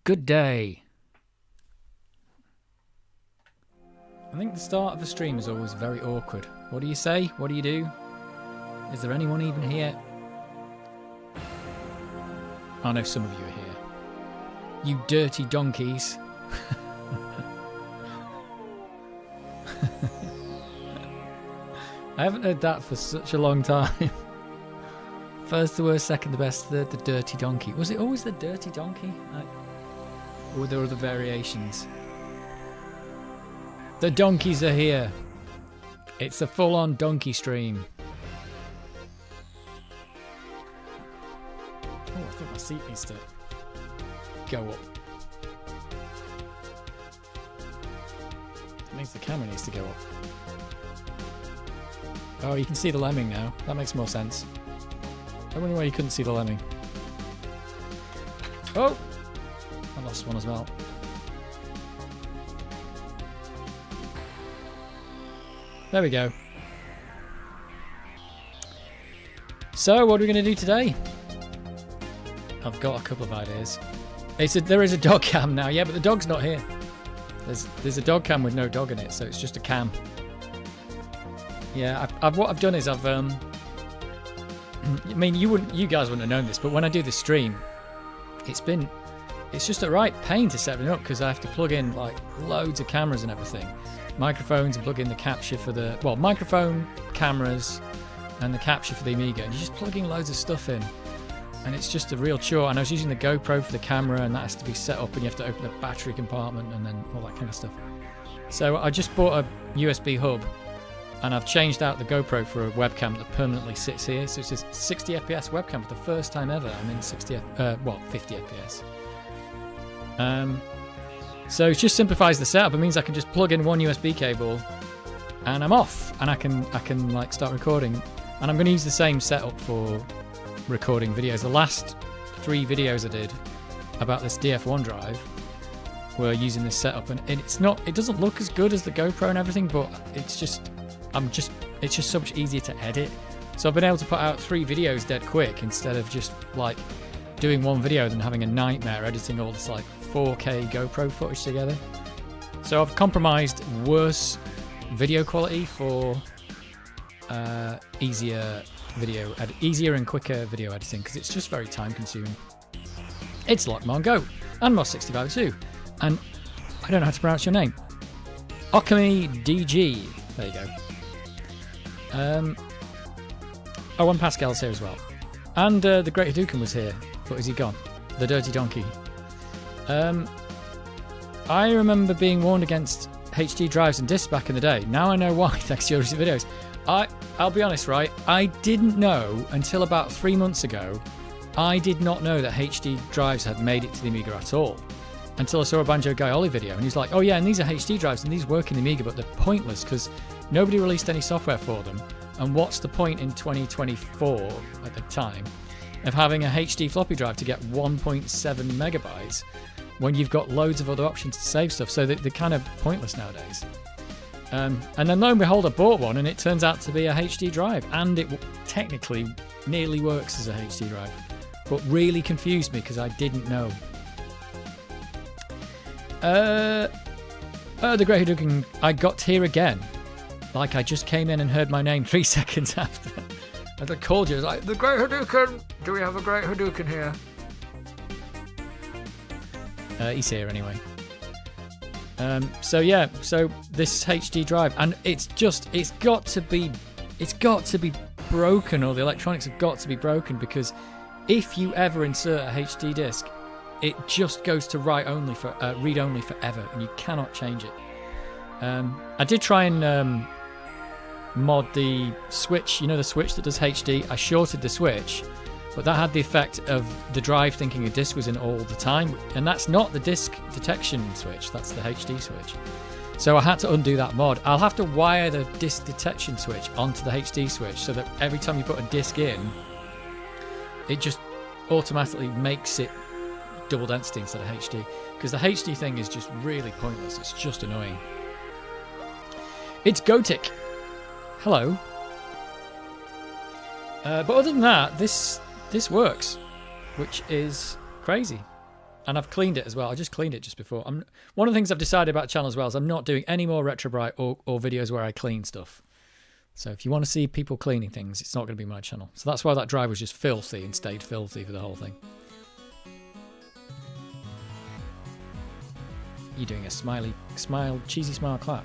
Good day. I think the start of a stream is always very awkward. What do you say? What do you do? Is there anyone even here? I know some of you are here. You dirty donkeys. I haven't heard that for such a long time. First the worst, second the best, third the dirty donkey. Was it always the dirty donkey? Or were there other variations? The donkeys are here. It's a full-on donkey stream. Oh, I think my seat needs to go up. It means the camera needs to go up. Oh, you can see the lemming now. That makes more sense. I wonder why you couldn't see the lemming. Oh! I lost one as well. There we go. So, what are we going to do today? I've got a couple of ideas. There is a dog cam now. Yeah, but the dog's not here. There's a dog cam with no dog in it, so it's just a cam. Yeah, what I've done is I've I mean, you guys wouldn't have known this, but when I do the stream, it's just a right pain to set it up because I have to plug in like loads of cameras and everything, microphones, and plug in the capture for the microphone, cameras, and the capture for the Amiga, and you're just plugging loads of stuff in, and it's just a real chore. And I was using the GoPro for the camera, and that has to be set up, and you have to open the battery compartment and then all that kind of stuff. So I just bought a USB hub. And I've changed out the GoPro for a webcam that permanently sits here. So it's a 60 FPS webcam for the first time ever. I'm in 50 FPS. So it just simplifies the setup. It means I can just plug in one USB cable and I'm off. And I can like start recording. And I'm going to use the same setup for recording videos. The last 3 videos I did about this DF1 drive were using this setup. And it doesn't look as good as the GoPro and everything, but it's just so much easier to edit. So I've been able to put out 3 videos dead quick instead of just like doing one video then having a nightmare editing all this like 4K GoPro footage together. So I've compromised worse video quality for easier and quicker video editing because it's just very time consuming. It's like Mongo and Moss65 too. And I don't know how to pronounce your name. Okami DG. There you go. Oh, and Pascal's here as well. And the Great Hadouken was here, but is he gone? The Dirty Donkey. I remember being warned against HD drives and discs back in the day. Now I know why, thanks to your recent videos. I'll be honest, right? I didn't know until about 3 months ago. I did not know that HD drives had made it to the Amiga at all. Until I saw a Banjo Guy Ollie video, and he's like, oh yeah, and these are HD drives, and these work in the Amiga, but they're pointless because nobody released any software for them. And what's the point in 2024 at the time of having a HD floppy drive to get 1.7 megabytes when you've got loads of other options to save stuff? So they're kind of pointless nowadays. And then lo and behold, I bought one, and it turns out to be a HD drive, and it technically nearly works as a HD drive, but really confused me because I didn't know. The Great Hadouken, I got here again. Like I just came in and heard my name 3 seconds after. And I called you, I was like, the Great Hadouken! Do we have a Great Hadouken here? He's here anyway. So yeah, so this HD drive, and it's got to be broken, or the electronics have got to be broken, because if you ever insert a HD disc, it just goes to read only forever, and you cannot change it. I did try and mod the switch, the switch that does HD. I shorted the switch, but that had the effect of the drive thinking a disc was in all the time, and that's not the disc detection switch, that's the HD switch. So I had to undo that mod. I'll have to wire the disc detection switch onto the HD switch so that every time you put a disc in, it just automatically makes it double density instead of HD, because the HD thing is just really pointless. It's just annoying. It's Gotik. Hello. But other than that, this works, which is crazy. and I've cleaned it as well. I just cleaned it just before. One of the things I've decided about the channel as well is I'm not doing any more Retrobrite or videos where I clean stuff. So if you want to see people cleaning things, it's not going to be my channel. So that's why that drive was just filthy and stayed filthy for the whole thing. You're doing a cheesy smile clap.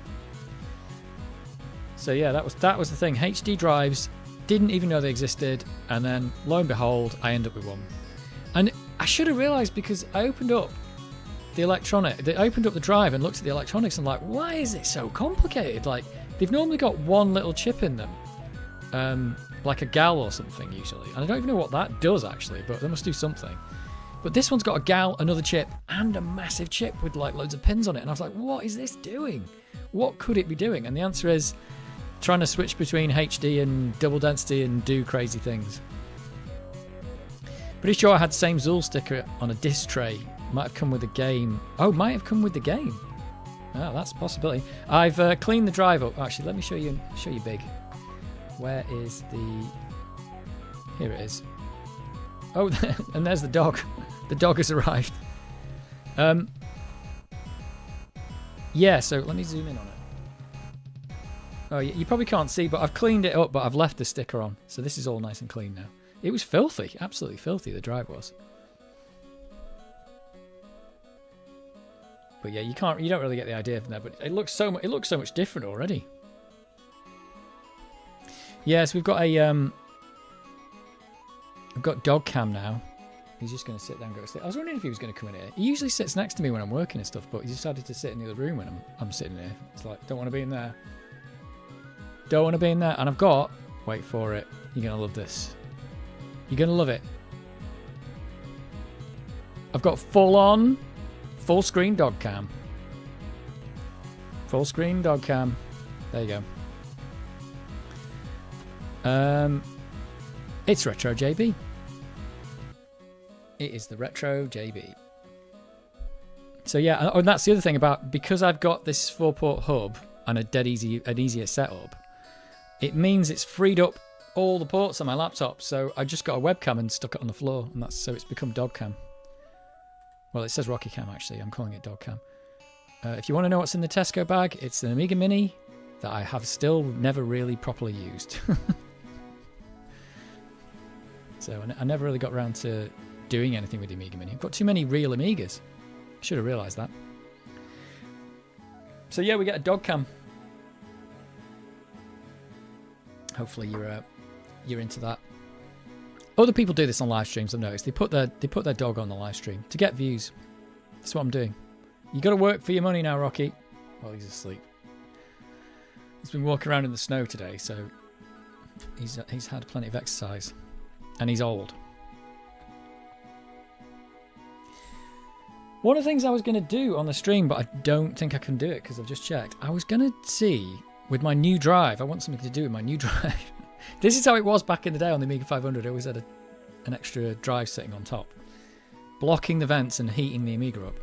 So yeah, that was the thing. HD drives, didn't even know they existed, and then lo and behold, I end up with one. And I should have realised, because I opened up the drive and looked at the electronics and like, why is it so complicated? Like, they've normally got one little chip in them, like a GAL or something usually. And I don't even know what that does actually, but they must do something. But this one's got a GAL, another chip, and a massive chip with like loads of pins on it. And I was like, what is this doing? What could it be doing? And the answer is trying to switch between HD and double density and do crazy things. Pretty sure I had the same Zool sticker on a disc tray. Might have come with the game. Oh, might have come with the game. Oh, that's a possibility. I've cleaned the drive up. Actually, let me show you big. Where is the... Here it is. Oh, and there's the dog. The dog has arrived. Yeah, so let me zoom in on it. Oh, you probably can't see, but I've cleaned it up, but I've left the sticker on. So this is all nice and clean now. It was filthy, absolutely filthy, the drive was. But yeah, you don't really get the idea from that, but it looks so much different already. Yes, we've got dog cam now. He's just going to sit there and go to sleep. I was wondering if he was going to come in here. He usually sits next to me when I'm working and stuff, but he decided to sit in the other room when I'm sitting here. It's like, don't want to be in there. Don't want to be in there. And I've got, wait for it, you're going to love this. You're going to love it. I've got full screen dog cam. Full screen dog cam. There you go. It's Retro JB. It is the Retro JB. So yeah, and that's the other thing about, because I've got this 4-port hub and an easier setup, it means it's freed up all the ports on my laptop. So I just got a webcam and stuck it on the floor, and so it's become dog cam. Well, it says RockyCam actually. I'm calling it dog cam. If you want to know what's in the Tesco bag, it's an Amiga Mini that I have still never really properly used. So I never really got around to doing anything with the Amiga Mini. I've got too many real Amigas. Should have realised that. So yeah, we get a dog cam. Hopefully you're into that. Other people do this on live streams, I've noticed. They put their dog on the live stream to get views. That's what I'm doing. You got to work for your money now, Rocky. Well, he's asleep. He's been walking around in the snow today, so he's had plenty of exercise, and he's old. One of the things I was going to do on the stream, but I don't think I can do it because I've just checked. I was going to see with my new drive. I want something to do with my new drive. This is how it was back in the day on the Amiga 500. I always had an extra drive sitting on top, blocking the vents and heating the Amiga up.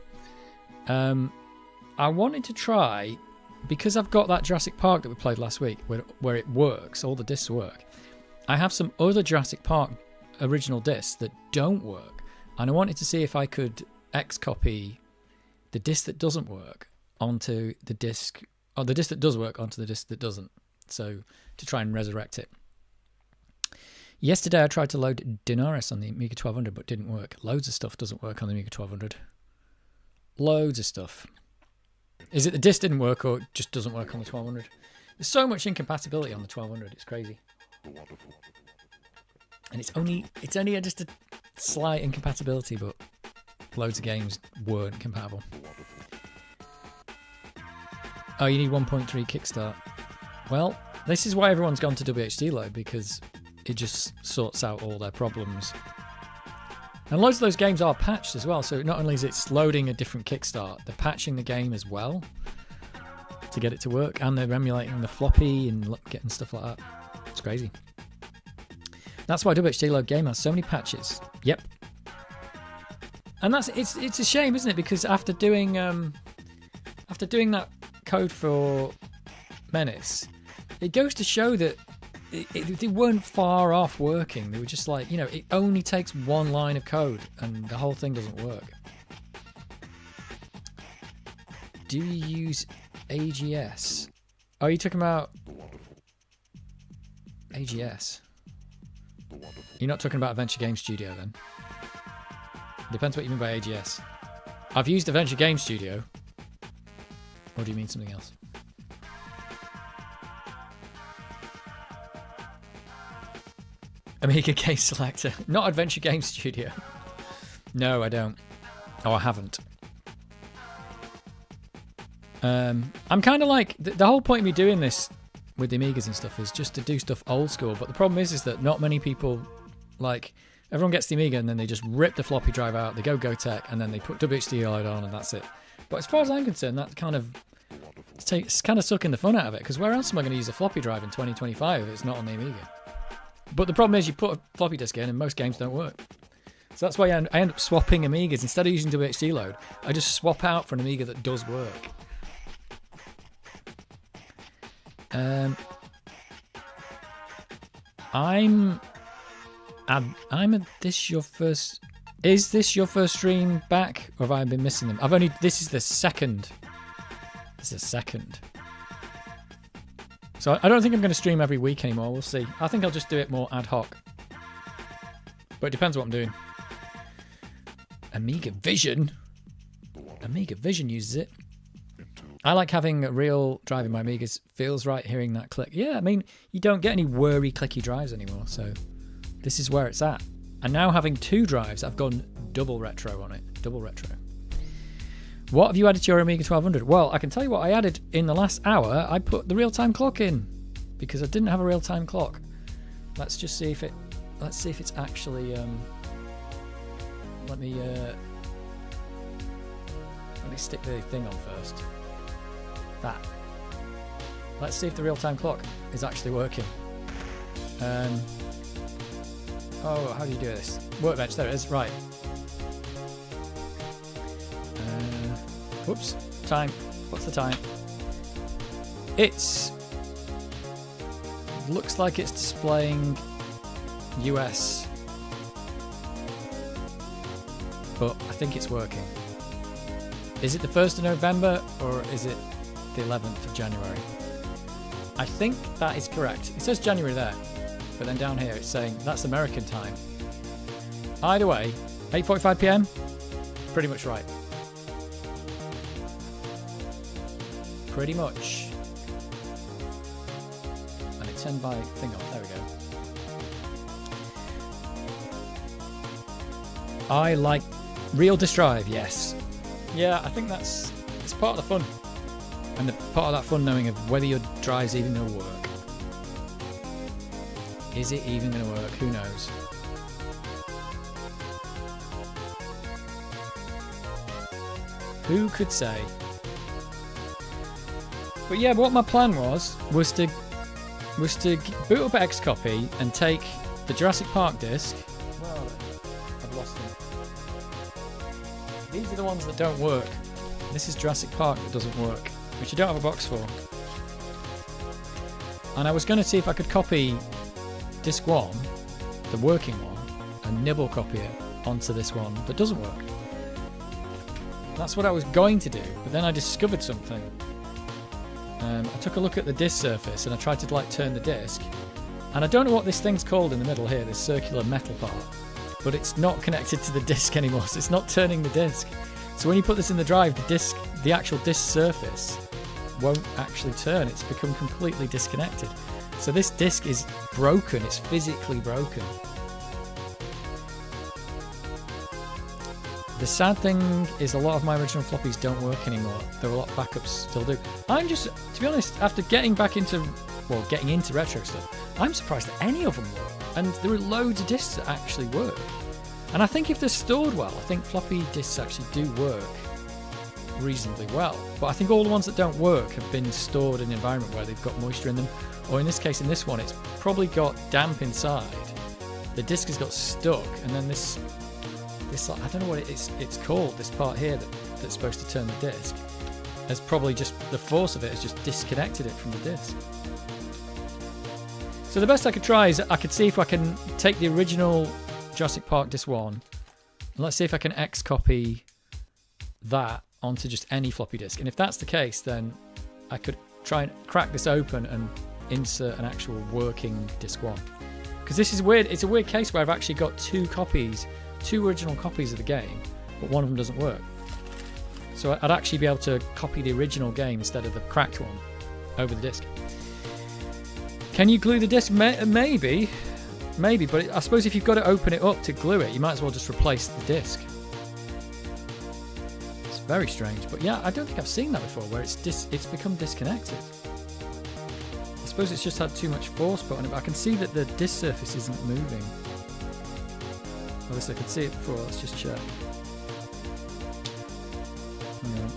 I wanted to try, because I've got that Jurassic Park that we played last week where it works, all the discs work. I have some other Jurassic Park original discs that don't work, and I wanted to see if I could XCopy the disc that doesn't work onto the disc, or the disc that does work onto the disc that doesn't, so to try and resurrect it. Yesterday I tried to load Dinaris on the Amiga 1200 but didn't work. Loads of stuff doesn't work on the Amiga 1200. Loads of stuff. Is it the disc didn't work or it just doesn't work on the 1200? There's so much incompatibility on the 1200, it's crazy. And it's only just a slight incompatibility, but loads of games weren't compatible. Oh, you need 1.3 kickstart. Well, this is why everyone's gone to WHD load, because it just sorts out all their problems. And loads of those games are patched as well, so not only is it loading a different kickstart, they're patching the game as well to get it to work, and they're emulating the floppy and getting stuff like that. It's crazy. That's why WHD load game has so many patches. Yep. And it's a shame, isn't it? Because after doing that code for Menace, it goes to show that they weren't far off working. They were just like, it only takes one line of code and the whole thing doesn't work. Do you use AGS? Oh, you talking about AGS? You're not talking about Adventure Game Studio then? Depends what you mean by AGS. I've used Adventure Game Studio. Or do you mean something else? Amiga Game Selector. Not Adventure Game Studio. No, I don't. Oh, I haven't. I'm kind of like... The whole point of me doing this with the Amigas and stuff is just to do stuff old school. But the problem is that not many people... Like, everyone gets the Amiga and then they just rip the floppy drive out. They go Tech and then they put WHD load on and that's it. But as far as I'm concerned, that kind of... It's kind of sucking the fun out of it. Because where else am I going to use a floppy drive in 2025 if it's not on the Amiga? But the problem is you put a floppy disk in and most games don't work. So that's why I end up swapping Amigas. Instead of using WHD load, I just swap out for an Amiga that does work. This your first... Is this your first stream back? Or have I been missing them? This is the second. This is the second. So I don't think I'm going to stream every week anymore. We'll see. I think I'll just do it more ad hoc. But it depends what I'm doing. Amiga Vision? Amiga Vision uses it. I like having a real drive in my Amigas. Feels right hearing that click. Yeah, I mean, you don't get any whirry, clicky drives anymore. So this is where it's at. And now having two drives, I've gone double retro on it. Double retro. What have you added to your Amiga 1200? Well, I can tell you what I added in the last hour. I put the real-time clock in because I didn't have a real-time clock. Let's just see if it. Let's see if it's actually. Let me stick the thing on first. That. Let's see if the real-time clock is actually working. Oh, how do you do this? Workbench. There it is. Right. Whoops, time. What's the time? Looks like it's displaying US. But I think it's working. Is it the 1st of November or is it the 11th of January? I think that is correct. It says January there, but then down here it's saying that's American time. Either way, 8:45 PM, pretty much right. Pretty much. And it's turned my thing on. There we go. I like real disk drive, yes. Yeah, I think it's part of the fun. And the part of that fun knowing of whether your drive's even going to work. Is it even going to work? Who knows? Who could say? But yeah, what my plan was to boot up XCopy and take the Jurassic Park disc. Well, I've lost them. These are the ones that don't work. This is Jurassic Park that doesn't work, which you don't have a box for. And I was going to see if I could copy disc 1, the working one, and nibble copy it onto this one that doesn't work. That's what I was going to do, but then I discovered something. I took a look at the disc surface and I tried to turn the disc, and I don't know what this thing's called in the middle here, this circular metal part, but it's not connected to the disc anymore, so it's not turning the disc. So when you put this in the drive, the actual disc surface won't actually turn. It's become completely disconnected. So this disc is broken. It's physically broken. The sad thing is a lot of my original floppies don't work anymore. There are a lot of backups still do. I'm just, to be honest, after getting into retro stuff, I'm surprised that any of them work. And there are loads of discs that actually work. And I think if they're stored well, I think floppy disks actually do work reasonably well. But I think all the ones that don't work have been stored in an environment where they've got moisture in them. Or in this case, in this one, it's probably got damp inside. The disc has got stuck, and then this I don't know what it's called, this part here that's supposed to turn the disc, has probably just, the force of it has just disconnected it from the disc. So the best I could try is I could see if I can take the original Jurassic Park Disc 1, and let's see if I can XCopy that onto just any floppy disk. And if that's the case, then I could try and crack this open and insert an actual working disk 1. Because this is weird. It's a weird case where I've actually got two original copies of the game, but one of them doesn't work. So I'd actually be able to copy the original game instead of the cracked one over the disk. Can you glue the disk? Maybe, but I suppose if you've got to open it up to glue it, you might as well just replace the disk. It's very strange, but yeah, I don't think I've seen that before, where it's become disconnected. I suppose it's just had too much force put on it, but I can see that the disk surface isn't moving. At least I could see it before. Let's just check. Hang on.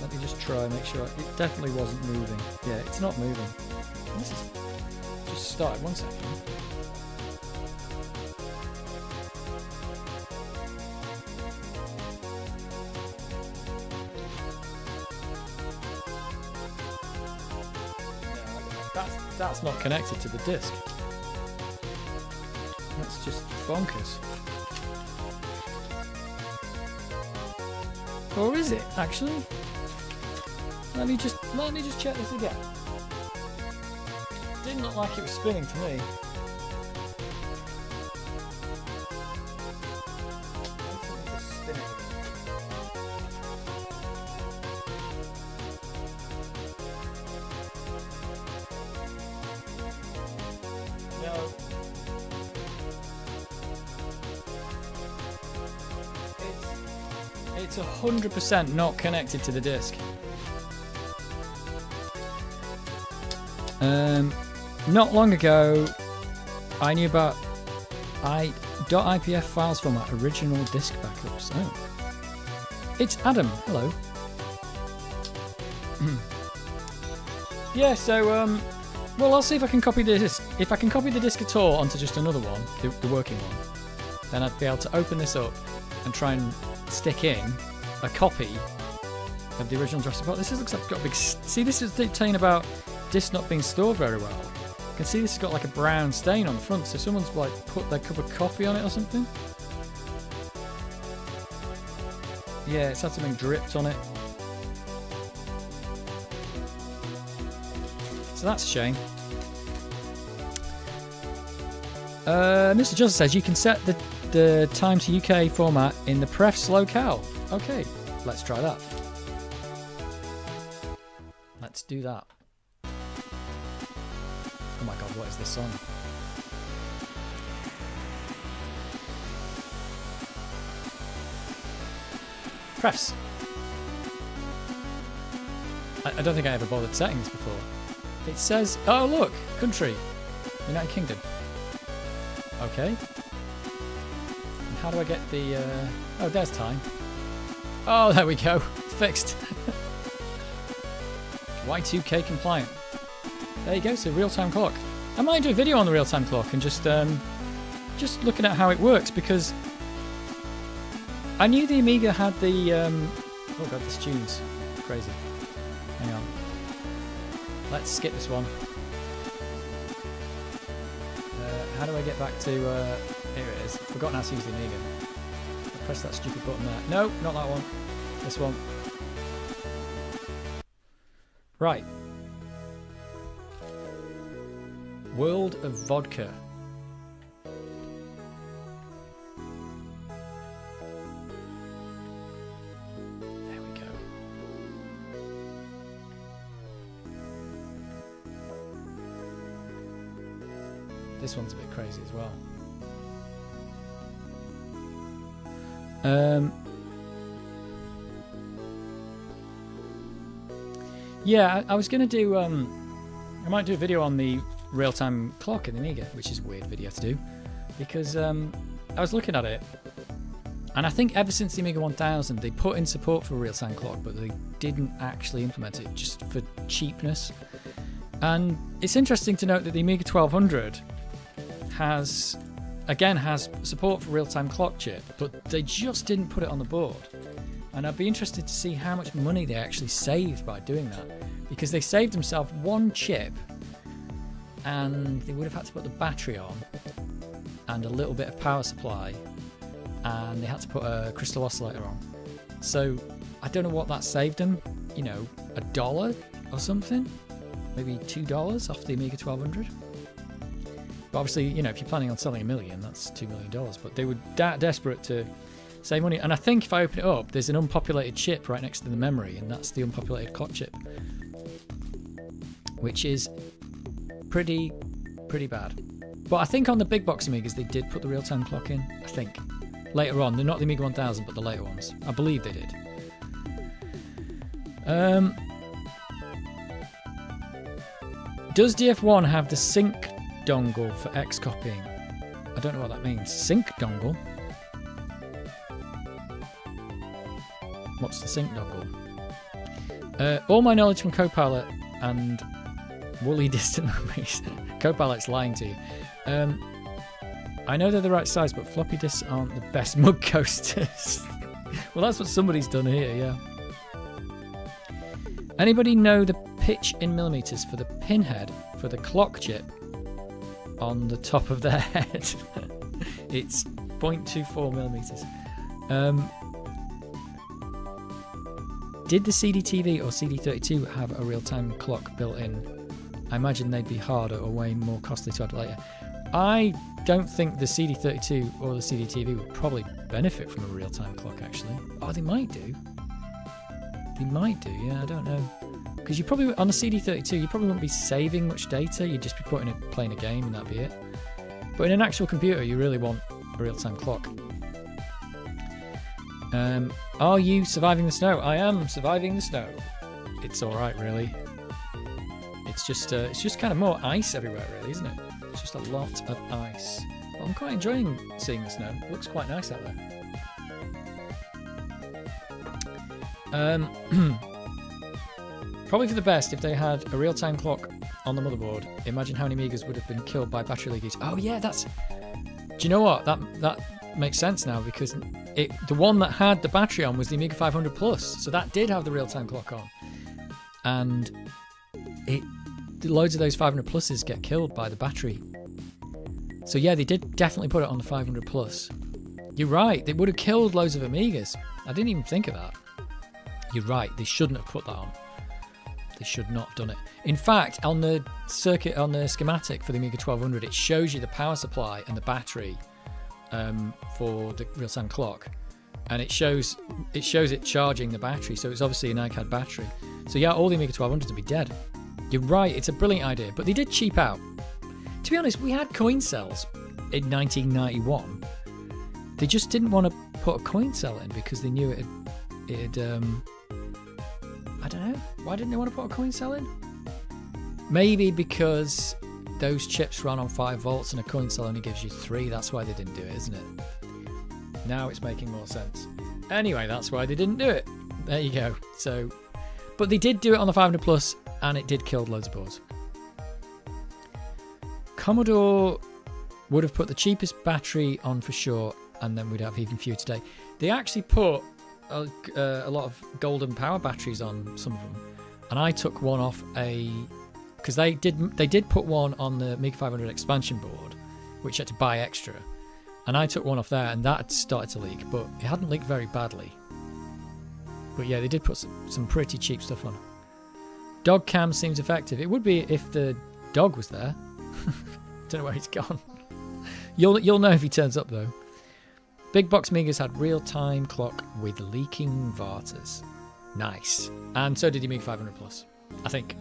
Let me just try and make sure. It definitely wasn't moving. Yeah, it's not moving. This is just started. 1 second. That's not connected to the disk. That's just bonkers. Or is it actually? Let me just check this again. Didn't look like it was spinning to me. No. It's 100% not connected to the disk. Not long ago, I knew about .ipf files for my original disk backups. Oh, it's Adam. Hello. Yeah. So well, I'll see if I can copy the disk. If I can copy the disk at all onto just another one, the working one, then I'd be able to open this up and try and stick in a copy of the original Jurassic Park. This looks like it's got a big. See, this is saying about disk not being stored very well. You can see this has got like a brown stain on the front, so someone's like put their cup of coffee on it or something. Yeah, it's had something dripped on it. So that's a shame. Mr. Johnson says you can set the time to UK format in the prefs locale. Okay, let's try that. Let's do that. Oh my god, what is this song? Prefs. I don't think I ever bothered setting this before. It says, oh look, country, United Kingdom. Okay. And how do I get the, oh, there's time. Oh, there we go, it's fixed. Y2K compliant. There you go, so real-time clock. I might do a video on the real-time clock and just looking at how it works, because I knew the Amiga had the, oh god, this tune's crazy. Hang on. Let's skip this one. How do I get back to, here it is. Forgotten how to use the Amiga. I press that stupid button there. No, not that one. This one. Right. World of Vodka. There we go. This one's a bit crazy as well. Yeah, I was going to do, I might do a video on the real-time clock in the Amiga, which is a weird video to do, because I was looking at it, and I think ever since the Amiga 1000 they put in support for a real-time clock, but they didn't actually implement it, just for cheapness. And it's interesting to note that the Amiga 1200 has support for real-time clock chip, but they just didn't put it on the board. And I'd be interested to see how much money they actually saved by doing that, because they saved themselves one chip and they would have had to put the battery on, and a little bit of power supply, and they had to put a crystal oscillator on. So I don't know what that saved them, you know, $1 or something, maybe $2 off the Amiga 1200. But obviously, you know, if you're planning on selling $1 million, that's $2 million. But they were that desperate to save money. And I think if I open it up, there's an unpopulated chip right next to the memory, and that's the unpopulated clock chip, which is pretty bad. But I think on the big box Amigas, they did put the real-time clock in, I think. Later on, they're not the Amiga 1000, but the later ones. I believe they did. Does DF1 have the sync dongle for XCopying? I don't know what that means. Sync dongle? What's the sync dongle? All my knowledge from Copilot and woolly distant memories. Copilot's lying to you. I know they're the right size, but floppy disks aren't the best mug coasters. Well, that's what somebody's done here, yeah. Anybody know the pitch in millimeters for the pinhead for the clock chip on the top of their head? It's 0.24 millimeters. Did the CDTV or CD32 have a real-time clock built in? I imagine they'd be harder or way more costly to add later. I don't think the CD32 or the CDTV would probably benefit from a real-time clock, actually. Oh, they might do. They might do, yeah, I don't know. Because you probably, on the CD32, you probably wouldn't be saving much data, you'd just be playing a game and that'd be it. But in an actual computer, you really want a real-time clock. Are you surviving the snow? I am surviving the snow. It's alright, really. It's just kind of more ice everywhere, really, isn't it? It's just a lot of ice. But I'm quite enjoying seeing the snow. It looks quite nice out there. Probably for the best if they had a real-time clock on the motherboard. Imagine how many Amigas would have been killed by battery leakage. Oh yeah, that's... Do you know what? That makes sense now, because the one that had the battery on was the Amiga 500 Plus, so that did have the real-time clock on. And loads of those 500 Pluses get killed by the battery. So yeah, they did definitely put it on the 500 Plus. You're right, they would have killed loads of Amigas. I didn't even think of that. You're right, they shouldn't have put that on. They should not have done it. In fact, on the circuit, on the schematic for the Amiga 1200, it shows you the power supply and the battery for the real-time clock, and it shows it charging the battery. So it's obviously an iCAD battery. So yeah, all the Amiga 1200s would be dead. You're right, it's a brilliant idea, but they did cheap out. To be honest, we had coin cells in 1991. They just didn't want to put a coin cell in because they knew it'd I don't know. Why didn't they want to put a coin cell in? Maybe because those chips run on 5 volts and a coin cell only gives you 3. That's why they didn't do it, isn't it? Now it's making more sense. Anyway, that's why they didn't do it. There you go. So, but they did do it on the 500 Plus, and it did kill loads of boards. Commodore would have put the cheapest battery on for sure, and then we'd have even fewer today. They actually put a lot of golden power batteries on some of them, and I took one off because they did put one on the Amiga 500 expansion board, which you had to buy extra, and I took one off there, and that had started to leak, but it hadn't leaked very badly. But yeah, they did put some pretty cheap stuff on. Dog cam seems effective. It would be if the dog was there. Don't know where he's gone. You'll know if he turns up though. Big box Amigas had real-time clock with leaking varters. Nice. And so did the Amiga 500 Plus, I think.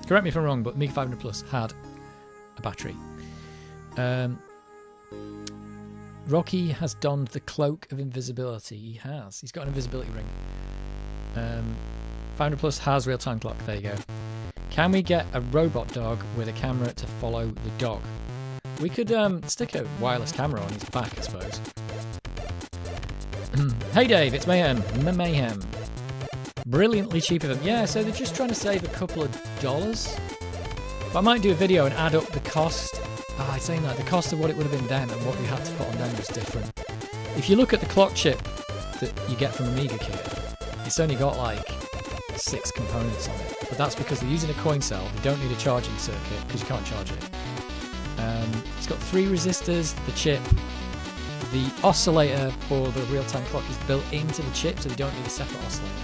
Correct me if I'm wrong, but Amiga 500 Plus had a battery. Rocky has donned the cloak of invisibility. He has. He's got an invisibility ring. 500 Plus has real-time clock. There you go. Can we get a robot dog with a camera to follow the dog? We could stick a wireless camera on his back, I suppose. Hey Dave, it's Mayhem. Mayhem. Brilliantly cheaper than... Yeah, so they're just trying to save a couple of dollars. But I might do a video and add up the cost. I'm saying that. The cost of what it would have been then and what we had to put on them was different. If you look at the clock chip that you get from Amiga kit, it's only got like 6 components on it. But that's because they're using a coin cell. They don't need a charging circuit because you can't charge it. It's got 3 resistors, the chip. The oscillator for the real-time clock is built into the chip, so you don't need a separate oscillator.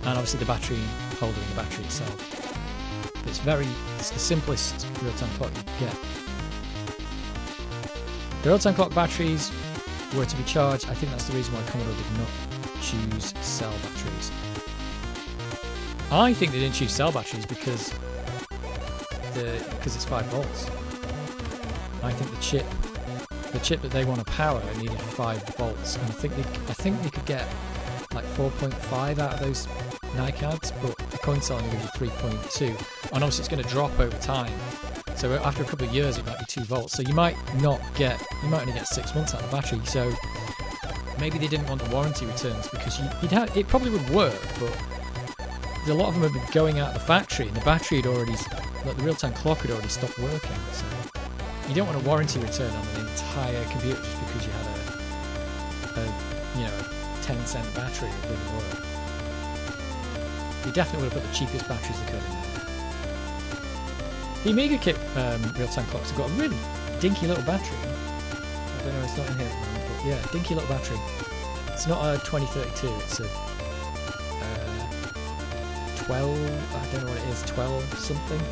And obviously the battery holder in the battery itself. It's the simplest real-time clock you can get. The real-time clock batteries were to be charged. I think that's the reason why Commodore did not choose cell batteries. I think they didn't choose cell batteries because it's 5 volts. I think the chip that they want to power needed 5 volts, and I think they could get like 4.5 out of those NiCads, but the coin cell only gives you 3.2, and obviously it's going to drop over time. So after a couple of years, it might be 2 volts. So you might only get 6 months out of the battery. So maybe they didn't want the warranty returns because it probably would work, but a lot of them have been going out of the factory, and the battery had already, like the real-time clock had already stopped working. So you don't want a warranty return on an entire computer just because you had a 10-cent battery that didn't work. They definitely would have put the cheapest batteries they could in there. The Amiga kit real-time clocks have got a really dinky little battery. I don't know, it's not in here at the moment, but yeah, dinky little battery. It's not a 2032, it's a 12, I don't know what it is, 12 something.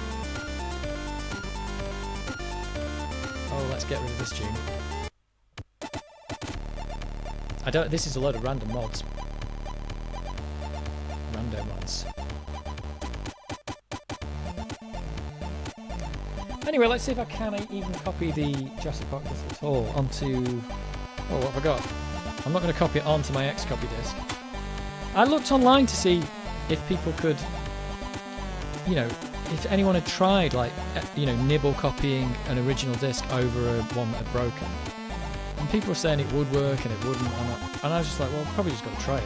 Oh, let's get rid of this tune. This is a load of random mods. Rando mods. Anyway, let's see if I can even copy the Jurassic Park disc at all onto... Oh, what have I got? I'm not going to copy it onto my XCopy disc. I looked online to see if people could, if anyone had tried, nibble copying an original disc over one that had broken. And people were saying it would work and it wouldn't, and I was just like, well, probably just got to try it.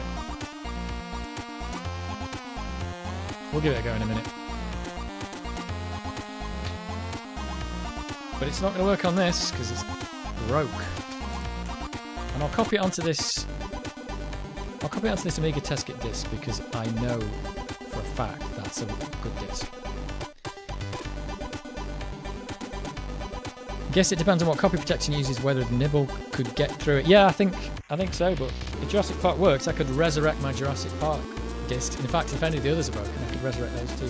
We'll give it a go in a minute. But it's not going to work on this because it's broke. And I'll copy it onto this. I'll copy it onto this Amiga test kit disc because I know for a fact that's a good disc. I guess it depends on what copy protection uses, whether the nibble could get through it. Yeah, I think so, but if Jurassic Park works, I could resurrect my Jurassic Park disc. In fact, if any of the others are broken, I could resurrect those too.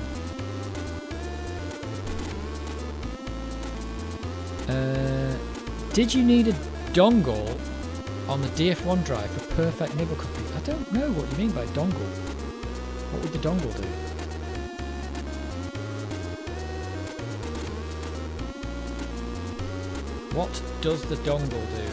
Did you need a dongle on the DF1 drive for perfect nibble copy? I don't know what you mean by dongle. What would the dongle do? What does the dongle do?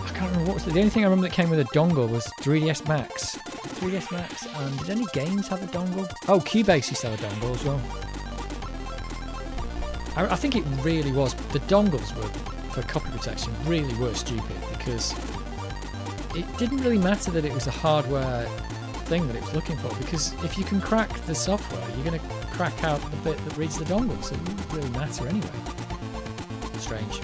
I can't remember what was the only thing I remember that came with a dongle was 3DS Max. 3DS Max, and did any games have a dongle? Oh, Cubase used to have a dongle as well. I think it really was. The dongles were, for copy protection, really were stupid because it didn't really matter that it was a hardware thing that it was looking for, because if you can crack the software, you're going to crack out the bit that reads the dongle, so it didn't really matter anyway. Strange.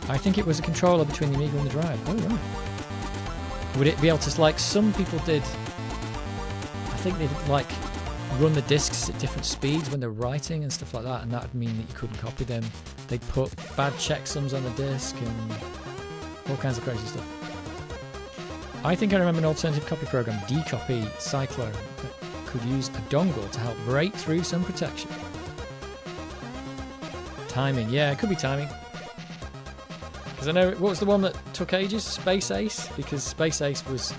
I think it was a controller between the Amiga and the drive. Oh, right. Would it be able to, like some people did, I think they'd like run the discs at different speeds when they're writing and stuff like that, and that would mean that you couldn't copy them. They'd put bad checksums on the disc and all kinds of crazy stuff. I think I remember an alternative copy program, DCopy Cyclone, that could use a dongle to help break through some protection. Timing, yeah, it could be timing. Because I know, what was the one that took ages? Space Ace? Because Space Ace was,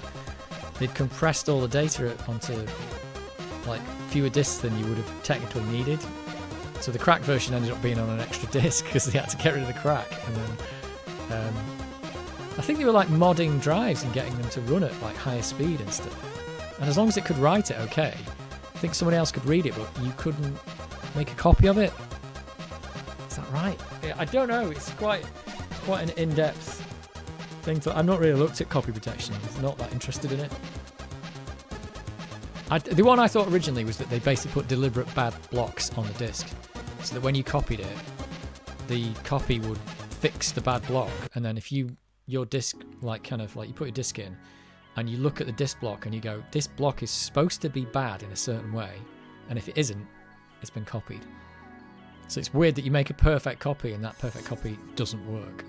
they'd compressed all the data onto like fewer discs than you would have technically needed. So the cracked version ended up being on an extra disc because they had to get rid of the crack. And then I think they were like modding drives and getting them to run at like higher speed and stuff. And as long as it could write it okay, I think someone else could read it, but you couldn't make a copy of it. Is that right? I don't know. It's quite an in-depth thing. I've not really looked at copy protection. I'm not that interested in it. The one I thought originally was that they basically put deliberate bad blocks on the disc, so that when you copied it, the copy would fix the bad block, and then if your disc, like kind of like you put your disc in, and you look at the disc block and you go, this block is supposed to be bad in a certain way, and if it isn't, it's been copied. So it's weird that you make a perfect copy and that perfect copy doesn't work.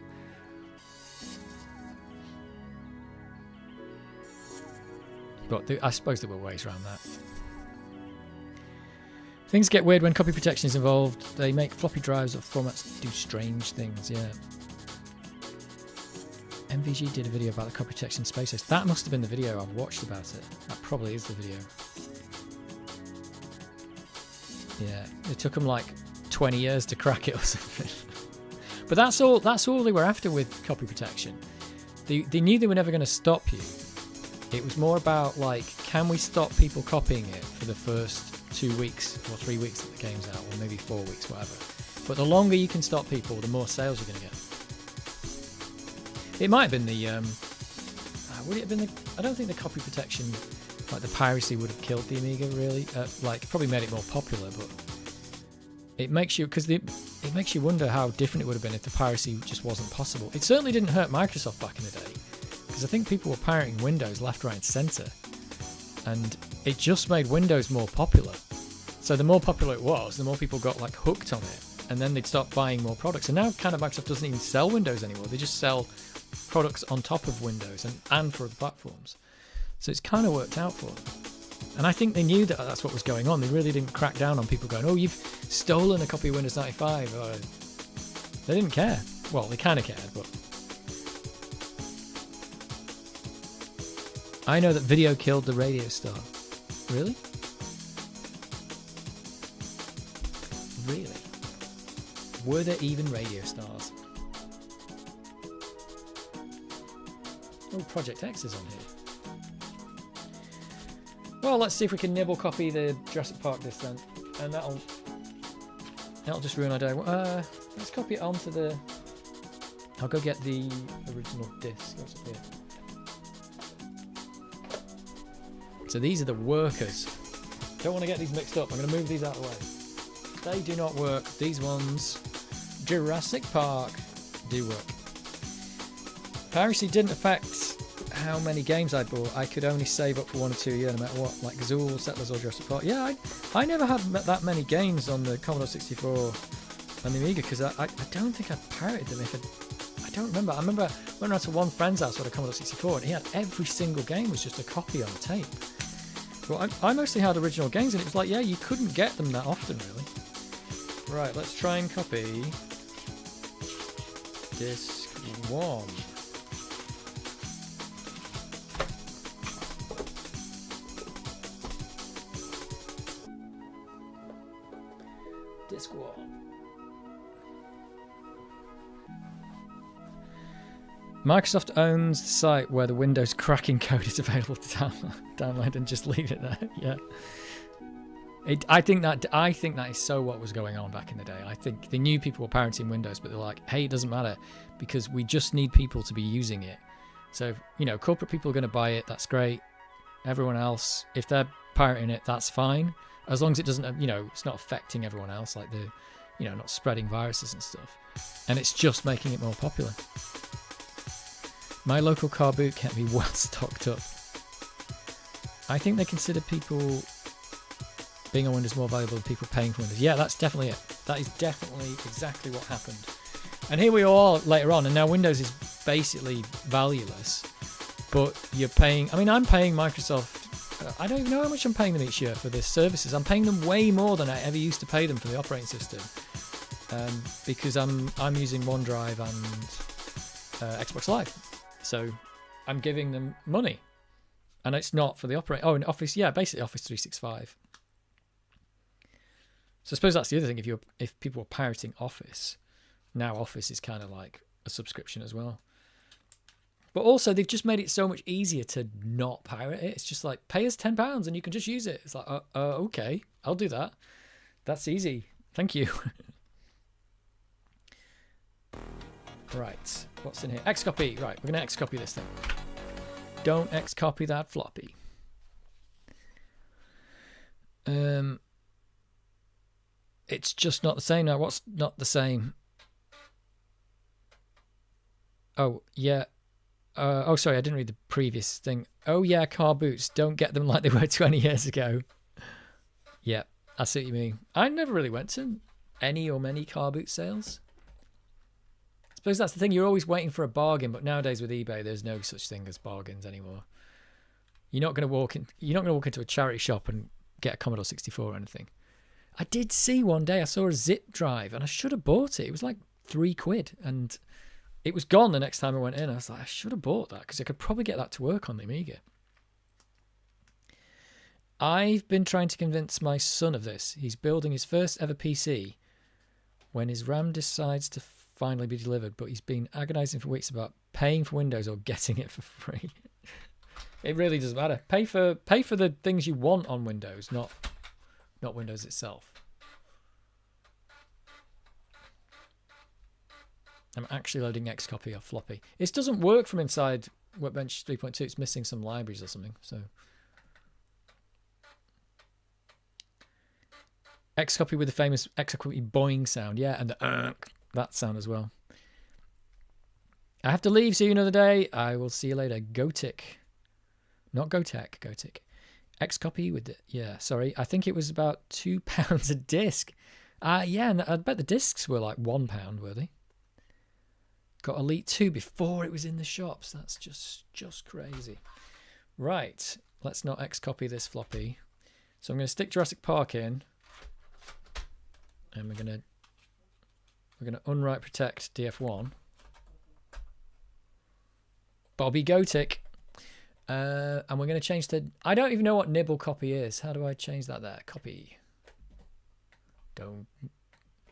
But I suppose there were ways around that. Things get weird when copy protection is involved. They make floppy drives or formats do strange things, yeah. MVG did a video about the copy protection space host. That must have been the video I've watched about it. That probably is the video. Yeah, it took them like 20 years to crack it or something. But that's all they were after with copy protection. They knew they were never going to stop you. It was more about like, can we stop people copying it for the first 2 weeks or 3 weeks that the game's out, or maybe 4 weeks, whatever. But the longer you can stop people, the more sales you're going to get. It might have been the would it have been the? I don't think the copy protection, like the piracy, would have killed the Amiga really. Like probably made it more popular, but it makes you it makes you wonder how different it would have been if the piracy just wasn't possible. It certainly didn't hurt Microsoft back in the day, because I think people were pirating Windows left, right, and centre, and it just made Windows more popular. So the more popular it was, the more people got like hooked on it, and then they'd start buying more products. And now kind of Microsoft doesn't even sell Windows anymore. They just sell products on top of Windows and for other platforms. So it's kind of worked out for them. And I think they knew that that's what was going on. They really didn't crack down on people going, oh, you've stolen a copy of Windows 95. They didn't care. Well, they kind of cared, but... I know that video killed the radio star. Really? Really? Were there even radio stars? Oh, Project X is on here. Well, let's see if we can nibble copy the Jurassic Park disc then. And that'll just ruin our day. Let's copy it onto the... I'll go get the original disc. What's up here? So these are the workers. Don't want to get these mixed up. I'm going to move these out of the way. They do not work. These ones, Jurassic Park, do work. Piracy didn't affect how many games I bought. I could only save up for 1 or 2 a year, no matter what, like Zool, Settlers, or Jurassic Park. Yeah, I never had that many games on the Commodore 64 and the Amiga, because I don't think I pirated them. I don't remember. I remember went around to one friend's house with a Commodore 64, and he had every single game was just a copy on tape. Well, I mostly had original games, and it was like, yeah, you couldn't get them that often, really. Right, let's try and copy disc 1. Disc 1. Microsoft owns the site where the Windows cracking code is available to download and just leave it there. Yeah, I think that is so what was going on back in the day. I think they knew people were pirating Windows, but they're like, hey, it doesn't matter because we just need people to be using it. So corporate people are going to buy it. That's great. Everyone else, if they're pirating it, that's fine, as long as it doesn't, it's not affecting everyone else, like not spreading viruses and stuff. And it's just making it more popular. My local car boot kept me well stocked up. I think they consider people being on Windows more valuable than people paying for Windows. Yeah, that's definitely it. That is definitely exactly what happened. And here we are later on, and now Windows is basically valueless. But you're paying... I mean, I'm paying Microsoft... I don't even know how much I'm paying them each year for their services. I'm paying them way more than I ever used to pay them for the operating system. Because I'm using OneDrive and Xbox Live. So I'm giving them money, and it's not for the operating. Oh, and Office, yeah, basically Office 365. So I suppose that's the other thing. If people were pirating Office, now Office is kind of like a subscription as well. But also they've just made it so much easier to not pirate it. It's just like, pay us £10 and you can just use it. It's like, okay, I'll do that. That's easy. Thank you. Right, what's in here? XCopy. Right, we're going to XCopy this thing. Don't XCopy that floppy. It's just not the same now. What's not the same? Oh, yeah. Oh, sorry, I didn't read the previous thing. Oh, yeah, car boots. Don't get them like they were 20 years ago. Yeah, I see what you mean. I never really went to any or many car boot sales. I suppose that's the thing. You're always waiting for a bargain, but nowadays with eBay, there's no such thing as bargains anymore. You're not going to walk in. You're not going to walk into a charity shop and get a Commodore 64 or anything. I did see one day. I saw a zip drive, and I should have bought it. It was like £3, and it was gone the next time I went in. I was like, I should have bought that because I could probably get that to work on the Amiga. I've been trying to convince my son of this. He's building his first ever PC when his RAM decides to finally be delivered, but he's been agonizing for weeks about paying for Windows or getting it for free. It really doesn't matter. Pay for the things you want on Windows, not Windows itself. I'm actually loading XCopy off Floppy. It doesn't work from inside Workbench 3.2. It's missing some libraries or something. So XCopy with the famous XCopy boing sound. Yeah, and the that sound as well. I have to leave. See you another day. I will see you later. Gotik. Not Gotek. Gotik. XCopy with the... Yeah, sorry. I think it was about £2 a disc. Yeah, and I bet the discs were like £1, were they? Got Elite 2 before it was in the shops. That's just crazy. Right. Let's not XCopy this floppy. So I'm going to stick Jurassic Park in. And we're going to unwrite protect DF1. Bobby Gotik. And we're going to change to... I don't even know what nibble copy is. How do I change that there? Copy. Don't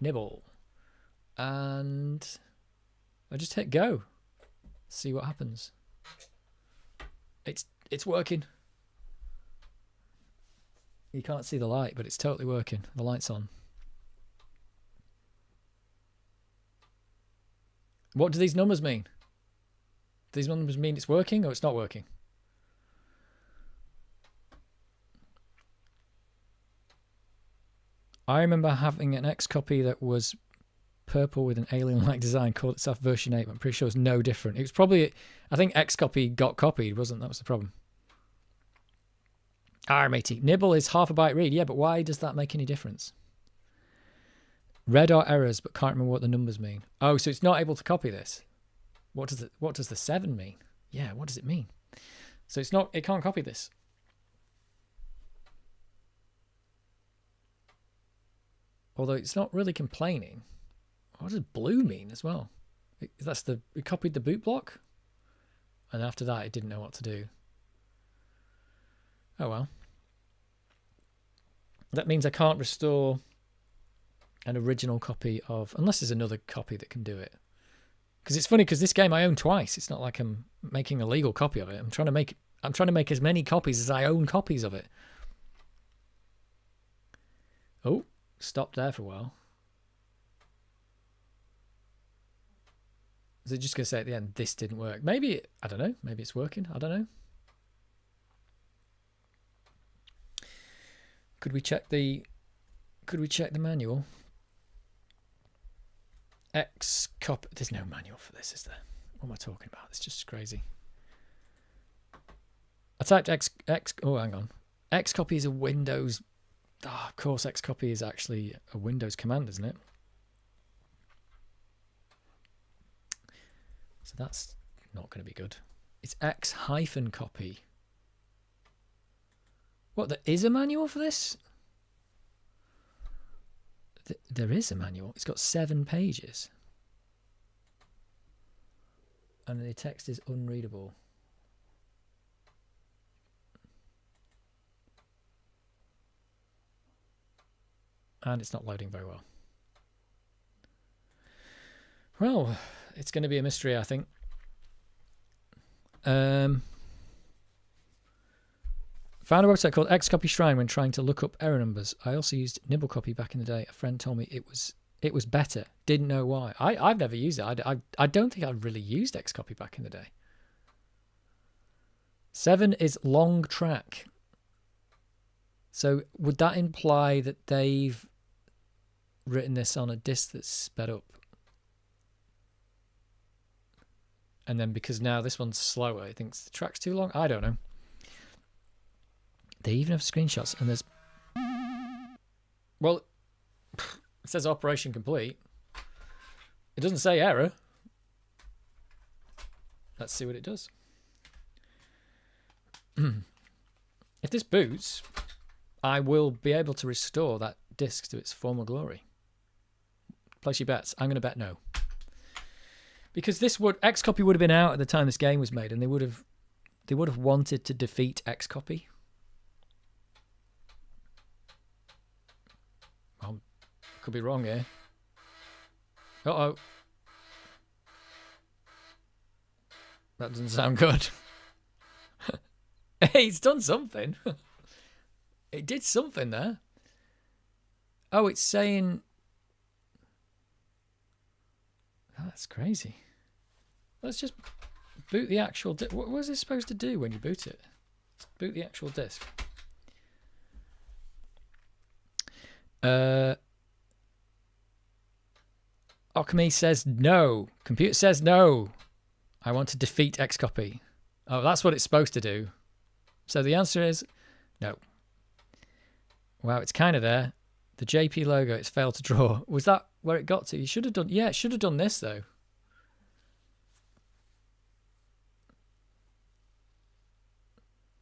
nibble. And I just hit go. See what happens. It's working. You can't see the light, but it's totally working. The light's on. What do these numbers mean? Do these numbers mean it's working or it's not working? I remember having an XCopy that was purple with an alien-like design, called itself version 8, but I'm pretty sure it's no different. It was probably, I think XCopy got copied, wasn't that was the problem? matey. Nibble is half a byte read. Yeah, but why does that make any difference? Red are errors, but can't remember what the numbers mean. Oh, so it's not able to copy this. What does the 7 mean? Yeah, what does it mean? So it can't copy this. Although it's not really complaining. What does blue mean as well? It copied the boot block, and after that it didn't know what to do. Oh well. That means I can't restore an original copy of, unless there's another copy that can do it. Because it's funny, because this game I own twice. It's not like I'm making a legal copy of it. I'm trying to make as many copies as I own copies of it. Oh, stopped there for a while. Is it just going to say at the end, this didn't work? Maybe, I don't know. Maybe it's working. I don't know. Could we check the manual? XCopy. There's no manual for this, is there? What am I talking about? It's just crazy. I typed oh, hang on. XCopy is a Windows. Oh, of course, XCopy is actually a Windows command, isn't it? So that's not going to be good. It's X-copy. What, there is a manual for this? There is a manual. It's got 7 pages. And the text is unreadable. And it's not loading very well. Well, it's going to be a mystery, I think. Found a website called XCopy Shrine when trying to look up error numbers. I also used NibbleCopy back in the day. A friend told me it was better. Didn't know why. I've never used it. I don't think I've really used XCopy back in the day. 7 is long track. So would that imply that they've written this on a disk that's sped up? And then because now this one's slower, it thinks the track's too long? I don't know. They even have screenshots, and there's... Well, it says operation complete. It doesn't say error. Let's see what it does. If this boots, I will be able to restore that disk to its former glory. Place your bets. I'm going to bet no. Because XCopy would have been out at the time this game was made, and they would have wanted to defeat XCopy. Well, could be wrong here. Uh-oh. That doesn't sound good. Hey, it's done something. It did something there. Oh, it's saying... Oh, that's crazy. Let's just boot the actual... What was it supposed to do when you boot it? Let's boot the actual disk. Alchemy says no. Computer says no. I want to defeat XCopy. Oh, that's what it's supposed to do. So the answer is no. Wow, it's kind of there. The JP logo, it's failed to draw. Was that where it got to? You should have done... Yeah, it should have done this, though.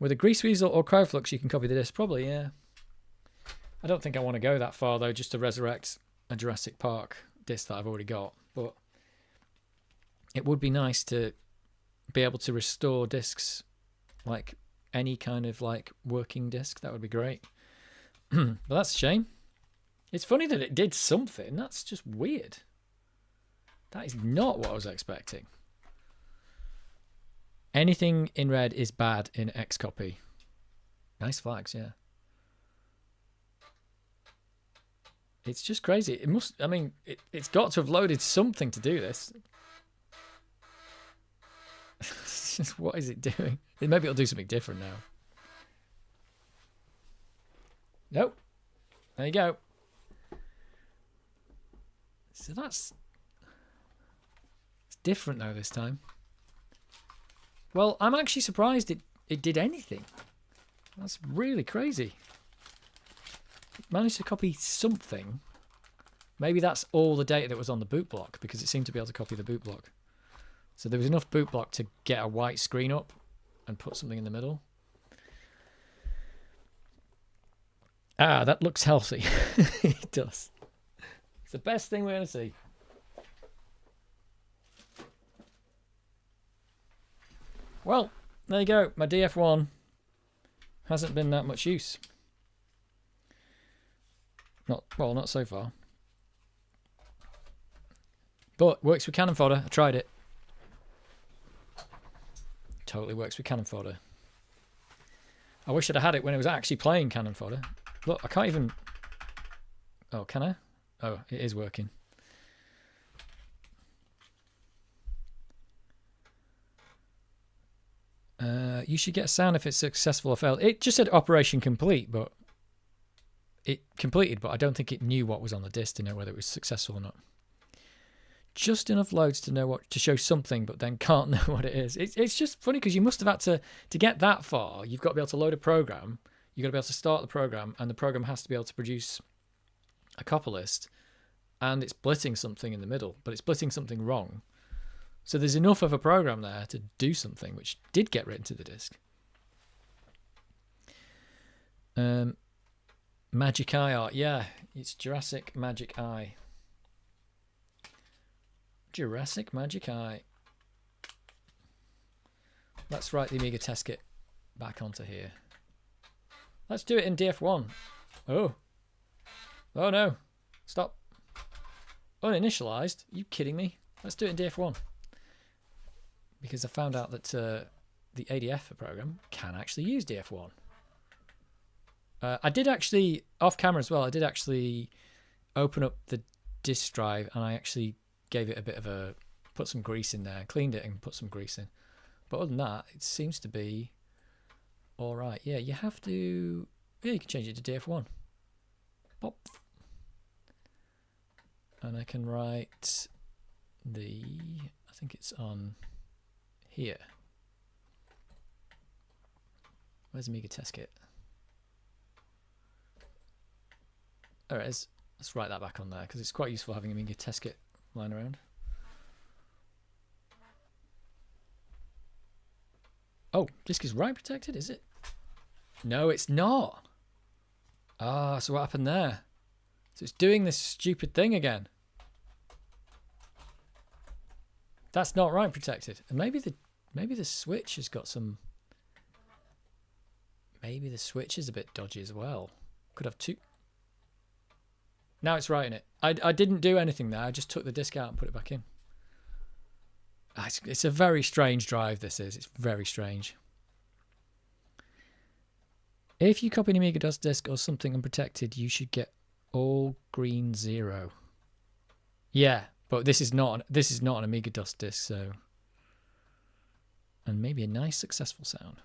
With a grease weasel or crowflux, you can copy the disk. Probably, yeah. I don't think I want to go that far, though, just to resurrect a Jurassic Park disc that I've already got. But it would be nice to be able to restore discs, like any kind of like working disc. That would be great. But that's a shame. It's funny that it did something. That's just weird. That is not what I was expecting. Anything in red is bad in XCopy. Nice flags, yeah. It's just crazy. It must... I mean, it's got to have loaded something to do this. What is it doing? Maybe it'll do something different now. Nope. There you go. So that's... It's different though this time. Well, I'm actually surprised it did anything. That's really crazy. It managed to copy something. Maybe that's all the data that was on the boot block, because it seemed to be able to copy the boot block. So there was enough boot block to get a white screen up and put something in the middle. Ah, that looks healthy. It does. It's the best thing we're going to see. Well, there you go. My DF1 hasn't been that much use. Not so far. But works with cannon fodder. I tried it. Totally works with cannon fodder. I wish I'd have had it when it was actually playing cannon fodder. Look, I can't even... Oh, can I? Oh, it is working. You should get a sound if it's successful or failed. It just said operation complete, but it completed, but I don't think it knew what was on the disk to know whether it was successful or not. Just enough loads to know what to show something, but then can't know what it is. It's just funny because you must have had to get that far. You've got to be able to load a program. You've got to be able to start the program, and the program has to be able to produce a copper list, and it's splitting something in the middle, but it's splitting something wrong. So there's enough of a program there to do something, which did get written to the disk. Magic Eye art, yeah, it's Jurassic Magic Eye. Jurassic Magic Eye. Let's write the Amiga test kit back onto here. Let's do it in DF1. Oh. Oh no. Stop. Uninitialized? Are you kidding me? Let's do it in DF1. Because I found out that the ADF program can actually use DF1. I did actually, off camera as well, I did actually open up the disk drive and I actually gave it a bit of a, put some grease in there, cleaned it and put some grease in. But other than that, it seems to be all right. Yeah, you have to, yeah, you can change it to DF1. Pop. And I can write the, I think it's on here. Where's Amiga test kit? There it is. Let's write that back on there because it's quite useful having Amiga test kit lying around. Oh, disk is write protected, is it? No, it's not. Ah, so what happened there? So it's doing this stupid thing again. That's not write protected. And maybe the switch has got some. Maybe the switch is a bit dodgy as well. Could have two. Now it's writing it. I didn't do anything there. I just took the disk out and put it back in. It's a very strange drive, this is. It's very strange. If you copy an Amiga DOS disk or something unprotected, you should get all green 0. Yeah, but this is not an Amiga DOS disk, so. And maybe a nice successful sound.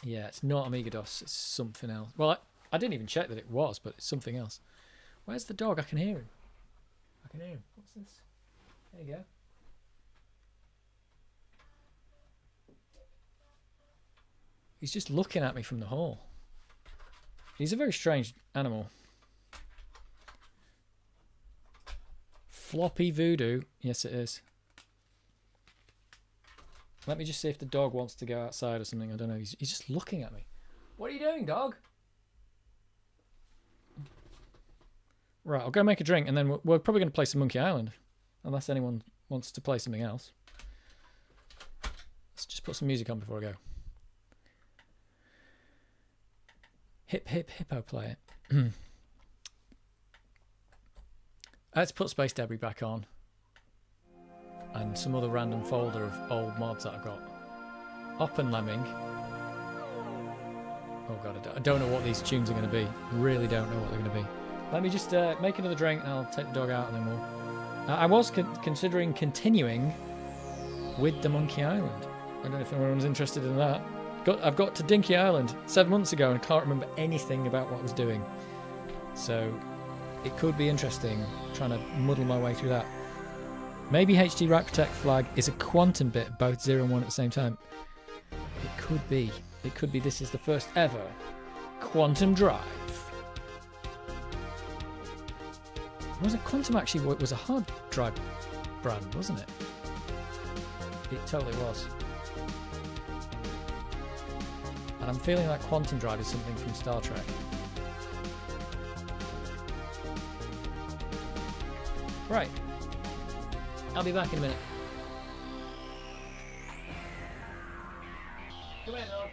Yeah, it's not Amiga DOS, it's something else. Well, I didn't even check that it was, but it's something else. Where's the dog? I can hear him. I can hear him. What's this? There you go. He's just looking at me from the hall. He's a very strange animal. Floppy voodoo. Yes, it is. Let me just see if the dog wants to go outside or something. I don't know. He's just looking at me. What are you doing, dog? Right, I'll go make a drink and then we're probably going to play some Monkey Island. Unless anyone wants to play something else. Let's just put some music on before I go. Hip hip hippo play it. Let's put Space Debris back on. And some other random folder of old mods that I've got. Oppen Lemming. Oh god, I don't know what these tunes are going to be. Really don't know what they're going to be. Let me just make another drink and I'll take the dog out and then we'll... I was considering continuing with the Monkey Island. I don't know if anyone's interested in that. I've got to Dinky Island 7 months ago and I can't remember anything about what I was doing. So it could be interesting trying to muddle my way through that. Maybe HD Write Protect flag is a quantum bit, both 0 and 1 at the same time. It could be. It could be this is the first ever quantum drive. Was it Quantum actually? It was a hard drive brand, wasn't it? It totally was. And I'm feeling like Quantum Drive is something from Star Trek. Right. I'll be back in a minute. Come here, dog.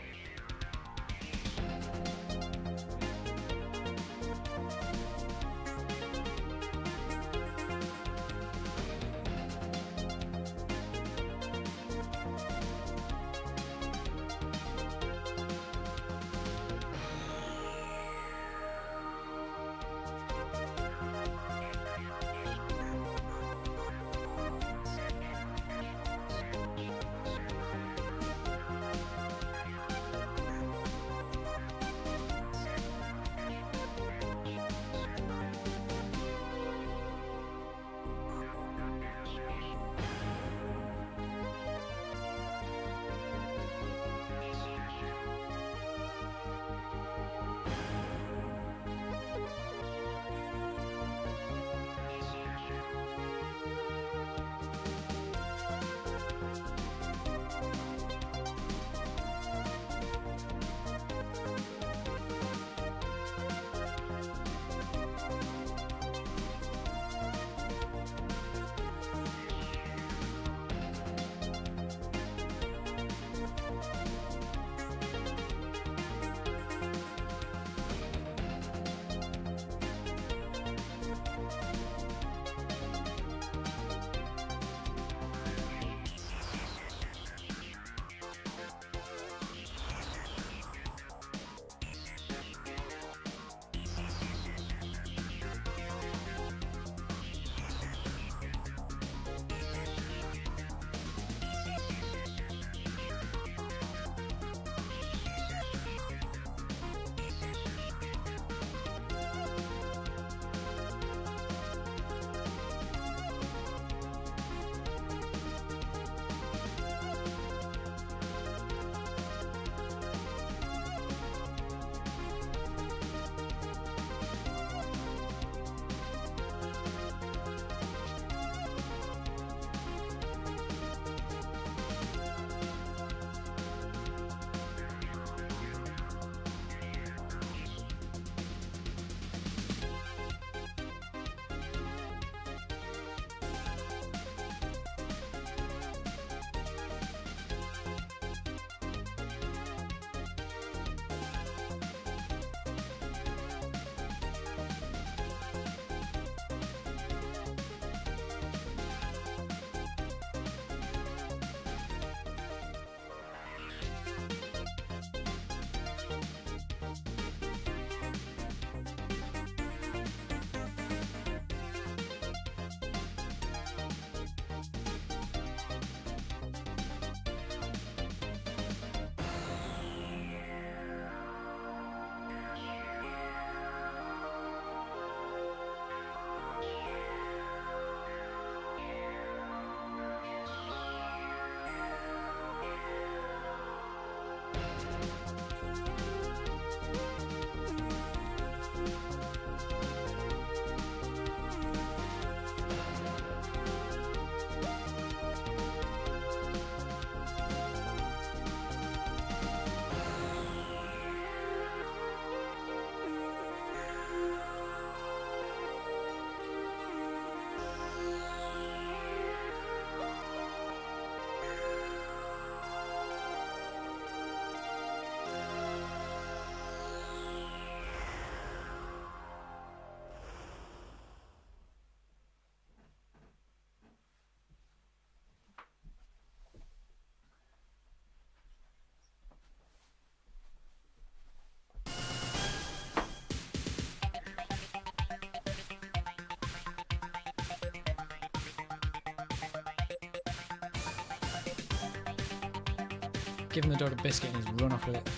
given the dog a biscuit and he's run off with it.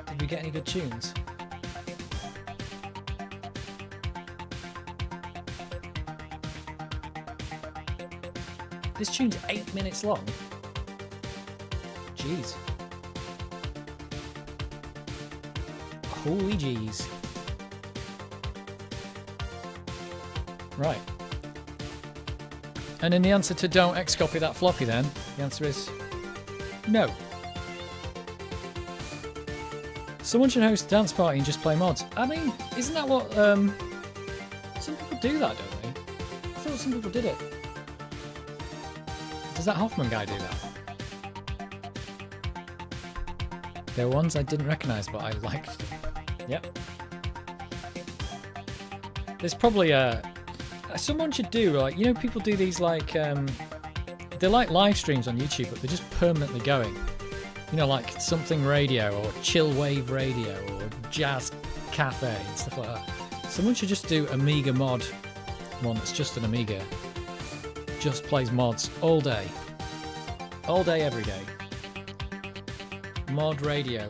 Did we get any good tunes? This tune's 8 minutes long. Jeez. Holy jeez. Right. And in the answer to don't XCopy that floppy then, the answer is no. Someone should host a dance party and just play mods. I mean, isn't that what some people do that, don't they? I thought some people did it. Does that Hoffman guy do that? There were ones I didn't recognise, but I liked them. Yep. There's probably someone should do, like, you know, people do these like they're like live streams on YouTube, but they're just permanently going. You know, like something radio or chill wave radio or jazz cafe and stuff like that. Someone should just do Amiga mod one that's just an Amiga. Just plays mods all day. All day, every day. Mod radio.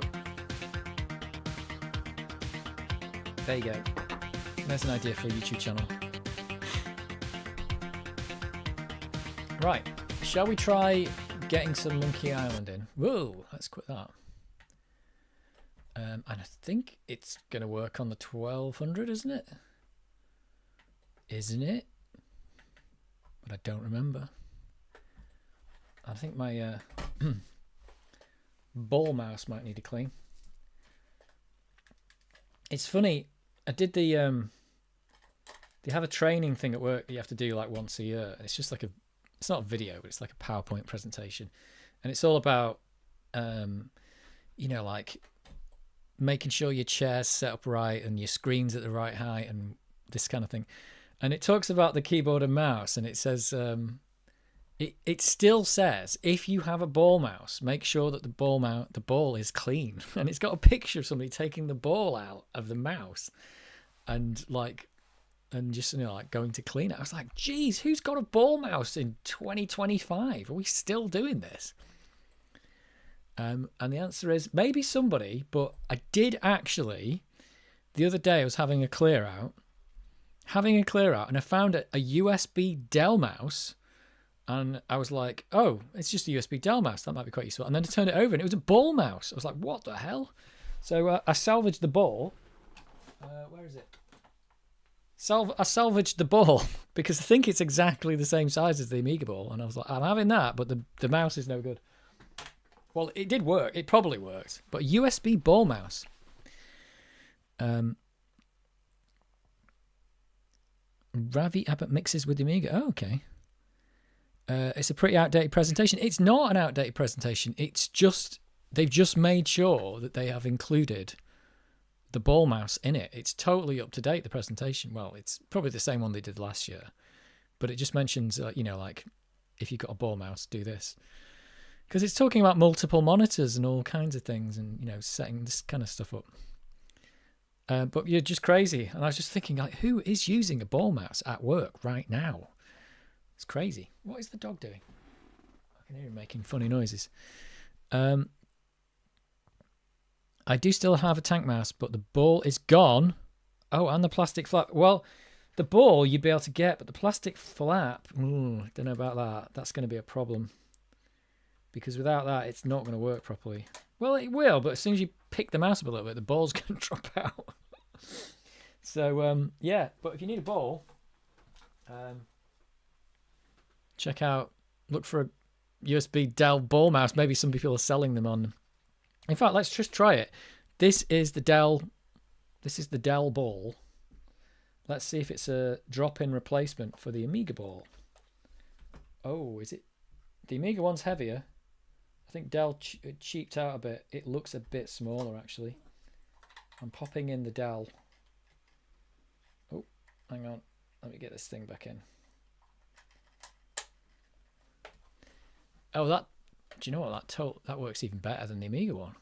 There you go. There's an idea for a YouTube channel. Right. Shall we try getting some Monkey Island in? Whoa, let's quit that. And I think it's going to work on the 1200, isn't it? Isn't it? But I don't remember. I think my ball mouse might need a clean. It's funny, I did the they have a training thing at work that you have to do like once a year. It's just like it's not a video, but it's like a PowerPoint presentation. And it's all about you know, like making sure your chair's set up right and your screen's at the right height and this kind of thing. And it talks about the keyboard and mouse, and it says it still says if you have a ball mouse, make sure that the ball is clean. And it's got a picture of somebody taking the ball out of the mouse and just, you know, like going to clean it. I was like, geez, who's got a ball mouse in 2025? Are we still doing this? And the answer is maybe somebody, but I did actually, the other day I was having a clear out, and I found a USB Dell mouse, and I was like, oh, it's just a USB Dell mouse, that might be quite useful. And then I turned it over and it was a ball mouse. I was like, what the hell? So I salvaged the ball. Where is it? I salvaged the ball because I think it's exactly the same size as the Amiga ball, and I was like, I'm having that, but the mouse is no good. Well, it did work. It probably worked, but a USB ball mouse. Ravi Abbott mixes with the Amiga. Oh, okay. It's a pretty outdated presentation. It's not an outdated presentation. It's just they've just made sure that they have included the ball mouse in it. It's totally up to date, the presentation. Well, it's probably the same one they did last year, but it just mentions, you know, like if you've got a ball mouse, do this. Because it's talking about multiple monitors and all kinds of things and, you know, setting this kind of stuff up. But you're just crazy. And I was just thinking, like, who is using a ball mouse at work right now? It's crazy. What is the dog doing? I can hear him making funny noises. I do still have a tank mouse, but the ball is gone. Oh, and the plastic flap. Well, the ball you'd be able to get, but the plastic flap, don't know about that. That's going to be a problem. Because without that, it's not going to work properly. Well, it will, but as soon as you pick the mouse up a little bit, the ball's going to drop out. So, yeah, but if you need a ball, check out, look for a USB Dell ball mouse. Maybe some people are selling them on. In fact, let's just try it. This is the Dell ball. Let's see if it's a drop-in replacement for the Amiga ball. Oh, is it? The Amiga one's heavier. I think Dell cheaped out a bit. It looks a bit smaller, actually. I'm popping in the Dell. Oh, hang on. Let me get this thing back in. Oh, that. Do you know what? That works even better than the Amiga one.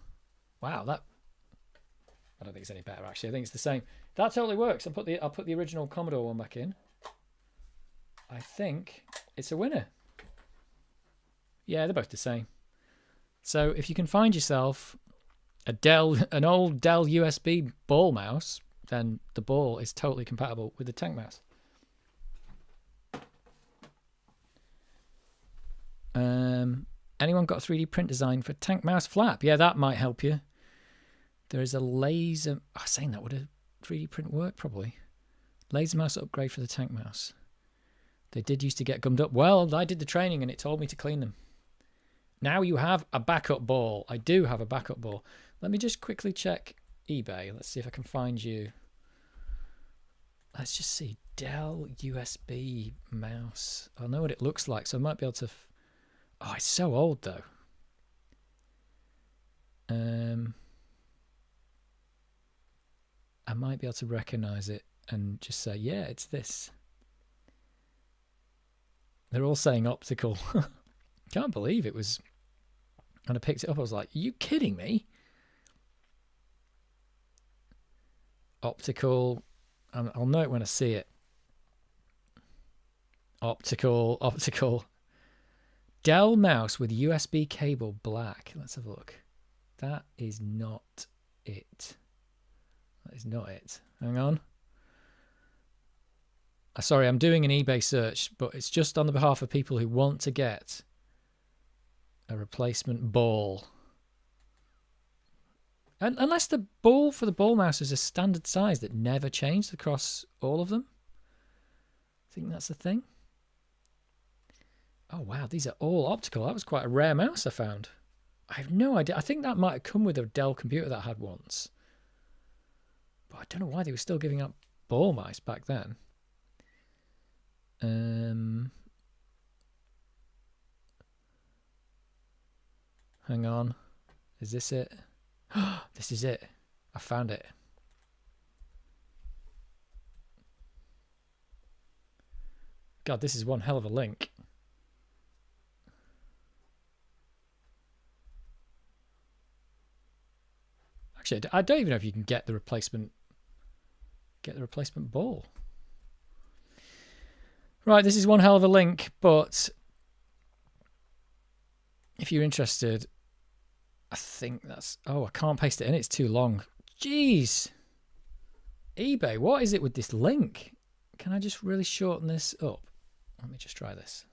Wow, that. I don't think it's any better, actually. I think it's the same. That totally works. I'll put the original Commodore one back in. I think it's a winner. Yeah, they're both the same. So if you can find yourself an old Dell USB ball mouse, then the ball is totally compatible with the tank mouse. Anyone got a 3D print design for tank mouse flap? Yeah, that might help you. There is a laser... Oh, saying that, would a 3D print work? Probably. Laser mouse upgrade for the tank mouse. They did used to get gummed up. Well, I did the training and it told me to clean them. Now you have a backup ball. I do have a backup ball. Let me just quickly check eBay. Let's see if I can find you. Let's just see. Dell USB mouse. I know what it looks like, so I might be able to... Oh, it's so old, though. I might be able to recognize it and just say, yeah, it's this. They're all saying optical. Can't believe it was... When I picked it up, I was like, are you kidding me? Optical. I'll know it when I see it. Optical. Dell mouse with USB cable black. Let's have a look. That is not it. That is not it. Hang on. Sorry, I'm doing an eBay search, but it's just on the behalf of people who want to get a replacement ball. And unless the ball for the ball mouse is a standard size that never changed across all of them. I think that's the thing. Oh, wow, these are all optical. That was quite a rare mouse I found. I have no idea. I think that might have come with a Dell computer that I had once. But I don't know why they were still giving up ball mice back then. Hang on. Is this it? This is it. I found it. God, this is one hell of a link. Actually, I don't even know if you can get the replacement ball. Right, this is one hell of a link, but if you're interested, I think that's... Oh, I can't paste it in. It's too long. Jeez. eBay, what is it with this link? Can I just really shorten this up? Let me just try this.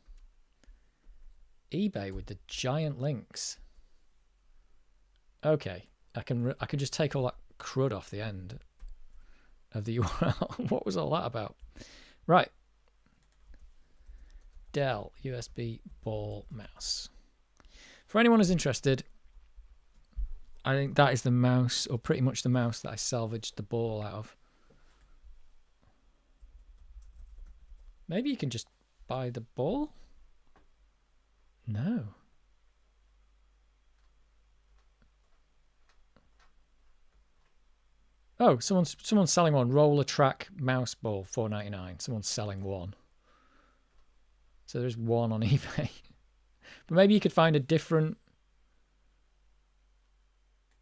eBay with the giant links. Okay, I can just take all that crud off the end of the URL. What was all that about? Right. Dell USB ball mouse. For anyone who's interested, I think that is the mouse, or pretty much the mouse that I salvaged the ball out of. Maybe you can just buy the ball? No. Oh, someone's selling one. Roller Track mouse ball, $4.99. Someone's selling one. So there's one on eBay. But maybe you could find a different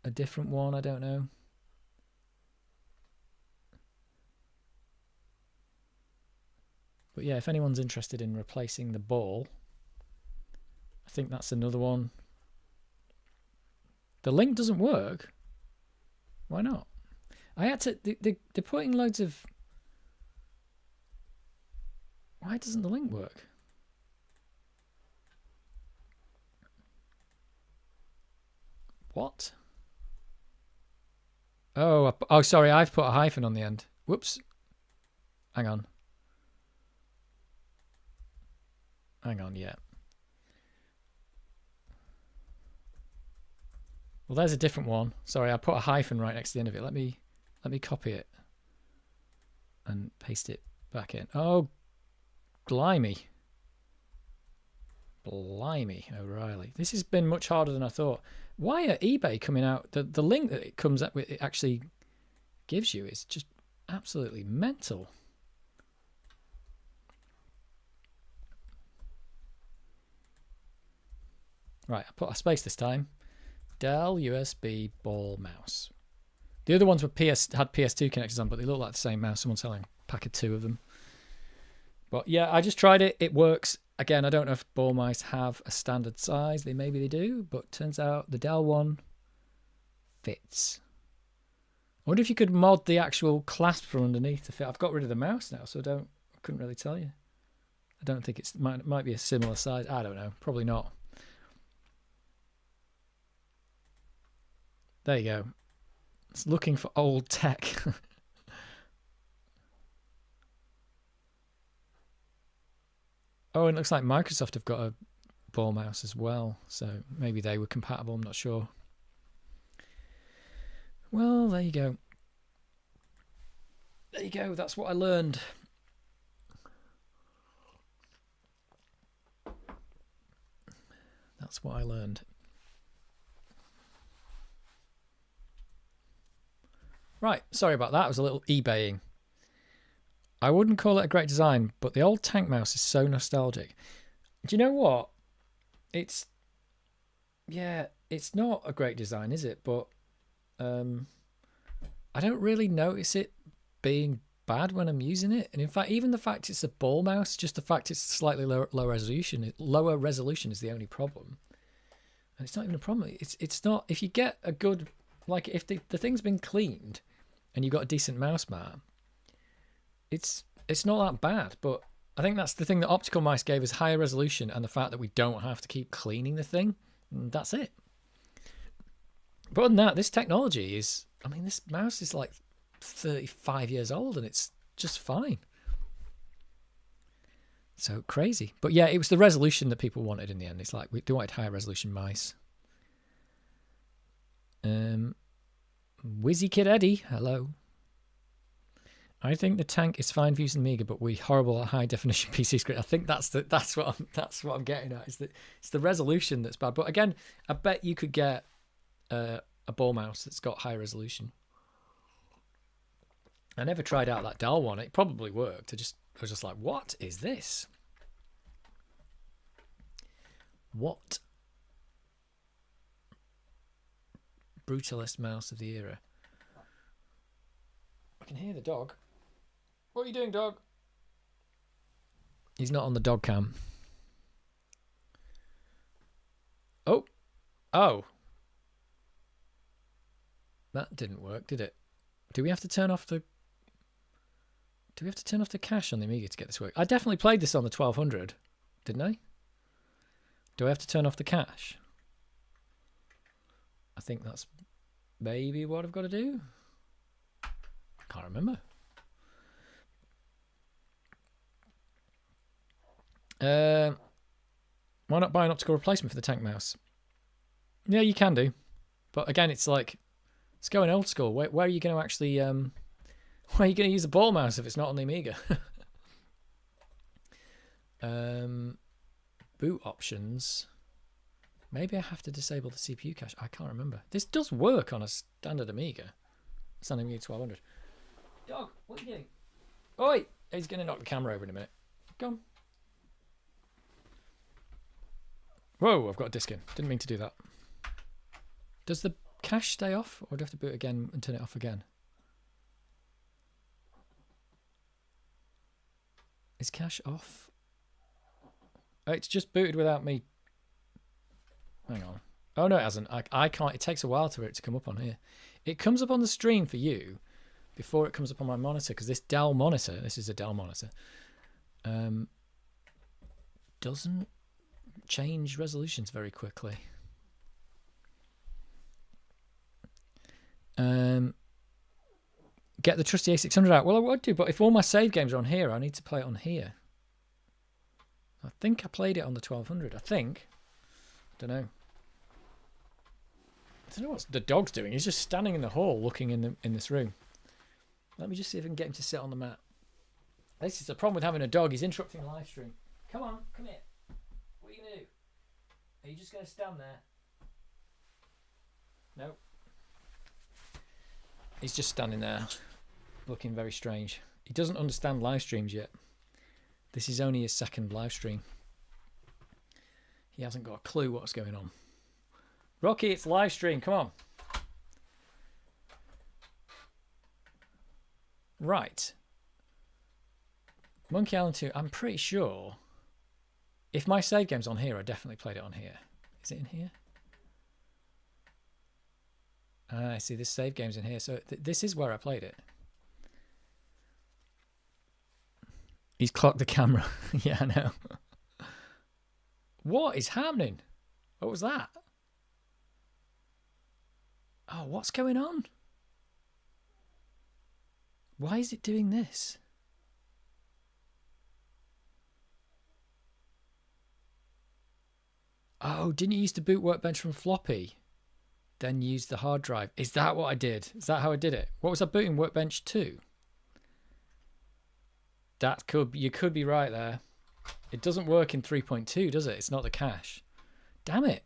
one, I don't know. But yeah, if anyone's interested in replacing the ball, I think that's another one. The link doesn't work. Why not? I had to... They're putting loads of... Why doesn't the link work? What? Oh, sorry, I've put a hyphen on the end. Whoops. Hang on. Yeah. Well, there's a different one. Sorry, I put a hyphen right next to the end of it. Let me copy it and paste it back in. Oh, blimey. Blimey, O'Reilly. This has been much harder than I thought. Why are eBay coming out? The link that it comes up with, it actually gives you, is just absolutely mental. Right, I put a space this time. Dell USB ball mouse. The other ones were had PS2 connectors on, but they look like the same mouse. Someone's selling a pack of 2 of them. But yeah, I just tried it. It works again, I don't know if ball mice have a standard size. Maybe they do, but turns out the Dell one fits. I wonder if you could mod the actual clasp from underneath to fit. I've got rid of the mouse now, so I couldn't really tell you. I don't think it's might be a similar size. I don't know. Probably not. There you go. It's looking for old tech. Oh, and it looks like Microsoft have got a ball mouse as well, so maybe they were compatible. I'm not sure. Well, there you go. There you go. That's what I learned. That's what I learned. Right, sorry about that. It was a little eBaying. I wouldn't call it a great design, but the old tank mouse is so nostalgic. Do you know what? It's not a great design, is it? But I don't really notice it being bad when I'm using it. And in fact, even the fact it's a ball mouse, just the fact it's slightly lower resolution is the only problem. And it's not even a problem. It's not, if you get a good, like if the thing's been cleaned and you've got a decent mouse mat, it's not that bad. But I think that's the thing that optical mice gave us, higher resolution and the fact that we don't have to keep cleaning the thing. And that's it. But other than that, this technology is, I mean, this mouse is like 35 years old and it's just fine. So crazy. But yeah, it was the resolution that people wanted in the end. It's like, we wanted higher resolution mice. Wizzy Kid Eddie, hello. I think the tank is fine for using Amiga, but we horrible at high definition PC screen. I think that's what I'm getting at. It's the resolution that's bad. But again, I bet you could get a ball mouse that's got high resolution. I never tried out that Dell one. It probably worked. I was just like, what is this? What? Brutalist mouse of the era. I can hear the dog. What are you doing, dog? He's not on the dog cam. Oh. That didn't work, did it? Do we have to turn off the cache on the Amiga to get this work? I definitely played this on the 1200, didn't I? Do I have to turn off the cache? I think that's maybe what I've got to do. Can't remember. Why not buy an optical replacement for the tank mouse? Yeah, you can do. But again, it's like, it's going old school. Where are you going to actually... where are you going to use a ball mouse if it's not on the Amiga? Boot options. Maybe I have to disable the CPU cache. I can't remember. This does work on a standard Amiga. It's on Amiga 1200. Dog, what are you doing? Oi! He's going to knock the camera over in a minute. Come. Whoa, I've got a disk in. Didn't mean to do that. Does the cache stay off? Or do I have to boot again and turn it off again? Is cache off? Oh, it's just booted without me. Hang on. Oh, no, it hasn't. I can't. It takes a while for it to come up on here. It comes up on the stream for you before it comes up on my monitor, because this Dell monitor, this is a Dell monitor, doesn't change resolutions very quickly. Get the trusty A600 out. Well, I would do, but if all my save games are on here, I need to play it on here. I think I played it on the 1200. I think. Don't know. I don't know what the dog's doing. He's just standing in the hall looking in this room. Let me just see if I can get him to sit on the mat. This is the problem with having a dog. He's interrupting a live stream. Come on, come here. What are you going to do? Are you just going to stand there? No. He's just standing there, looking very strange. He doesn't understand live streams yet. This is only his second live stream. He hasn't got a clue what's going on. Rocky, it's live stream. Come on. Right. Monkey Island 2, I'm pretty sure If my save game's on here, I definitely played it on here. Is it in here? I see this save game's in here. So this is where I played it. He's clocked the camera. Yeah, I know. What is happening? What was that? Oh, what's going on? Why is it doing this? Oh, didn't you used to boot Workbench from Floppy? Then use the hard drive. Is that what I did? Is that how I did it? What was I booting? Workbench 2? That could, you could be right there. It doesn't work in 3.2, does it? It's not the cache. Damn it.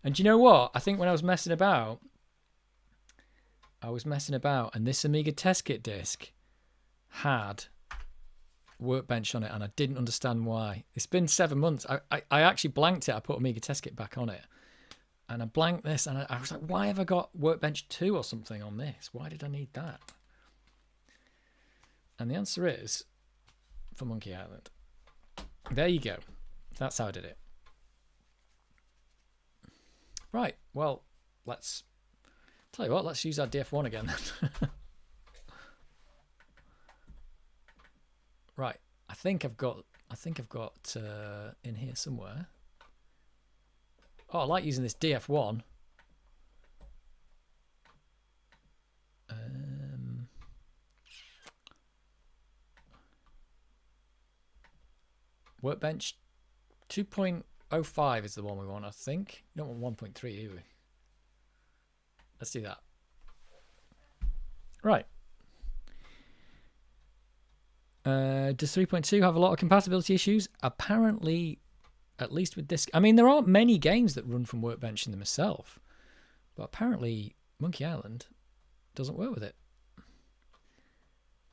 And do you know what? I think when I was messing about, and this Amiga test kit disc had Workbench on it, and I didn't understand why. It's been 7 months. I actually blanked it. I put Amiga test kit back on it, and I blanked this, and I was like, why have I got Workbench 2 or something on this? Why did I need that? And the answer is for Monkey Island. There you go. That's how I did it. Right. Well, let's tell you what. Let's use our DF1 again. Right. I think I've got in here somewhere. Oh, I like using this DF1. Workbench 2.05 is the one we want, I think. We don't want 1.3, do we? Let's do that. Right. Does 3.2 have a lot of compatibility issues? Apparently, at least with this. I mean, there aren't many games that run from Workbench in them myself, but apparently Monkey Island doesn't work with it.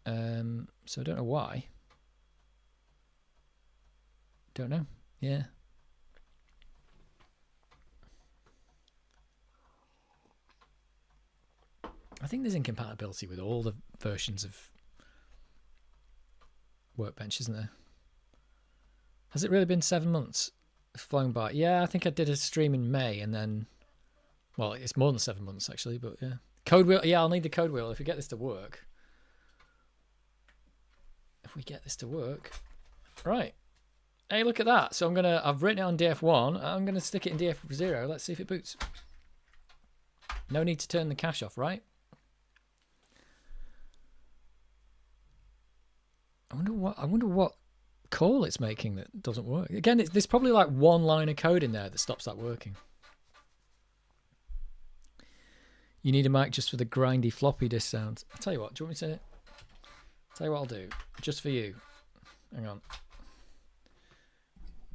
So I don't know why. Don't know. Yeah. I think there's incompatibility with all the versions of Workbench, isn't there? Has it really been 7 months? It's flown by. Yeah, I think I did a stream in May, and then, well, it's more than 7 months actually, but yeah. Code wheel. Yeah, I'll need the code wheel if we get this to work. If we get this to work. Right. Hey, look at that. So I've written it on DF1. I'm going to stick it in DF0. Let's see if it boots. No need to turn the cache off, right? I wonder what call it's making that doesn't work. Again, there's probably like one line of code in there that stops that working. You need a mic just for the grindy floppy disk sounds. I'll tell you what, do you want me to... Tell you what I'll do, just for you. Hang on.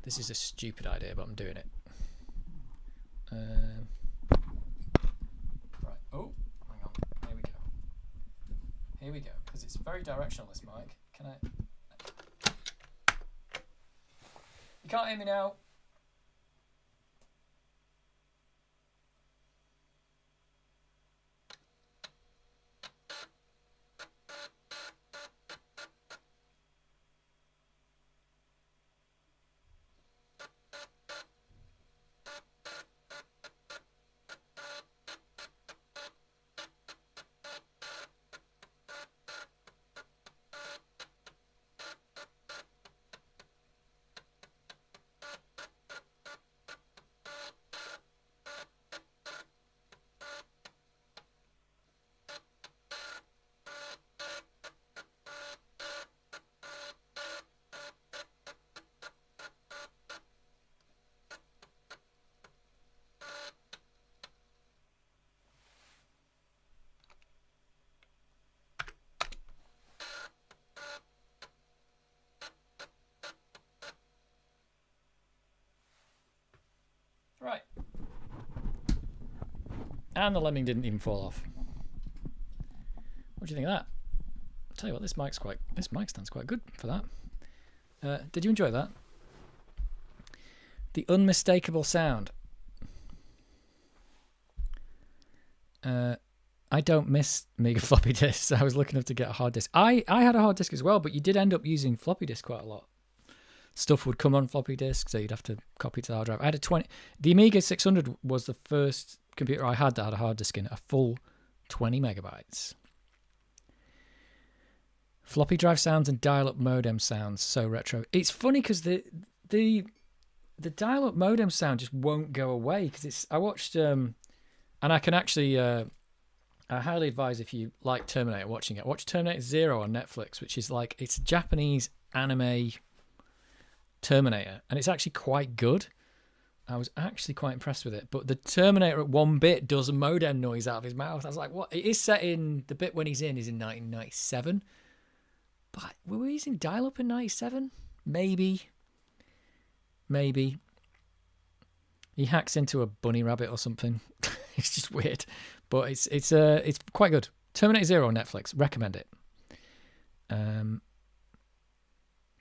This is a stupid idea, but I'm doing it. Right. Oh, hang on. Here we go. Here we go. Because it's very directional, this mic. Can I... You can't hear me now. Right. And the lemming didn't even fall off. What do you think of that? I'll tell you what, this mic stands quite good for that. Did you enjoy that? The unmistakable sound. I don't miss Amiga floppy disks. I was lucky enough to get a hard disk. I had a hard disk as well, but you did end up using floppy disk quite a lot. stuff would come on floppy disk, so you'd have to copy to the hard drive. I had a 20. The Amiga 600 was the first computer I had that had a hard disk in it, a full 20 megabytes. Floppy drive sounds and dial-up modem sounds so retro. It's funny because the dial-up modem sound just won't go away. Because it's I watched and I can actually I highly advise if you like Terminator watching it. Watch Terminator Zero on Netflix, which is like it's a Japanese anime Terminator, and it's actually quite good. I was actually quite impressed with it. But the Terminator at 1 bit does a modem noise out of his mouth. I was like, what? It is set in the bit when he's in is in 1997. But were we using dial-up in 97? Maybe. He hacks into a bunny rabbit or something. It's just weird. But it's quite good. Terminator Zero on Netflix. Recommend it.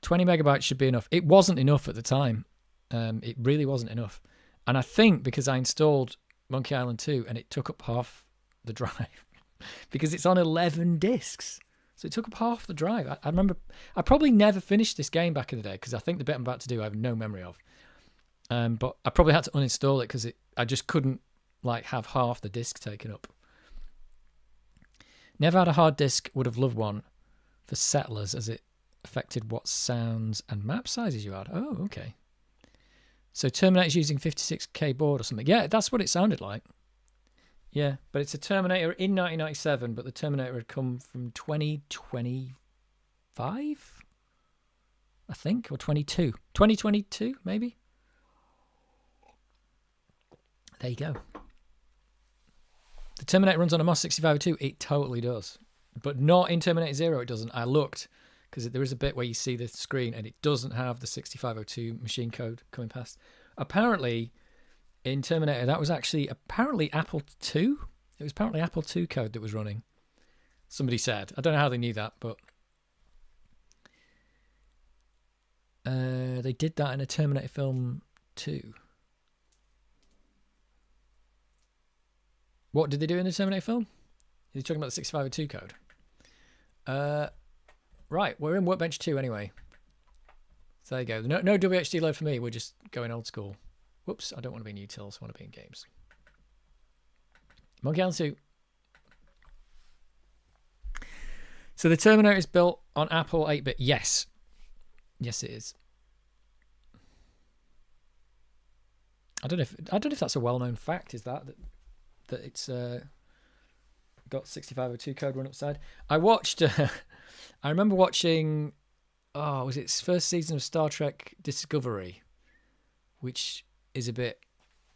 20 megabytes should be enough. It wasn't enough at the time. It really wasn't enough. And I think because I installed Monkey Island 2 and it took up half the drive. Because it's on 11 discs. So it took up half the drive. I remember I probably never finished this game back in the day because I think the bit I'm about to do I have no memory of. But I probably had to uninstall it because I just couldn't like have half the disc taken up. Never had a hard disk, would have loved one for Settlers as it affected what sounds and map sizes you had. Oh, okay. So Terminator's using 56K board or something. Yeah, that's what it sounded like. Yeah, but it's a Terminator in 1997, but the Terminator had come from 2025, I think, or 22. 2022, maybe? There you go. The Terminator runs on a MOS 6502. It totally does. But not in Terminator Zero, it doesn't. I looked, because there is a bit where you see the screen, and it doesn't have the 6502 machine code coming past. Apparently, in Terminator, that was actually apparently Apple II. It was apparently Apple II code that was running. Somebody said. I don't know how they knew that, but they did that in a Terminator film too. What did they do in the Terminator film? Are you talking about the 6502 code? Right, we're in Workbench 2 anyway. So there you go. No WHD load for me. We're just going old school. Whoops, I don't want to be in utils. I want to be in games. Monkey Island 2. So the Terminator is built on Apple 8-bit. Yes. Yes, it is. I don't know if that's a well-known fact. Is that it's got 6502 code run upside? I watched. I remember watching. Oh, was it first season of Star Trek Discovery, which is a bit,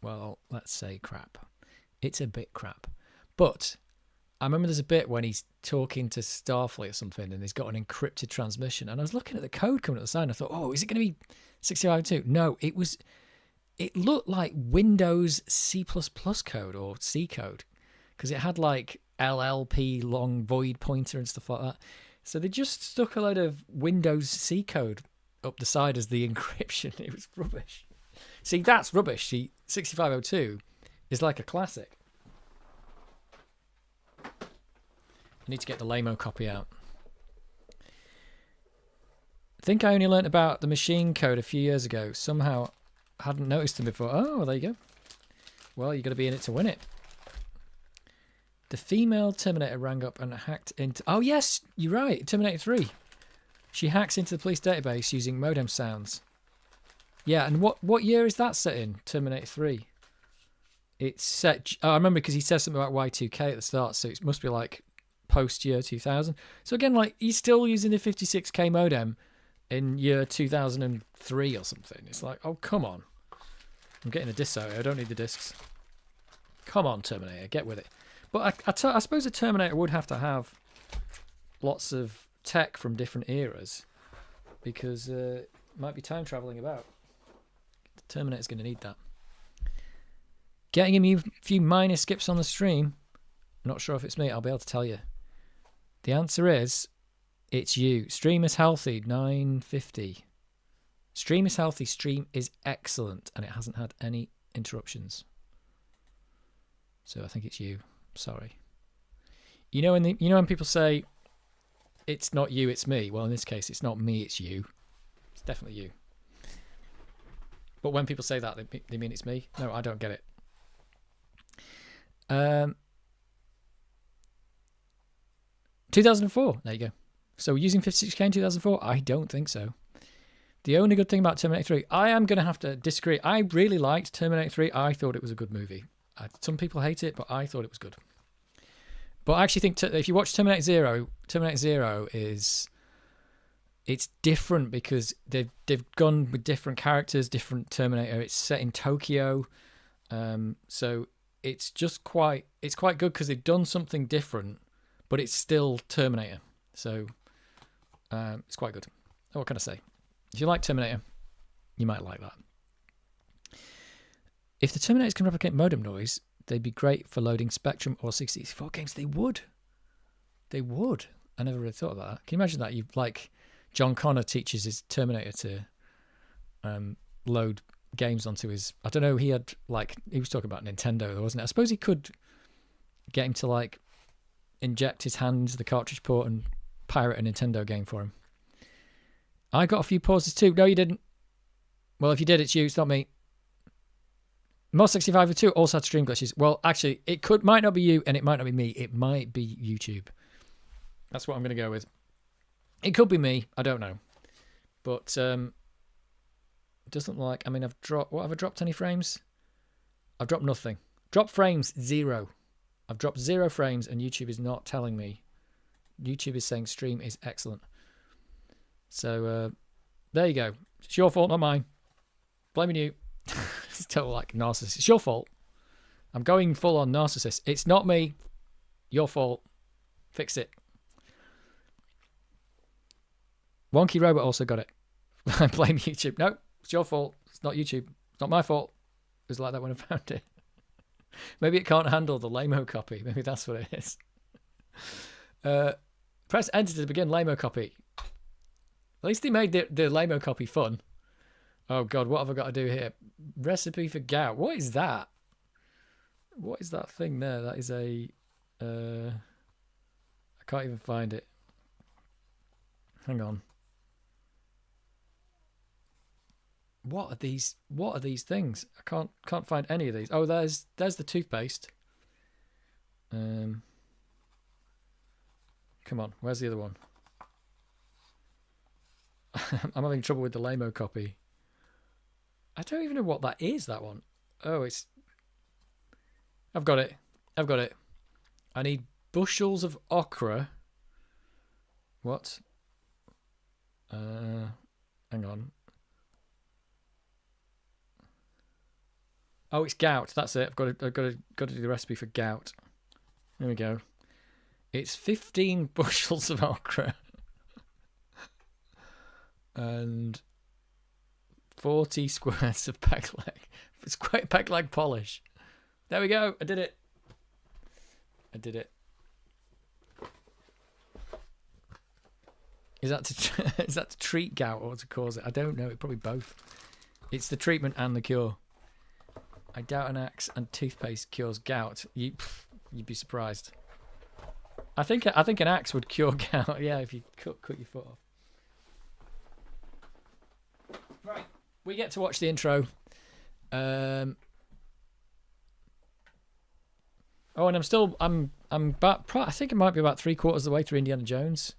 well, let's say crap. It's a bit crap. But I remember there's a bit when he's talking to Starfleet or something and he's got an encrypted transmission. And I was looking at the code coming at the side and I thought, oh, is it going to be 6502? No, it looked like Windows C++ code or C code because it had like LLP long void pointer and stuff like that. So they just stuck a load of Windows C code up the side as the encryption. It was rubbish. See, that's rubbish. See, 6502 is like a classic. I need to get the Lamo copy out. I think I only learnt about the machine code a few years ago. Somehow I hadn't noticed them before. Oh, well, there you go. Well, you've got to be in it to win it. The female Terminator rang up and hacked into... Oh, yes, you're right. Terminator 3. She hacks into the police database using modem sounds. Yeah, and what year is that set in? Terminator 3. It's set... Oh, I remember because he says something about Y2K at the start, so it must be like post-year 2000. So again, like, he's still using the 56K modem in year 2003 or something. It's like, oh, come on. I'm getting a disc out. I don't need the discs. Come on, Terminator, get with it. But I suppose a Terminator would have to have lots of tech from different eras because it might be time traveling about. The Terminator's going to need that. Getting a few minor skips on the stream. Not sure if it's me. I'll be able to tell you. The answer is, it's you. Stream is healthy. 950. Stream is healthy. Stream is excellent, and it hasn't had any interruptions. So I think it's you. Sorry. You know when people say it's not you, it's me. Well, in this case, it's not me, it's you. It's definitely you. But when people say that, they mean it's me. No, I don't get it. 2004. There you go. So using 56K in 2004? I don't think so. The only good thing about Terminator 3, I am going to have to disagree. I really liked Terminator 3. I thought it was a good movie. Some people hate it, but I thought it was good. But I actually think if you watch Terminator Zero is... It's different because they've gone with different characters, different Terminator. It's set in Tokyo. So it's just quite good because they've done something different, but it's still Terminator. So it's quite good. What can I say? If you like Terminator, you might like that. If the Terminators can replicate modem noise, they'd be great for loading Spectrum or 64 games. They would. They would. I never really thought about that. Can you imagine that? You like John Connor teaches his Terminator to load games onto his... I don't know, he was talking about Nintendo, though, wasn't it? I suppose he could get him to, like, inject his hand into the cartridge port and pirate a Nintendo game for him. I got a few pauses too. No, you didn't. Well, if you did, it's you. It's not me. Mod 6502 also had stream glitches. Well, actually, might not be you, and it might not be me. It might be YouTube. That's what I'm going to go with. It could be me. I don't know. But it doesn't like... I mean, I've dropped... What, have I dropped any frames? I've dropped nothing. Drop frames, 0. I've dropped 0 frames, and YouTube is not telling me. YouTube is saying stream is excellent. So, there you go. It's your fault, not mine. Blaming you. It's total, like, narcissist. It's your fault. I'm going full on narcissist. It's not me. Your fault. Fix it. Wonky Robot also got it. I blame YouTube. No, it's your fault. It's not YouTube. It's not my fault. It was like that when I found it. Maybe it can't handle the lame-o copy. Maybe that's what it is. Press enter to begin lame-o copy. At least they made the lame-o copy fun. Oh God, what have I got to do here? Recipe for gout. What is that? What is that thing there? That is a... I can't even find it. Hang on. What are these? What are these things? I can't find any of these. Oh, there's the toothpaste. Come on, where's the other one? I'm having trouble with the lame-o copy. I don't even know what that is, that one. Oh, it's... I've got it. I've got it. I need bushels of okra. What? Hang on. Oh, it's gout. That's it. I've got to do the recipe for gout. There we go. It's 15 bushels of okra. And 40 squares of peg leg. It's quite peg leg polish. There we go. I did it. I did it. Is that to treat gout or to cause it? I don't know. It's probably both. It's the treatment and the cure. I doubt an axe and toothpaste cures gout. You'd be surprised. I think an axe would cure gout. Yeah, if you cut your foot off. Right, we get to watch the intro. Oh, and I'm about... I think it might be about 3/4 of the way through Indiana Jones.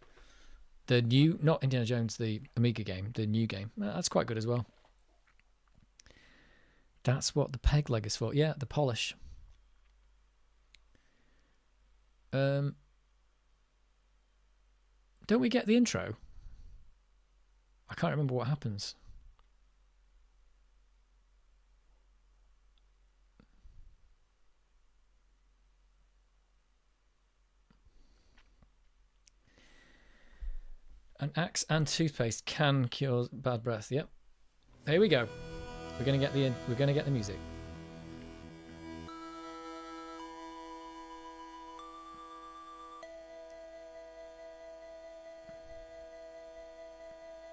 The new... Not Indiana Jones, the Amiga game. The new game. That's quite good as well. That's what the peg leg is for. Yeah, the polish. Don't we get the intro? I can't remember what happens. An axe and toothpaste can cure bad breath. Yep. Here we go. We're gonna get the music.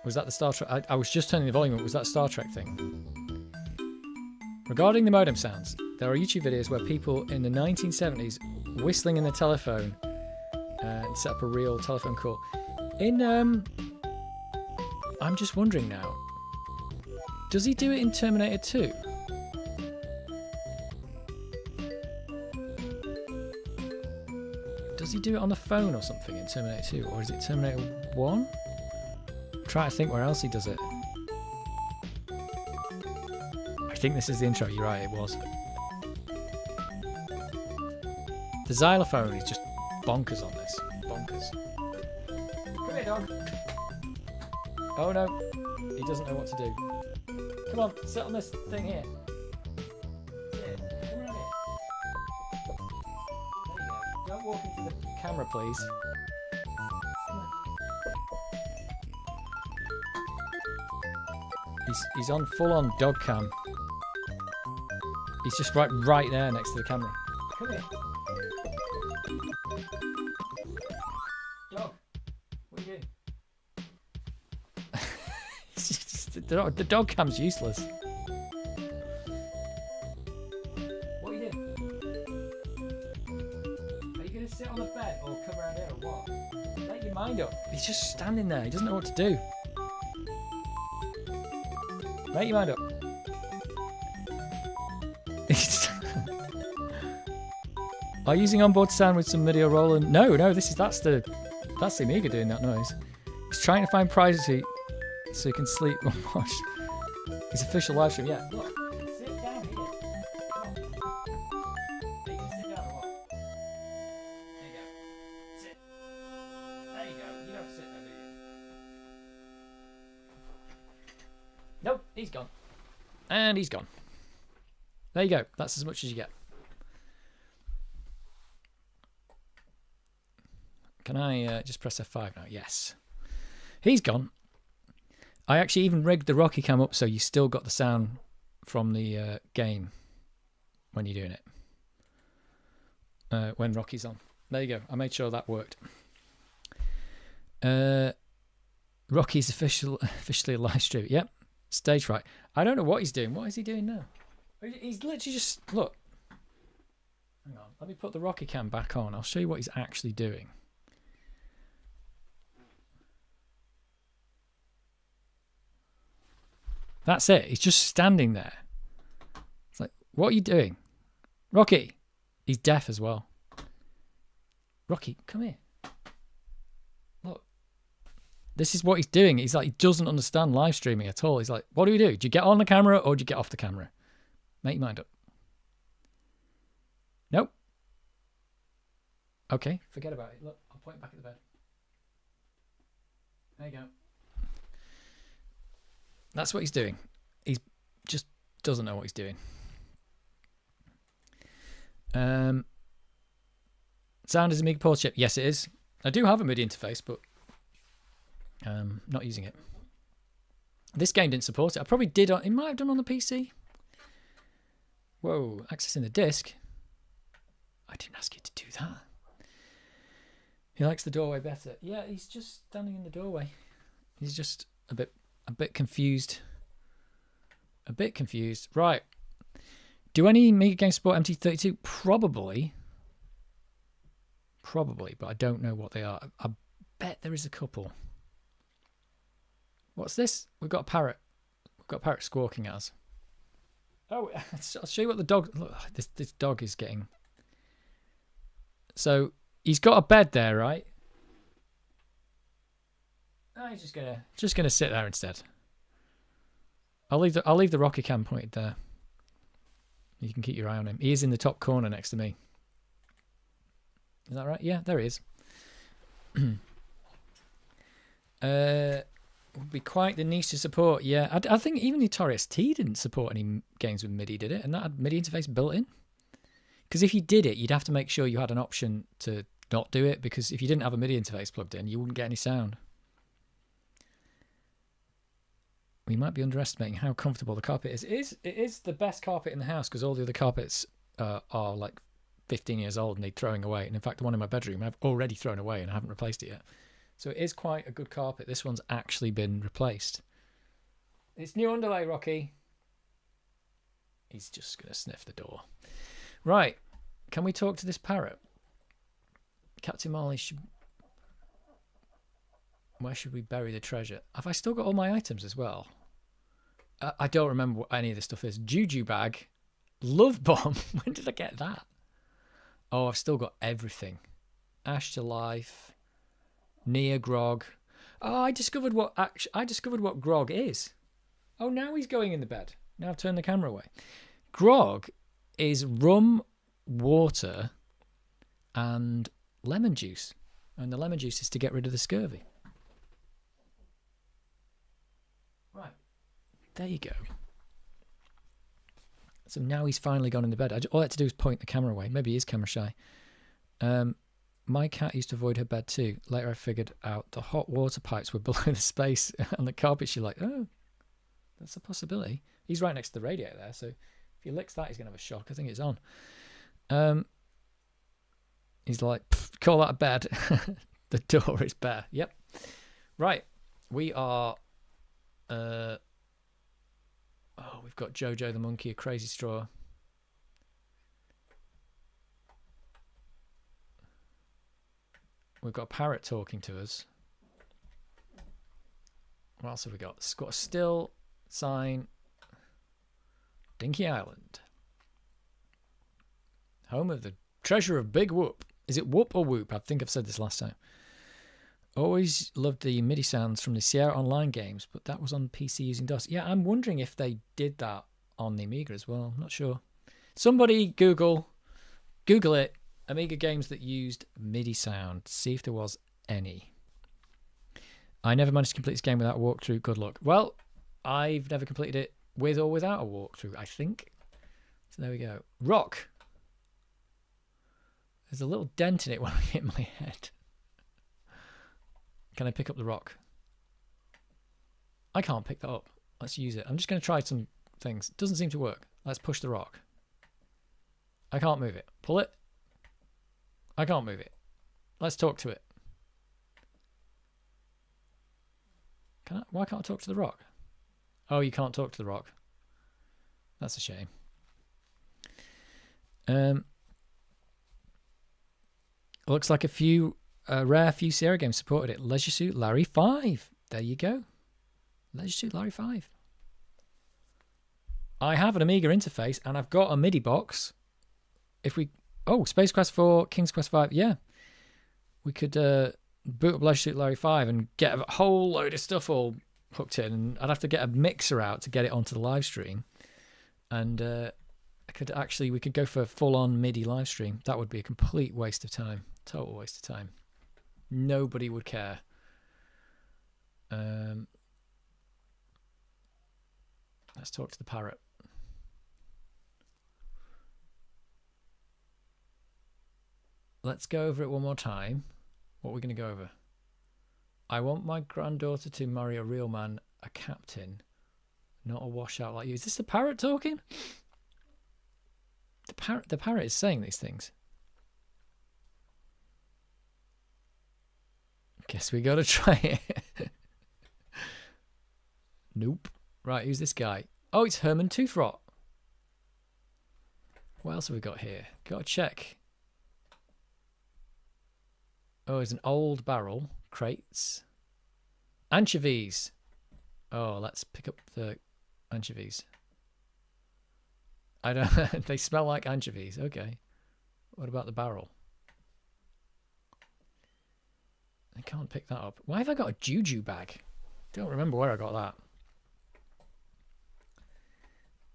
Was that the Star Trek? I was just turning the volume up. Was that Star Trek thing? Regarding the modem sounds, there are YouTube videos where people in the 1970s whistling in the telephone and set up a real telephone call. I'm just wondering now. Does he do it in Terminator 2? Does he do it on the phone or something in Terminator 2? Or is it Terminator 1? I'm trying to think where else he does it. I think this is the intro. You're right, it was. The xylophone is just bonkers on this. Bonkers. Come here, dog. Oh no, he doesn't know what to do. Come on, sit on this thing here. Sit. Come around here. There you go. Don't walk into the camera, please. Come on. He's on full-on dog cam. He's just right there next to the camera. Come here. Dog, what are you doing? The dog cam's useless. What are you doing? Are you going to sit on the bed or come around here or what? Make your mind up. He's just standing there. He doesn't know what to do. Make your mind up. Are you using onboard sound with some MIDI or Roland? No, that's the Amiga doing that noise. He's trying to find privacy so he can sleep or watch his official live stream. Yeah, look, sit down here. Come on. Are you gonna sit down or what? There you go. Sit. There you go. You don't sit there, do you? Nope, he's gone. And he's gone. There you go. That's as much as you get. Can I just press F5 now? Yes. He's gone. I actually even rigged the RockyCam up so you still got the sound from the game when you're doing it. When Rocky's on. There you go. I made sure that worked. Rocky's officially a live stream. Yep. Stage fright. I don't know what he's doing. What is he doing now? He's literally just... Look. Hang on. Let me put the RockyCam back on. I'll show you what he's actually doing. That's it. He's just standing there. It's like, what are you doing? Rocky. He's deaf as well. Rocky, come here. Look. This is what he's doing. He's like, he doesn't understand live streaming at all. He's like, what do we do? Do you get on the camera or do you get off the camera? Make your mind up. Nope. Okay, forget about it. Look, I'll point back at the bed. There you go. That's what he's doing. He just doesn't know what he's doing. Sound is Amiga port chip. Yes, it is. I do have a MIDI interface, but not using it. This game didn't support it. I probably did. It might have done on the PC. Whoa, accessing the disc. I didn't ask you to do that. He likes the doorway better. Yeah, he's just standing in the doorway. He's just a bit confused. A bit confused. Right. Do any Amiga games support MT32? Probably. Probably, but I don't know what they are. I bet there is a couple. What's this? We've got a parrot. We've got a parrot squawking at us. Oh, I'll show you what the dog... Look, this dog is getting... So, he's got a bed there, right? Oh, he's just gonna sit there instead. I'll leave the RockyCam pointed there. You can keep your eye on him. He is in the top corner next to me. Is that right? Yeah, there he is. Would be quite the niche to support. Yeah, I think even the Atari ST didn't support any games with MIDI, did it? And that had MIDI interface built in. Because if you did it, you'd have to make sure you had an option to not do it. Because if you didn't have a MIDI interface plugged in, you wouldn't get any sound. We might be underestimating how comfortable the carpet is. It is the best carpet in the house because all the other carpets are like 15 years old and need throwing away. And in fact, the one in my bedroom I've already thrown away and I haven't replaced it yet. So it is quite a good carpet. This one's actually been replaced. It's new underlay, Rocky. He's just going to sniff the door. Right. Can we talk to this parrot? Captain Marley should... Where should we bury the treasure? Have I still got all my items as well? I don't remember what any of this stuff is. Juju Bag. Love Bomb. When did I get that? Oh, I've still got everything. Ash to Life. Nia Grog. Oh, I discovered what grog is. Oh, now he's going in the bed. Now I've turned the camera away. Grog is rum, water, and lemon juice. And the lemon juice is to get rid of the scurvy. Right. There you go. So now he's finally gone in the bed. All I had to do was point the camera away. Maybe he is camera shy. My cat used to avoid her bed too. Later I figured out the hot water pipes were below the space on the carpet. She's like, oh, that's a possibility. He's right next to the radiator there, so if he licks that, he's going to have a shock. I think it's on. He's like, call that a bed. The door is bare. Yep. Right. We are... we've got Jojo the Monkey, a Crazy Straw. We've got a parrot talking to us. What else have we got? It's got a still sign. Dinky Island. Home of the treasure of Big Whoop. Is it Whoop or Whoop? I think I've said this last time. Always loved the MIDI sounds from the Sierra Online games, but that was on PC using DOS. Yeah, I'm wondering if they did that on the Amiga as well. I'm not sure. Somebody Google it. Amiga games that used MIDI sound. See if there was any. I never managed to complete this game without a walkthrough. Good luck. Well, I've never completed it with or without a walkthrough, I think. So there we go. Rock. There's a little dent in it when I hit my head. Can I pick up the rock? I can't pick that up. Let's use it. I'm just going to try some things. It doesn't seem to work. Let's push the rock. I can't move it. Pull it. I can't move it. Let's talk to it. Why can't I talk to the rock? Oh, you can't talk to the rock. That's a shame. Looks like a rare few Sierra games supported it. Leisure Suit Larry 5. There you go. Leisure Suit Larry 5. I have an Amiga interface and I've got a MIDI box. If we... Oh, Space Quest 4, King's Quest 5. Yeah. We could boot up Leisure Suit Larry 5 and get a whole load of stuff all hooked in. And I'd have to get a mixer out to get it onto the live stream. And we could go for a full-on MIDI live stream. That would be a complete waste of time. Total waste of time. Nobody would care. Let's talk to the parrot. Let's go over it one more time. What are we going to go over? I want my granddaughter to marry a real man, a captain, not a washout like you. Is this the parrot talking? The parrot is saying these things. Guess we got to try it. Nope. Right, who's this guy? Oh, it's Herman Toothrot. What else have we got here? Got to check. Oh, it's an old barrel. Crates. Anchovies. Oh, let's pick up the anchovies. I don't. They smell like anchovies. Okay. What about the barrel? I can't pick that up. Why have I got a juju bag? Don't remember where I got that.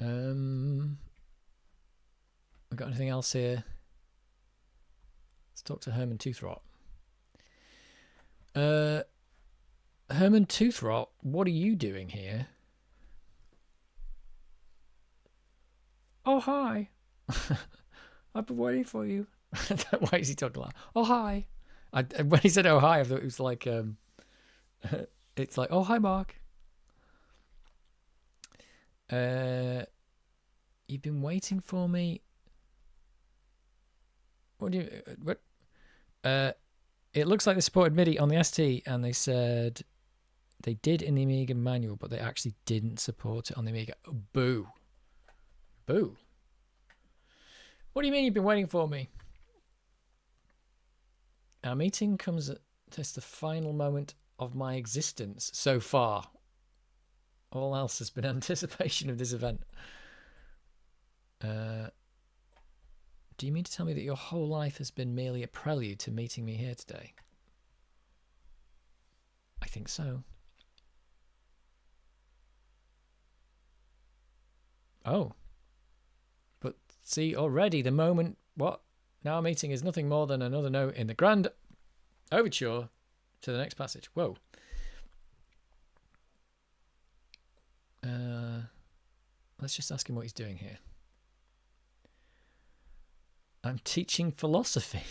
We got anything else here? Let's talk to Herman Toothrot. Herman Toothrot, what are you doing here? Oh, hi. I've been waiting for you. Why is he talking like that? Oh, hi. When he said oh, hi, I thought it was like, it's like, oh, hi, Mark. You've been waiting for me. What do you... What? It looks like they supported MIDI on the ST, and they said they did in the Amiga manual, but they actually didn't support it on the Amiga. Oh, boo. Boo. What do you mean you've been waiting for me? Our meeting comes at the final moment of my existence so far. All else has been anticipation of this event. Do you mean to tell me that your whole life has been merely a prelude to meeting me here today? I think so. Oh. But see, already the moment, what? Now meeting is nothing more than another note in the grand overture to the next passage. Whoa. Let's just ask him what he's doing here. I'm teaching philosophy.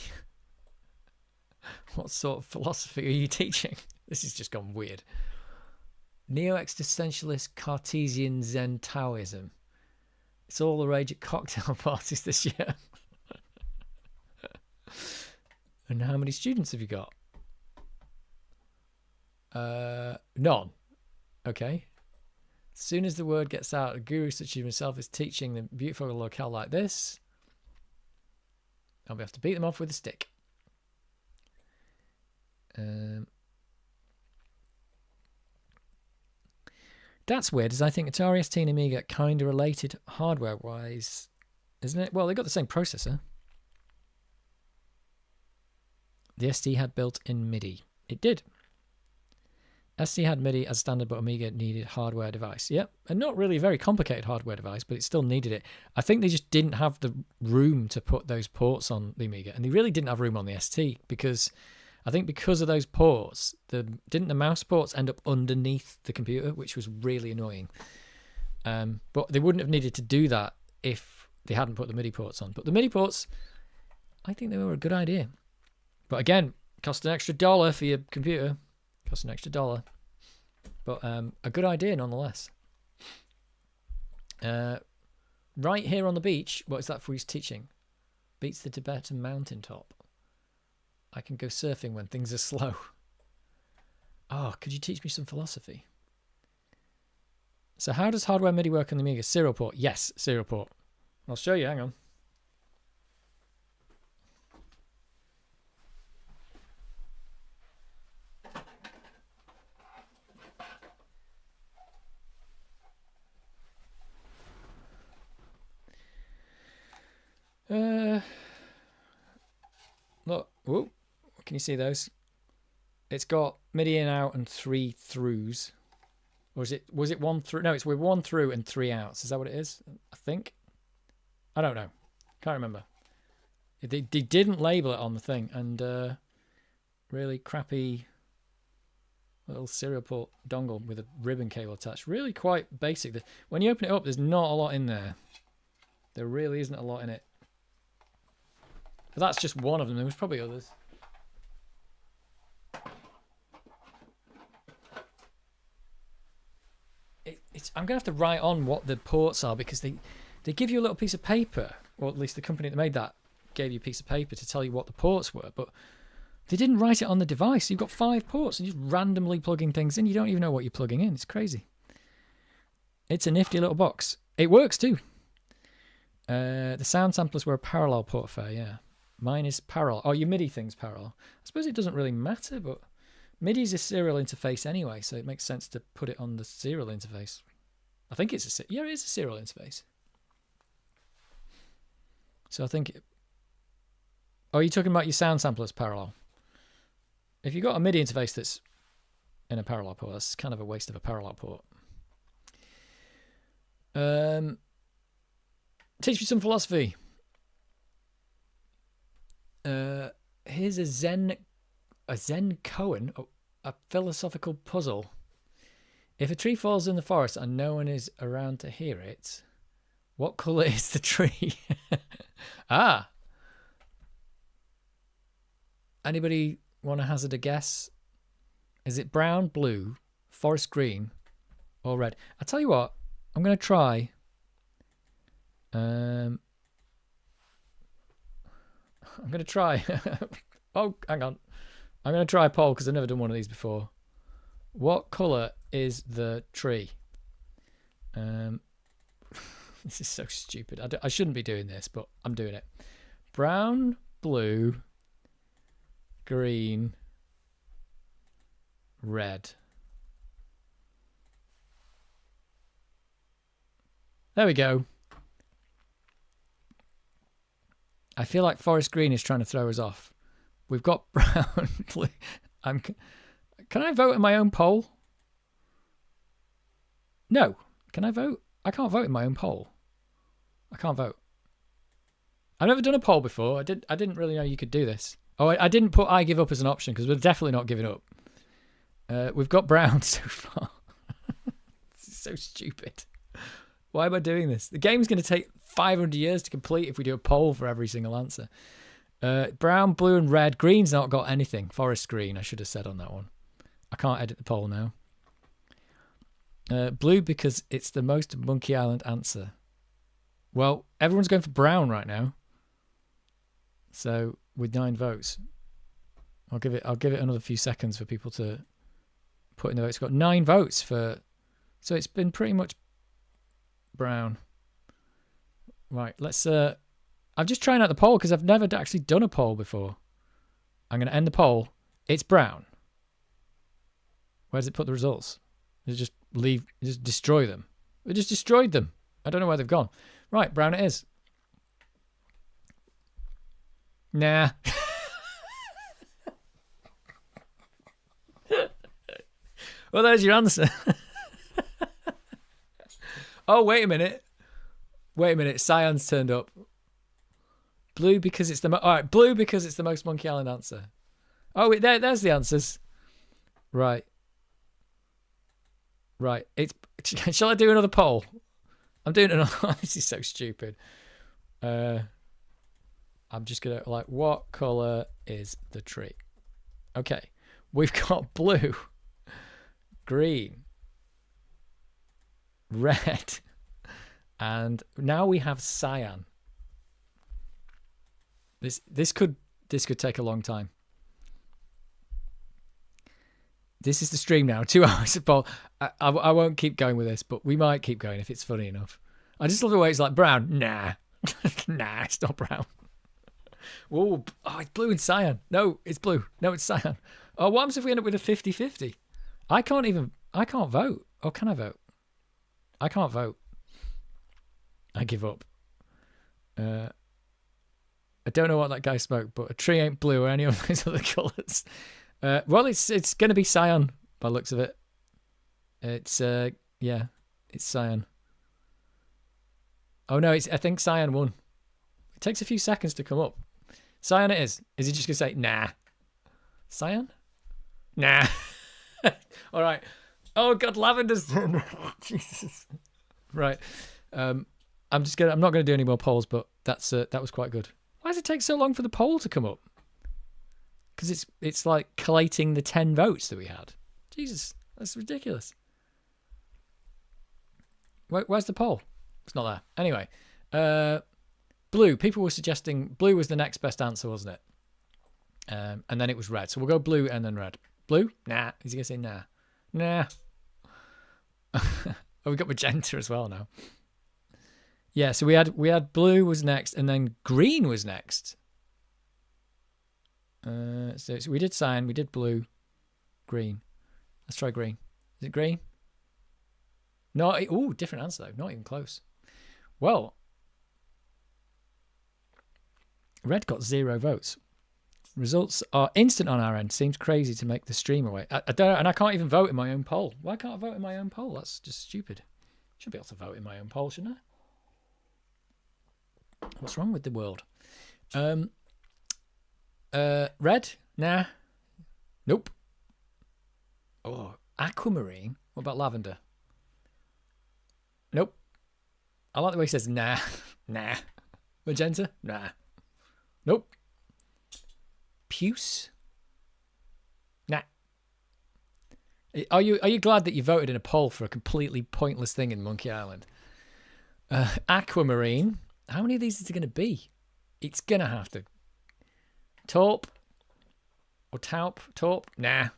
What sort of philosophy are you teaching? This has just gone weird. Neo-existentialist Cartesian Zen Taoism. It's all the rage at cocktail parties this year. And how many students have you got? None. Okay. As soon as the word gets out, a guru such as himself is teaching the beautiful locale like this, I'll have to beat them off with a stick. That's weird, as I think Atari ST and Amiga kind of related hardware-wise, isn't it? Well, they got the same processor. The ST had built-in MIDI. It did. ST had MIDI as standard, but Amiga needed hardware device. Yep, and not really a very complicated hardware device, but it still needed it. I think they just didn't have the room to put those ports on the Amiga, and they really didn't have room on the ST because I think because of those ports, didn't the mouse ports end up underneath the computer, which was really annoying. But they wouldn't have needed to do that if they hadn't put the MIDI ports on. But the MIDI ports, I think they were a good idea. But again, cost an extra $1 for your computer. Cost an extra $1. But a good idea nonetheless. Right here on the beach, what is that for his teaching? Beats the Tibetan mountaintop. I can go surfing when things are slow. Oh, could you teach me some philosophy? So how does hardware MIDI work on the Amiga? Serial port. Yes, serial port. I'll show you, hang on. Look, whoa, can you see those? It's got MIDI in, out, and 3 throughs. Or was it 1 through? No, it's with 1 through and 3 outs. Is that what it is? I think. I don't know. Can't remember. They didn't label it on the thing, and really crappy little serial port dongle with a ribbon cable attached. Really quite basic. When you open it up, there's not a lot in there. There really isn't a lot in it. But that's just one of them. There was probably others. I'm going to have to write on what the ports are because they give you a little piece of paper, or at least the company that made that gave you a piece of paper to tell you what the ports were, but they didn't write it on the device. You've got 5 ports and just randomly plugging things in. You don't even know what you're plugging in. It's crazy. It's a nifty little box. It works too. The sound samplers were a parallel port affair, yeah. Mine is parallel. Oh, your MIDI thing's parallel. I suppose it doesn't really matter, but MIDI's a serial interface anyway, so it makes sense to put it on the serial interface. I think it's it is a serial interface. So I think... Oh, you're talking about your sound samplers parallel. If you've got a MIDI interface that's in a parallel port, that's kind of a waste of a parallel port. Teach me some philosophy. Here's a Zen koan, a philosophical puzzle. If a tree falls in the forest and no one is around to hear it, what colour is the tree? Ah. Anybody want to hazard a guess? Is it brown, blue, forest green, or red? I tell you what, I'm going to try. I'm going to try. Oh, hang on. I'm going to try a poll because I've never done one of these before. What colour is the tree? This is so stupid. I shouldn't be doing this, but I'm doing it. Brown, blue, green, red. There we go. I feel like forest green is trying to throw us off. We've got brown. Can I vote in my own poll? No. Can I vote? I can't vote in my own poll. I can't vote. I've never done a poll before. I didn't really know you could do this. Oh, I didn't put I give up as an option because we're definitely not giving up. We've got brown so far. This is so stupid. Why am I doing this? The game's going to take 500 years to complete if we do a poll for every single answer. Brown, blue, and red. Green's not got anything. Forest green, I should have said on that one. I can't edit the poll now. Blue because it's the most Monkey Island answer. Well, everyone's going for brown right now. So with 9 votes, I'll give it another few seconds for people to put in the votes. It's got 9 votes for, so it's been pretty much brown. Right, let's. I'm just trying out the poll because I've never actually done a poll before. I'm going to end the poll. It's brown. Where does it put the results? Does it just leave? Just destroy them? We just destroyed them. I don't know where they've gone. Right, brown it is. Nah. Well, there's your answer. Oh, wait a minute. Wait a minute. Cyan's turned up. Blue because it's the all right. Blue because it's the most Monkey Island answer. Oh, wait, there's the answers. Right. Right. It's. Shall I do another poll? I'm doing another. This is so stupid. I'm just gonna like, what color is the tree? Okay, we've got blue, green, red, and now we have cyan. This could take a long time. This is the stream now. 2 hours of poll. I won't keep going with this, but we might keep going if it's funny enough. I just love the way it's like brown. Nah, nah, it's not brown. Whoa, oh, it's blue and cyan. No, it's blue. No, it's cyan. Oh, what happens if we end up with a 50-50? I can't vote. Or can I vote? I can't vote. I give up. I don't know what that guy smoked, but a tree ain't blue or any of those other colours. Well, it's going to be cyan by the looks of it. It's, yeah, it's cyan. Oh, no, I think cyan won. It takes a few seconds to come up. Cyan it is. Is he just going to say, nah? Cyan? Nah. All right. Oh, God, lavender's done. Jesus. Right. I'm not going to do any more polls, but that was quite good. Why does it take so long for the poll to come up? Because it's like collating the 10 votes that we had. Jesus, that's ridiculous. Where's the poll? It's not there. Anyway, blue. People were suggesting blue was the next best answer, wasn't it? And then it was red. So we'll go blue and then red. Blue? Nah. Is he going to say nah? Nah. Oh, we got magenta as well now. Yeah, so we had blue was next, and then green was next. So we did cyan, we did blue, green. Let's try green. Is it green? No. Ooh, different answer though. Not even close. Well, red got 0 votes. Results are instant on our end. Seems crazy to make the stream away. I don't, and I can't even vote in my own poll. Why can't I vote in my own poll? That's just stupid. Should be able to vote in my own poll, shouldn't I? What's wrong with the world? Red? Nah. Nope. Oh, aquamarine? What about lavender? Nope. I like the way he says nah. Nah. Magenta? Nah. Nope. Puce? Nah. Are you glad that you voted in a poll for a completely pointless thing in Monkey Island? Aquamarine. How many of these is it going to be? It's going to have to. Taupe. Or taupe. Taupe. Nah.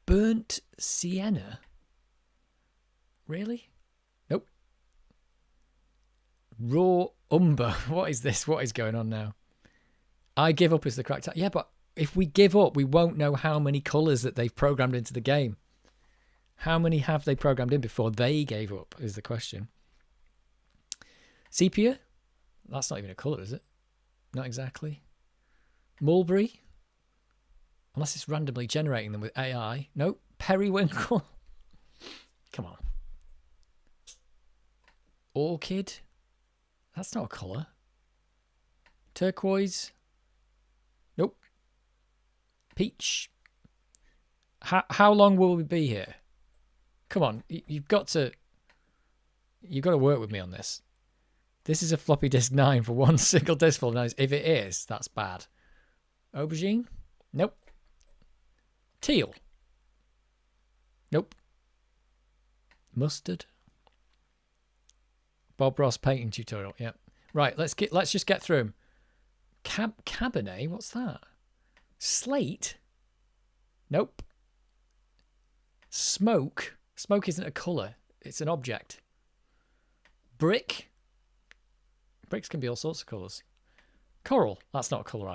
Burnt sienna. Really? Nope. Raw umber. What is this? What is going on now? I give up is the correct. Yeah, but if we give up, we won't know how many colours that they've programmed into the game. How many have they programmed in before they gave up is the question. Sepia? That's not even a colour, is it? Not exactly. Mulberry? Unless it's randomly generating them with AI. Nope. Periwinkle? Come on. Orchid? That's not a colour. Turquoise? Nope. Peach? How long will we be here? Come on, you've got to work with me on this. This is a floppy disk 9 for one single disk full of noise. If it is, that's bad. Aubergine? Nope. Teal? Nope. Mustard? Bob Ross painting tutorial. Yep. Right, let's just get through them. Cabernet? What's that? Slate? Nope. Smoke? Smoke isn't a colour. It's an object. Brick? Bricks can be all sorts of colours. Coral? That's not a colour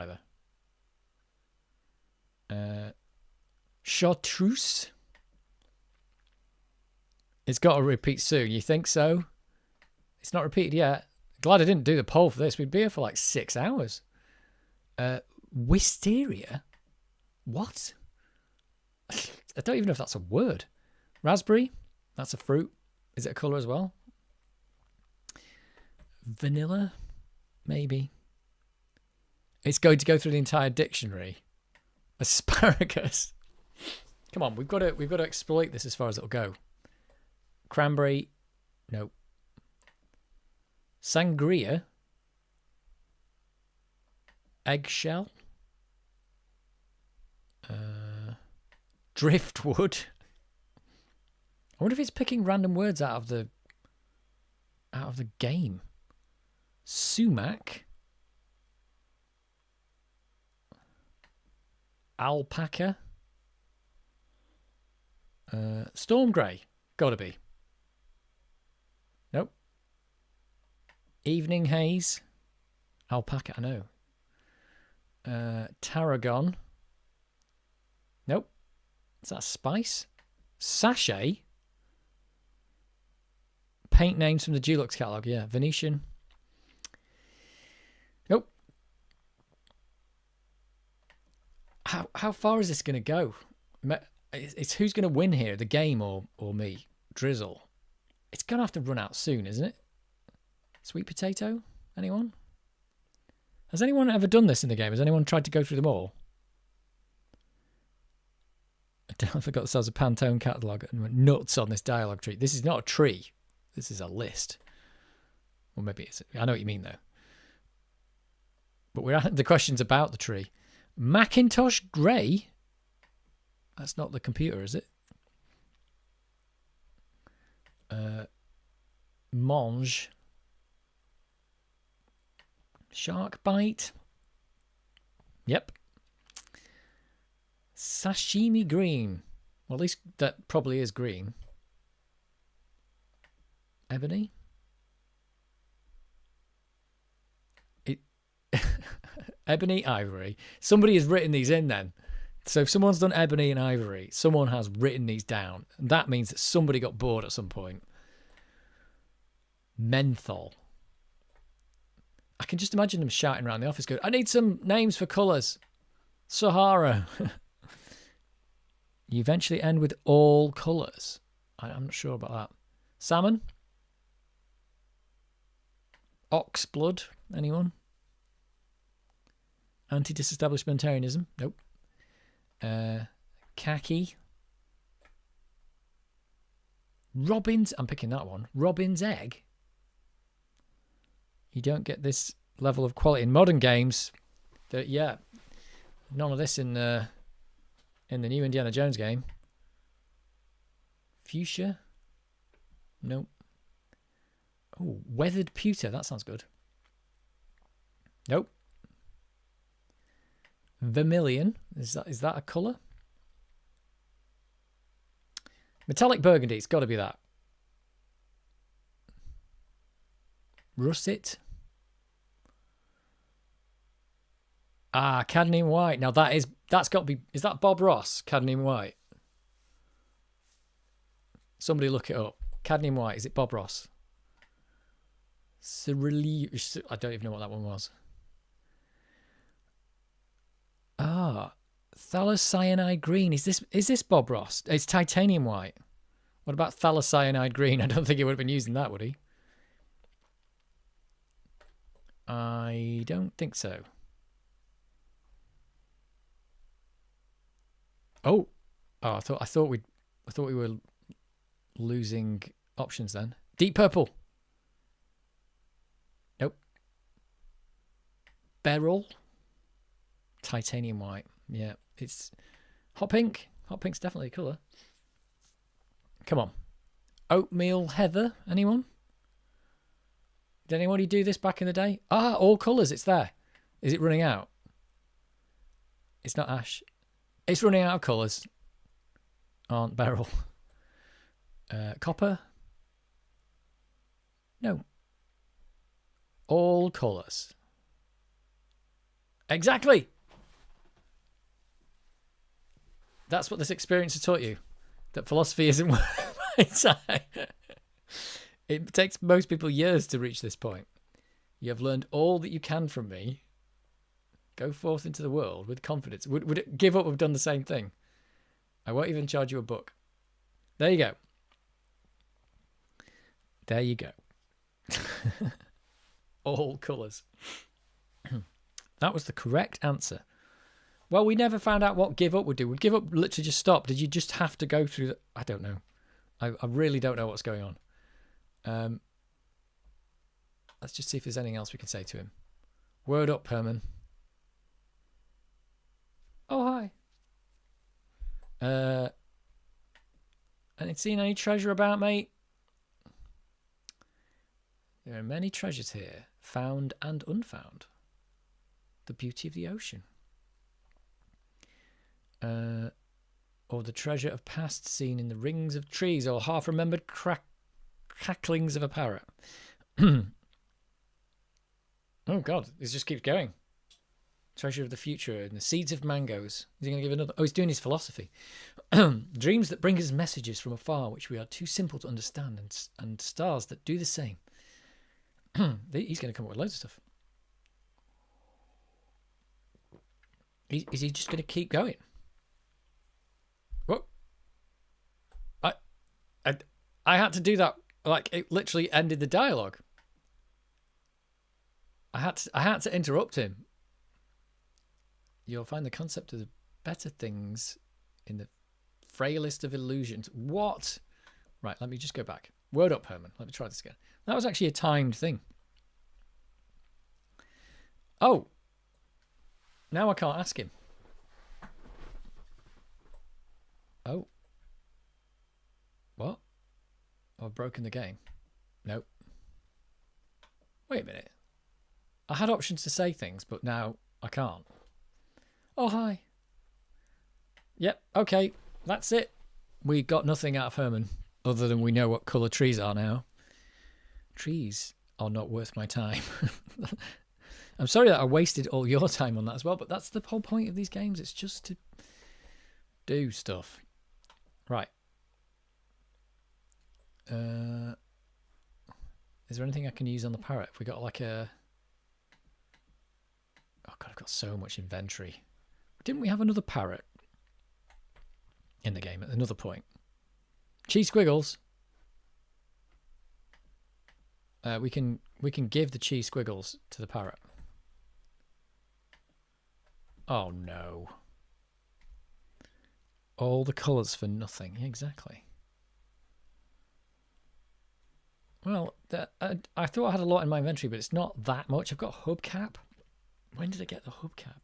either. Chartreuse? It's got to repeat soon. You think so? It's not repeated yet. Glad I didn't do the poll for this. We'd be here for like 6 hours. Wisteria? What? I don't even know if that's a word. Raspberry? That's a fruit. Is it a colour as well? Vanilla? Maybe. It's going to go through the entire dictionary. Asparagus? Come on, we've got to exploit this as far as it'll go. Cranberry? No. Sangria? Eggshell? Driftwood? I wonder if it's picking random words out of the game. Sumac? Alpaca? Storm grey? Gotta be. Nope. Evening haze? Alpaca, I know. Tarragon? Nope. Is that spice? Sachet? Paint names from the Dulux catalogue, yeah. Venetian? Nope. How far is this going to go? It's who's going to win here, the game or me? Drizzle. It's going to have to run out soon, isn't it? Sweet potato? Anyone? Has anyone ever done this in the game? Has anyone tried to go through them all? I forgot themselves a Pantone catalogue and went nuts on this dialogue tree. This is not a tree. This is a list. Or maybe it's... I know what you mean, though. But the question's about the tree. Macintosh Grey? That's not the computer, is it? Mange. Shark bite? Yep. Sashimi green. Well, at least that probably is green. Ebony? Ebony, ivory. Somebody has written these in then. So if someone's done ebony and ivory, someone has written these down. And that means that somebody got bored at some point. Menthol. I can just imagine them shouting around the office going, I need some names for colours. Sahara. You eventually end with all colours. I'm not sure about that. Salmon? Oxblood? Anyone? Anti-disestablishmentarianism? Nope. Khaki? Robin's... I'm picking that one. Robin's egg? You don't get this level of quality in modern games. Yeah. None of this in the new Indiana Jones game. Fuchsia? Nope. Oh, weathered pewter. That sounds good. Nope. Vermilion. Is that a colour? Metallic burgundy. It's got to be that. Russet. Ah, cadmium white. Now that's got to be... Is that Bob Ross? Cadmium white. Somebody look it up. Cadmium white. Is it Bob Ross? I don't even know what that one was. Ah, phthalocyanide green. Is this Bob Ross? It's titanium white. What about phthalocyanide green? I don't think he would have been using that, would he? I don't think so. Oh, I thought we were losing options then. Deep purple. Nope. Beryl. Titanium white. Yeah, it's hot pink. Hot pink's definitely a colour. Come on. Oatmeal heather. Anyone? Did anybody do this back in the day? Ah, all colours. It's there. Is it running out? It's not ash. It's running out of colours. Aren't beryl. Copper. No. All colours. Exactly. That's what this experience has taught you. That philosophy isn't worth my time. It takes most people years to reach this point. You have learned all that you can from me. Go forth into the world with confidence. Would it give up have done the same thing? I won't even charge you a book. There you go. There you go. All colours. That was the correct answer. Well, we never found out what give up would do. Would give up literally just stop? Did you just have to go through the... I don't know. I really don't know what's going on. Let's just see if there's anything else we can say to him. Word up, Herman. Oh, hi. Ain't seen any treasure about, mate? There are many treasures here, found and unfound. The beauty of the ocean. Or the treasure of past seen in the rings of trees, or half-remembered cracklings of a parrot. Oh, God, this just keeps going. Treasure of the future and the seeds of mangoes. Is he going to give another? Oh, he's doing his philosophy. Dreams that bring us messages from afar, which we are too simple to understand, and stars that do the same. He's going to come up with loads of stuff. Is he just going to keep going? What? I had to do that. Like, it literally ended the dialogue. I had to interrupt him. You'll find the concept of the better things in the frailest of illusions. What? Right, let me just go back. Word up, Herman. Let me try this again. That was actually a timed thing. Oh. Now I can't ask him. Oh. What? I've broken the game. Nope. Wait a minute. I had options to say things, but now I can't. Oh, hi. Yep, okay. That's it. We got nothing out of Herman, other than we know what colour trees are now. Trees are not worth my time. I'm sorry that I wasted all your time on that as well, but that's the whole point of these games. It's just to do stuff. Right. Is there anything I can use on the parrot? If we got like a... Oh, God, I've got so much inventory. Didn't we have another parrot in the game at another point? Cheese squiggles. We can give the cheese squiggles to the parrot. Oh no. All the colours for nothing. Exactly. Well, I thought I had a lot in my inventory, but it's not that much. I've got a hubcap. When did I get the hubcap?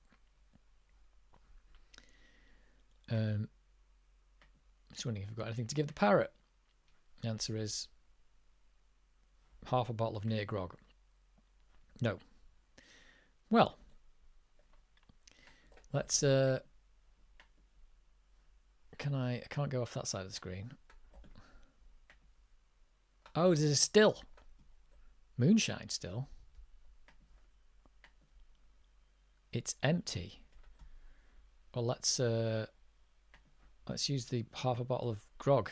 Just wondering if I've got anything to give the parrot. The answer is half a bottle of near grog. No. Well, let's I can't go off that side of the screen. Oh, there's a still. Moonshine still. It's empty. Well, let's use the half a bottle of grog.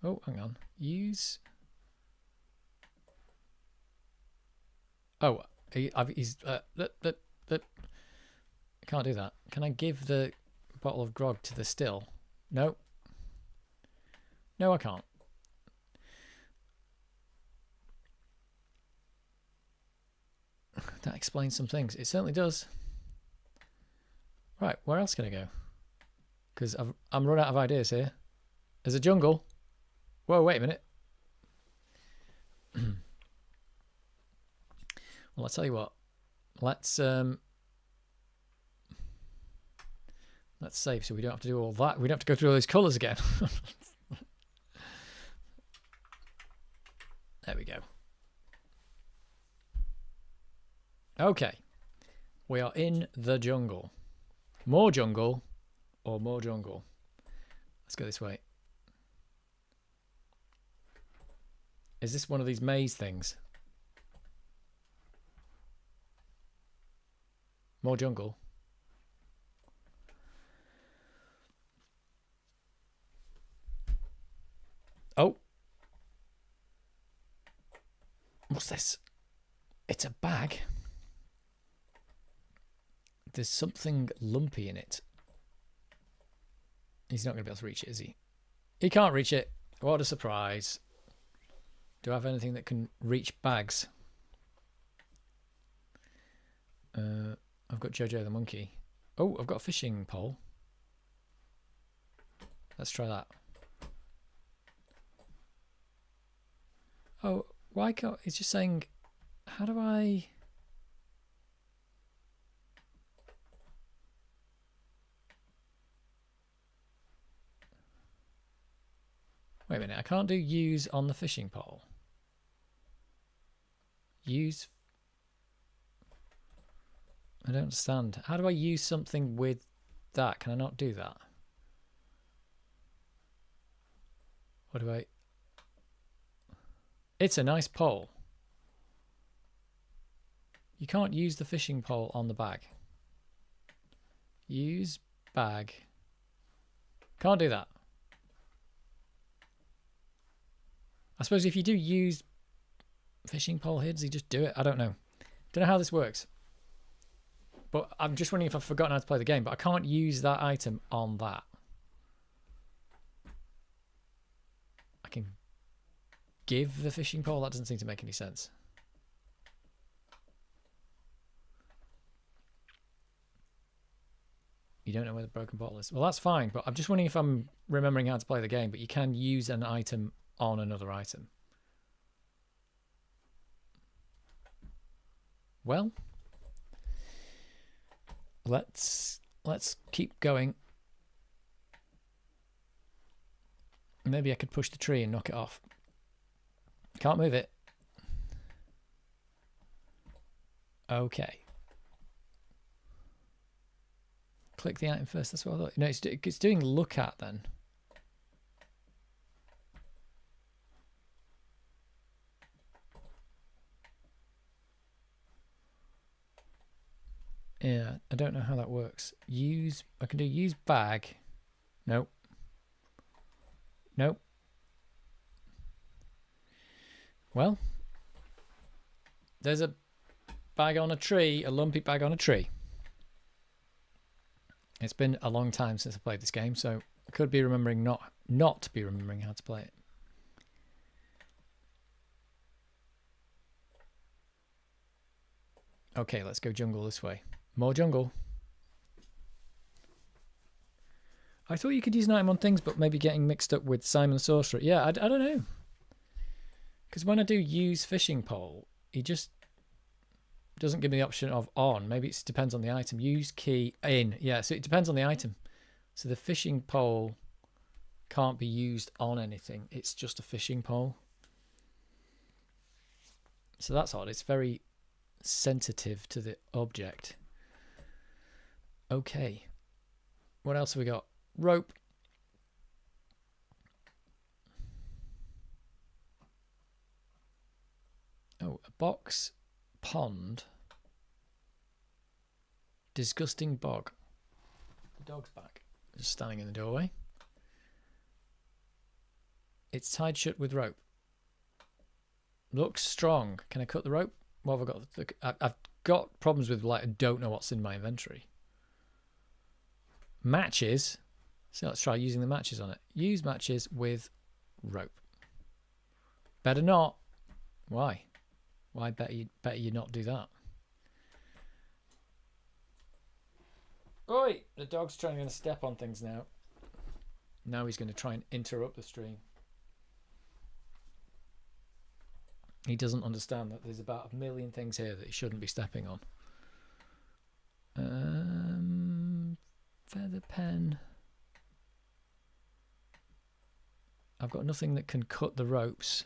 Oh, hang on. Use. Oh, he's. I can't do that. Can I give the bottle of grog to the still? No. No, I can't. That explains some things. It certainly does. Right, where else can I go? Because I'm run out of ideas here. There's a jungle. Whoa, wait a minute. Well, I'll tell you what. Let's save so we don't have to do all that. We don't have to go through all those colours again. There we go. Okay. We are in the jungle. More jungle or more jungle. Let's go this way. Is this one of these maze things? More jungle. Oh. What's this? It's a bag. There's something lumpy in it. He's not going to be able to reach it, is he? He can't reach it. What a surprise. Do I have anything that can reach bags? I've got Jojo the monkey. Oh, I've got a fishing pole. Let's try that. Oh, why can't... It's just saying... How do I... Wait a minute, I can't do use on the fishing pole. Use... I don't understand. How do I use something with that? Can I not do that? What do I... It's a nice pole. You can't use the fishing pole on the bag. Use bag. Can't do that. I suppose if you do use fishing pole here, does he just do it? I don't know. Don't know how this works. But I'm just wondering if I've forgotten how to play the game, but I can't use that item on that. I can give the fishing pole? That doesn't seem to make any sense. You don't know where the broken bottle is. Well, that's fine, but I'm just wondering if I'm remembering how to play the game, but you can use an item on another item. Well, let's keep going. Maybe I could push the tree and knock it off. Can't move it. Okay. Click the item first. That's what I thought. No, it's doing look at then. Yeah, I don't know how that works. Use, I can do use bag. Nope. Nope. Well, there's a bag on a tree, a lumpy bag on a tree. It's been a long time since I played this game, so I could be remembering not be remembering how to play it. Okay, let's go jungle this way. More jungle. I thought you could use an item on things, but maybe getting mixed up with Simon the Sorcerer. Yeah, I don't know. Because when I do use fishing pole, he just doesn't give me the option of on. Maybe it depends on the item. Use key in. Yeah, so it depends on the item. So the fishing pole can't be used on anything. It's just a fishing pole. So that's odd. It's very sensitive to the object. Okay. What else have we got? Rope. Oh, a box. Pond. Disgusting bog. The dog's back. Just standing in the doorway. It's tied shut with rope. Looks strong. Can I cut the rope? What have I got? I've got problems with, like, I don't know what's in my inventory. Matches. So let's try using the matches on it. Use matches with rope. Better not. Why? Why better you not do that? Oi! The dog's trying to step on things now. Now he's going to try and interrupt the stream. He doesn't understand that there's about a million things here that he shouldn't be stepping on. Feather pen. I've got nothing that can cut the ropes.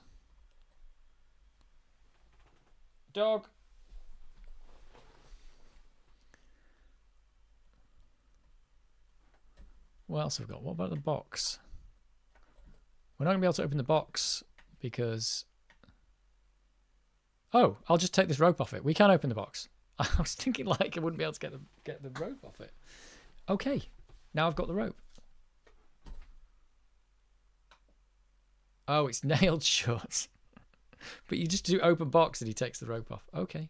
Dog. What else have we got? What about the box? We're not going to be able to open the box because... Oh, I'll just take this rope off it. We can open the box. I was thinking like I wouldn't be able to get the rope off it. Okay, now I've got the rope. Oh, it's nailed shut. But you just do open box and he takes the rope off. Okay,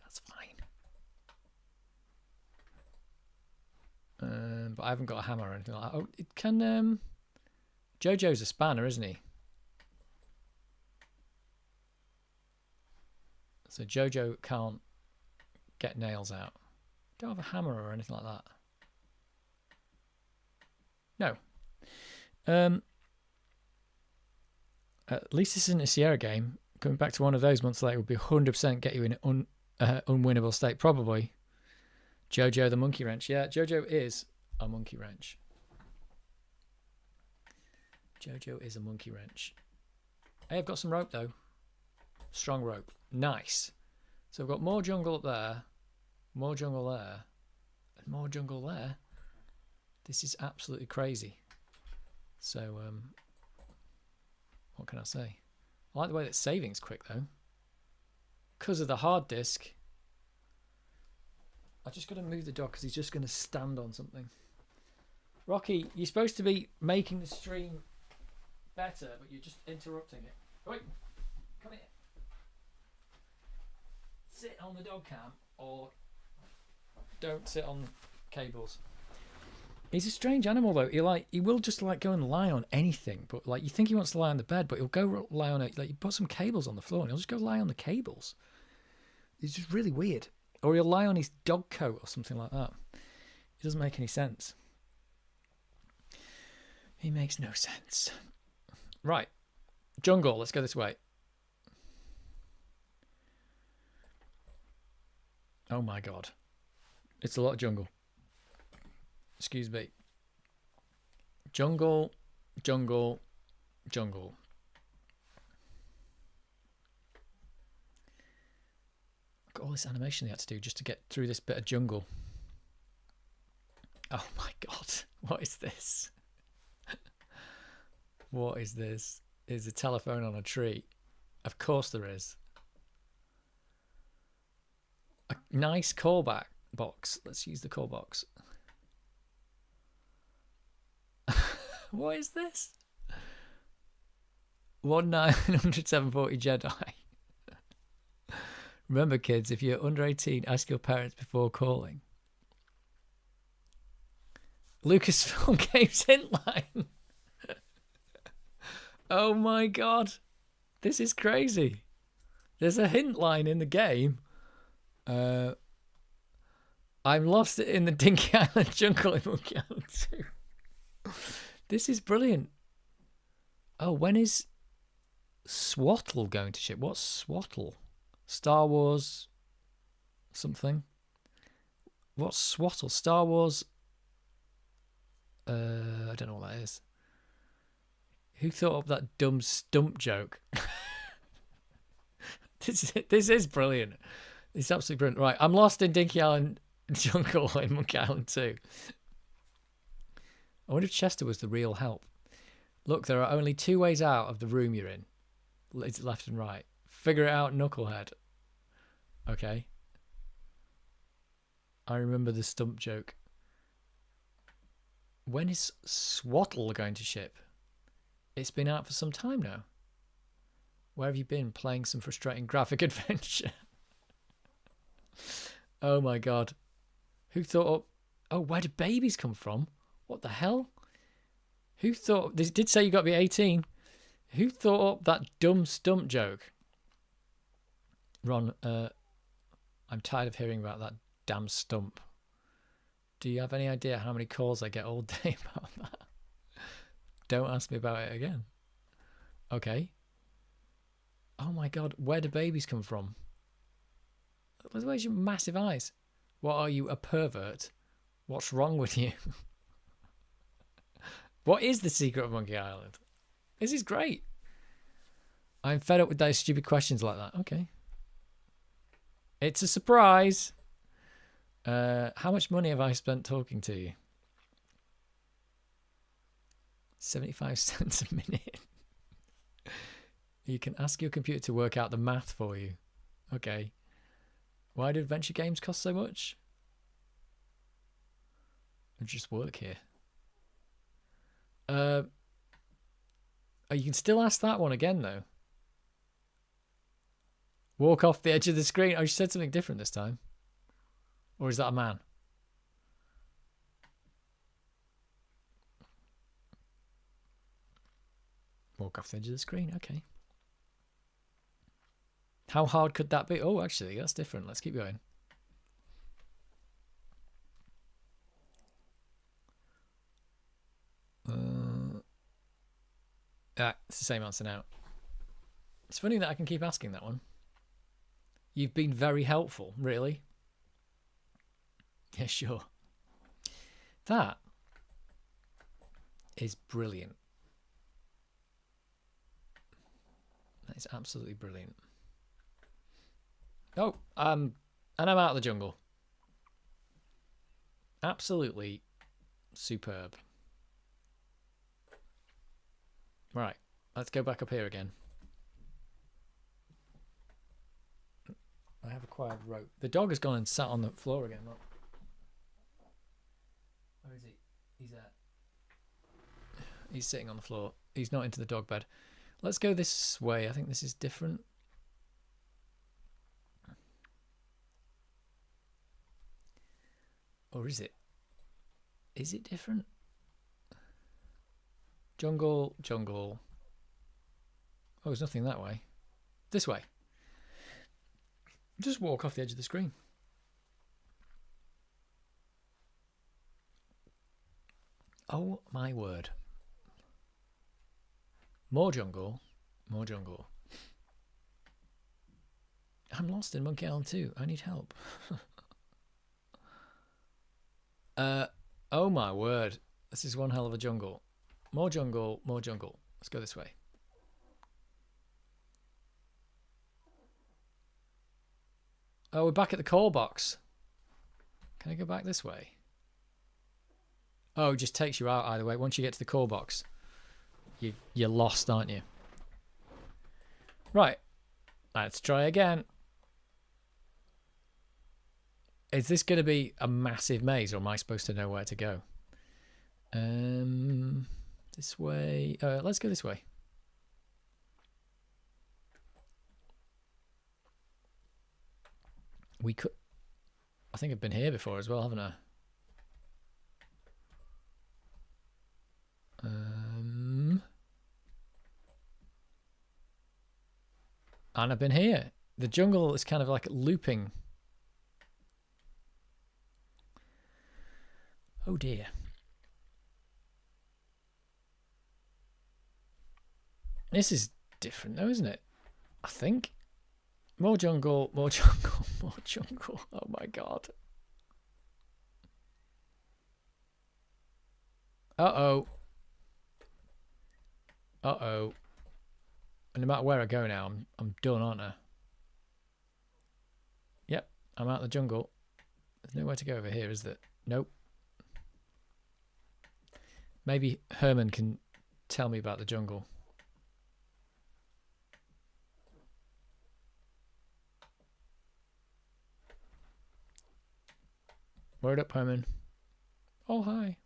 that's fine. But I haven't got a hammer or anything like that. Oh, it can... Jojo's a spanner, isn't he? So Jojo can't get nails out. Don't have a hammer or anything like that. No. At least this isn't a Sierra game. Coming back to one of those months later would be 100% get you in an unwinnable state. Probably. Jojo the monkey wrench. Yeah, Jojo is a monkey wrench. Jojo is a monkey wrench. Hey, I've got some rope though. Strong rope. Nice. So I've got more jungle up there. More jungle there. And more jungle there. This is absolutely crazy. So, what can I say? I like the way that saving's quick though. Because of the hard disk. I just got to move the dog because he's just going to stand on something. Rocky, you're supposed to be making the stream better, but you're just interrupting it. Wait, come here. Sit on the dog cam or don't sit on cables. He's a strange animal though. He will just like go and lie on anything, but like you think he wants to lie on the bed, but he'll go lie on it. Like you put some cables on the floor and he'll just go lie on the cables. It's just really weird. Or he'll lie on his dog coat or something like that. It doesn't make any sense. He makes no sense. Right. Jungle, let's go this way. Oh my god. It's a lot of jungle. Excuse me. Jungle, jungle, jungle. Got all this animation they had to do just to get through this bit of jungle. Oh my god. What is this? What is this? Is a telephone on a tree? Of course there is. A nice callback box. Let's use the call box. What is this? 1-900-740 Jedi. Remember, kids, if you're under 18, ask your parents before calling. Lucasfilm Games hint line. Oh my god. This is crazy. There's a hint line in the game. I'm lost in the Dinky Island jungle in Monkey Island 2. This is brilliant. Oh, when is Swattle going to ship? What's Swattle? Star Wars something? What's Swattle? Star Wars... I don't know what that is. Who thought up that dumb stump joke? This is brilliant. It's absolutely brilliant. Right, I'm lost in Dinky Island jungle in Monkey Island 2. I wonder if Chester was the real help. Look, there are only 2 ways out of the room you're in. It's left and right. Figure it out, knucklehead. Okay. I remember the stump joke. When is Swattle going to ship? It's been out for some time now. Where have you been? Playing some frustrating graphic adventure. Oh my god. Who thought up... Oh, where did babies come from? What the hell? Who thought... This did say you got to be 18. Who thought up that dumb stump joke? Ron, I'm tired of hearing about that damn stump. Do you have any idea how many calls I get all day about that? Don't ask me about it again. Okay. Oh my god, where do babies come from? Where's your massive eyes? What are you, a pervert? What's wrong with you? What is the secret of Monkey Island? This is great. I'm fed up with those stupid questions like that. Okay. It's a surprise. How much money have I spent talking to you? 75 cents a minute. You can ask your computer to work out the math for you. Okay. Why do adventure games cost so much? I just work here. Oh, you can still ask that one again, though. Walk off the edge of the screen. Oh, you said something different this time. Or is that a man? Walk off the edge of the screen. Okay. How hard could that be? Oh, actually, that's different. Let's keep going. It's the same answer now. It's funny that I can keep asking that one. You've been very helpful, really. Yeah, sure. That is brilliant. That is absolutely brilliant. Oh, and I'm out of the jungle. Absolutely superb. Right, let's go back up here again. I have acquired rope. The dog has gone and sat on the floor again. Look. Where is he? He's sitting on the floor. He's not into the dog bed. Let's go this way. I think this is different. Or is it? Is it different? Jungle, jungle. Oh, there's nothing that way. This way. Just walk off the edge of the screen. Oh my word. More jungle. More jungle. I'm lost in Monkey Island 2. I need help. Oh my word. This is one hell of a jungle. More jungle, more jungle. Let's go this way. Oh, we're back at the call box. Can I go back this way? Oh, it just takes you out either way. Once you get to the call box, you're lost, aren't you? Right. Let's try again. Is this going to be a massive maze, or am I supposed to know where to go? This way. Let's go this way. We could... I think I've been here before as well, haven't I? And I've been here. The jungle is kind of like looping. Oh dear. This is different though, isn't it? I think. More jungle, more jungle, more jungle. Oh my god. Uh-oh. Uh-oh. And no matter where I go now, I'm done, aren't I? Yep, I'm out of the jungle. There's nowhere to go over here, is there? Nope. Maybe Herman can tell me about the jungle. Word up, Herman. Oh, hi.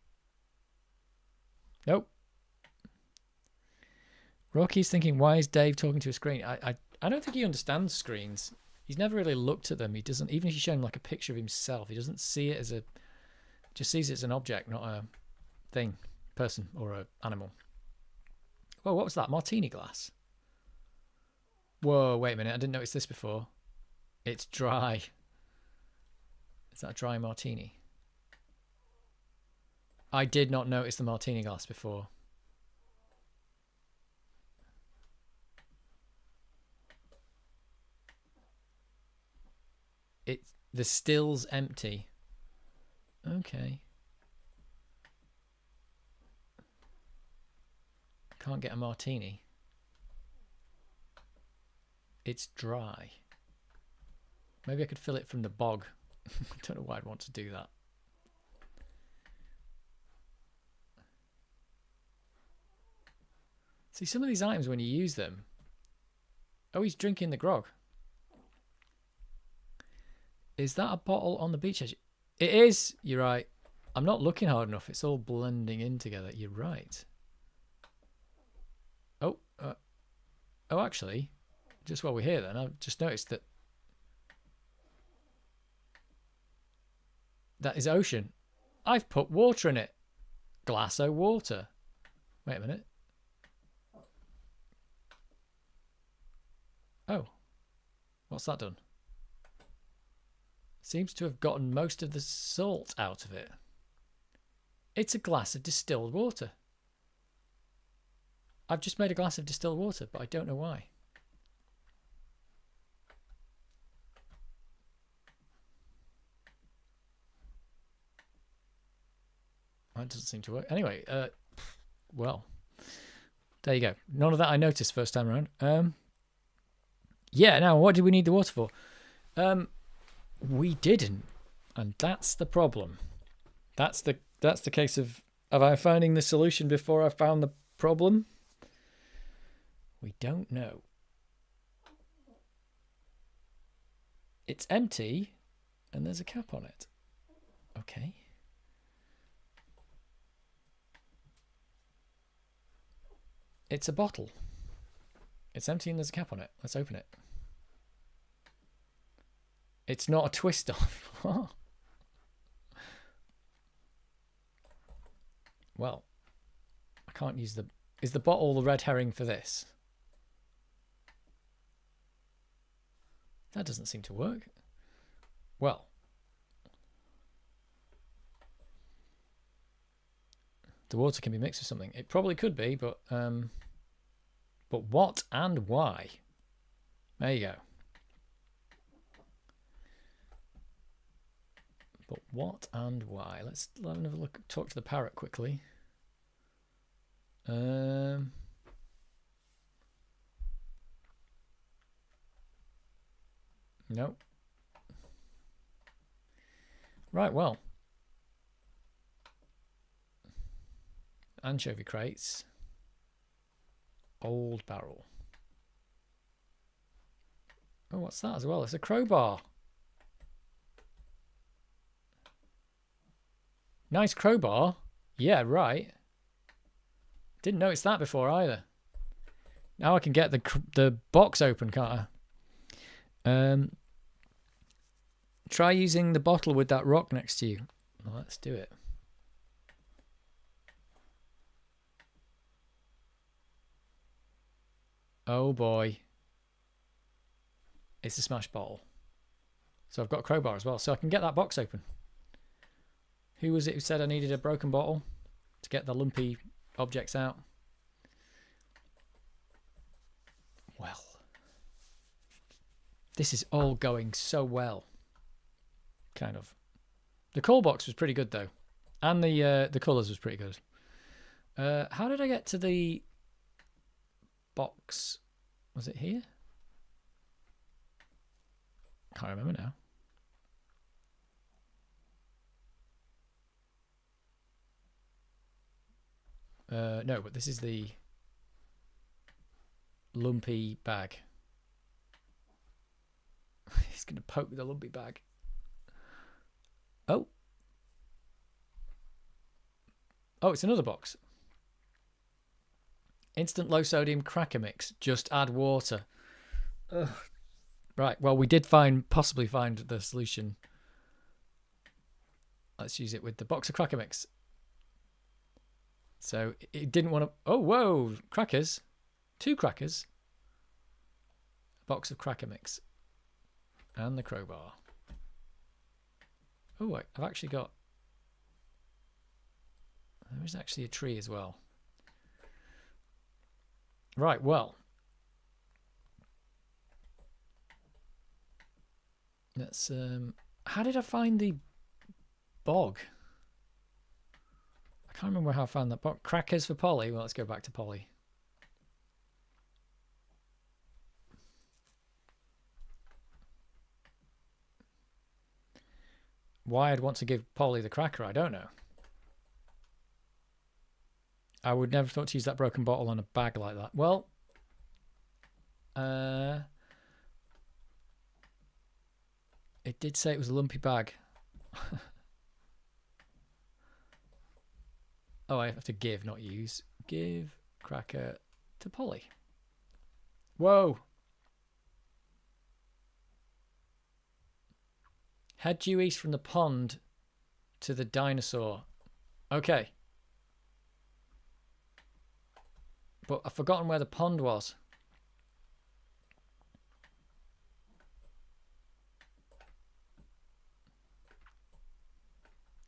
Nope. Rocky's thinking, why is Dave talking to a screen? I don't think he understands screens. He's never really looked at them. He doesn't, even if you show him like a picture of himself, he doesn't see it as a, just sees it as an object, not a thing, person, or an animal. Whoa, what was that? Martini glass? Whoa, wait a minute. I didn't notice this before. It's dry. Is that a dry martini? I did not notice the martini glass before. The still's empty. Okay. Can't get a martini. It's dry. Maybe I could fill it from the bog. I don't know why I'd want to do that. See, some of these items, when you use them... Oh, he's drinking the grog. Is that a bottle on the beach edge? It is. You're right. I'm not looking hard enough. It's all blending in together. You're right. Oh, oh, actually, just while we're here then, I've just noticed that that is ocean. I've put water in it. Glass o' water. Wait a minute. Oh, what's that done? Seems to have gotten most of the salt out of it. It's a glass of distilled water. I've just made a glass of distilled water, but I don't know why. That doesn't seem to work. Anyway, well, there you go. None of that I noticed first time around. Yeah, now what did we need the water for? We didn't, and that's the problem. That's the case of I finding the solution before I found the problem? We don't know. It's empty, and there's a cap on it. Okay. It's a bottle. It's empty and there's a cap on it. Let's open it. It's not a twist off. Well, I can't use the... Is the bottle the red herring for this? That doesn't seem to work. Well. The water can be mixed with something. It probably could be, but what and why? There you go. But what and why? Let's have another look. Talk to the parrot quickly. No. Right, well. Anchovy crates. Old barrel. Oh, what's that as well? It's a crowbar. Nice crowbar. Yeah, right. Didn't notice that before either. Now I can get the box open, can't I? Try using the bottle with that rock next to you. Well, let's do it. Oh boy. It's a smash bottle. So I've got a crowbar as well. So I can get that box open. Who was it who said I needed a broken bottle to get the lumpy objects out? Well. This is all going so well. Kind of. The call box was pretty good though. And the colours was pretty good. How did I get to the box? Was it here? Can't remember now. No, but this is the lumpy bag. He's going to poke the lumpy bag. Oh. Oh, it's another box. Instant low sodium cracker mix. Just add water. Ugh. Right. Well, we did possibly find the solution. Let's use it with the box of cracker mix. So it didn't want to. Oh, whoa! Crackers. 2 crackers. A box of cracker mix. And the crowbar. Oh, wait, I've actually got. There is actually a tree as well. Right, well. Let's. How did I find the bog? I can't remember how I found that bog. Crackers for Polly. Well, let's go back to Polly. Why I'd want to give Polly the cracker, I don't know. I would never thought to use that broken bottle on a bag like that. Well, it did say it was a lumpy bag. Oh, I have to give, not use. Give cracker to Polly. Whoa. Head due east from the pond to the dinosaur. Okay. But I've forgotten where the pond was.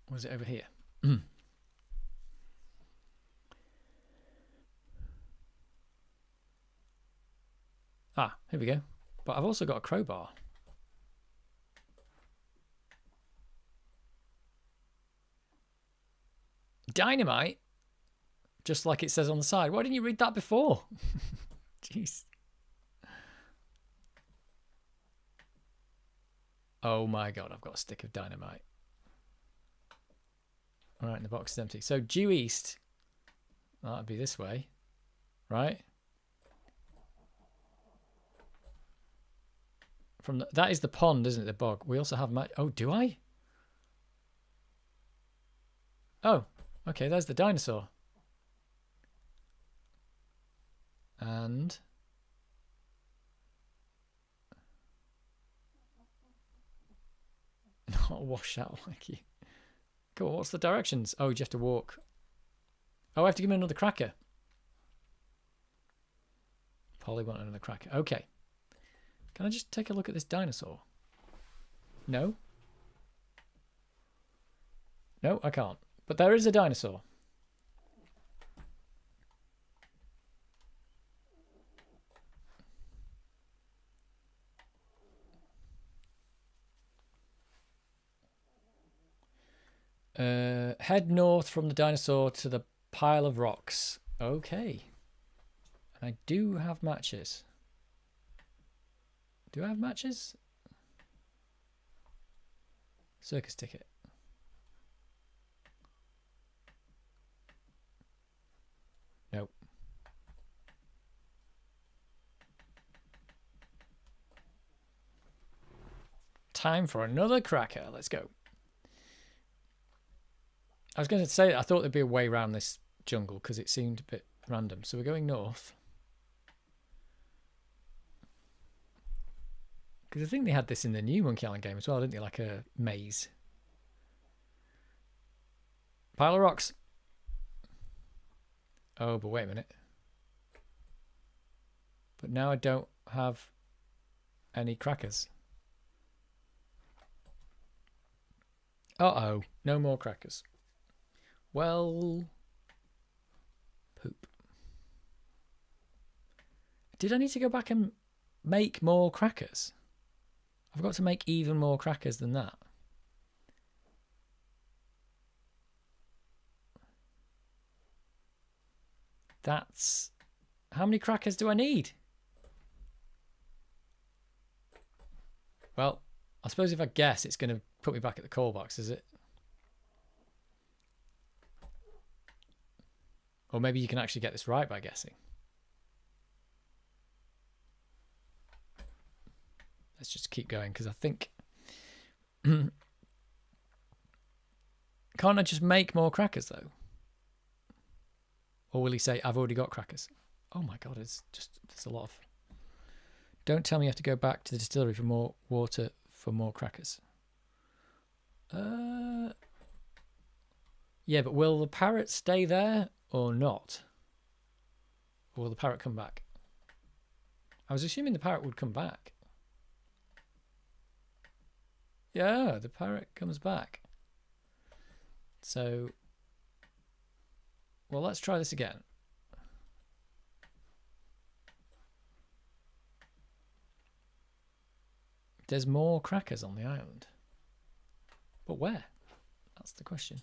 Was it over here? Ah, here we go. But I've also got a crowbar. Dynamite? Just like it says on the side. Why didn't you read that before? Jeez. Oh my god, I've got a stick of dynamite. Alright, and the box is empty. So due east. That'd be this way. Right? From that is the pond, isn't it? The bog. We also have oh, do I? Oh, okay, there's the dinosaur. And not wash out like you. Cool, what's the directions? Oh, you have to walk. Oh, I have to give him another cracker. Polly want another cracker. Okay. Can I just take a look at this dinosaur? No? No, I can't. But there is a dinosaur. Head north from the dinosaur to the pile of rocks. Okay. And I do have matches. Do I have matches? Circus ticket. Nope. Time for another cracker. Let's go. I was going to say, I thought there'd be a way around this jungle because it seemed a bit random. So we're going north. Because I think they had this in the new Monkey Island game as well, didn't they? Like a maze. Pile of rocks. Oh, but wait a minute. But now I don't have any crackers. Uh-oh. No more crackers. Well, poop. Did I need to go back and make more crackers? I've got to make even more crackers than that. That's... How many crackers do I need? Well, I suppose if I guess, it's going to put me back at the call box, is it? Or maybe you can actually get this right by guessing. Let's just keep going because I think... Can't I just make more crackers though? Or will he say, I've already got crackers? Oh my god, there's a lot of... Don't tell me you have to go back to the distillery for more water for more crackers. Yeah, but will the parrot stay there or not? Or will the parrot come back? I was assuming the parrot would come back. Yeah, the parrot comes back. So, well, let's try this again. There's more crackers on the island. But where? That's the question.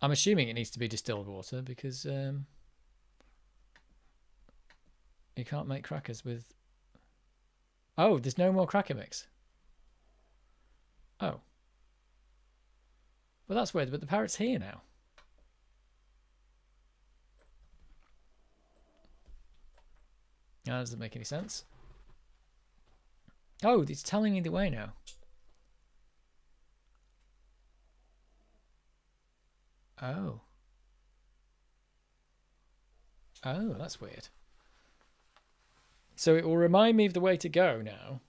I'm assuming it needs to be distilled water because you can't make crackers with... Oh, there's no more cracker mix. Oh. Well, that's weird, but the parrot's here now. That doesn't make any sense. Oh, it's telling me the way now. Oh. Oh, that's weird. So it will remind me of the way to go now.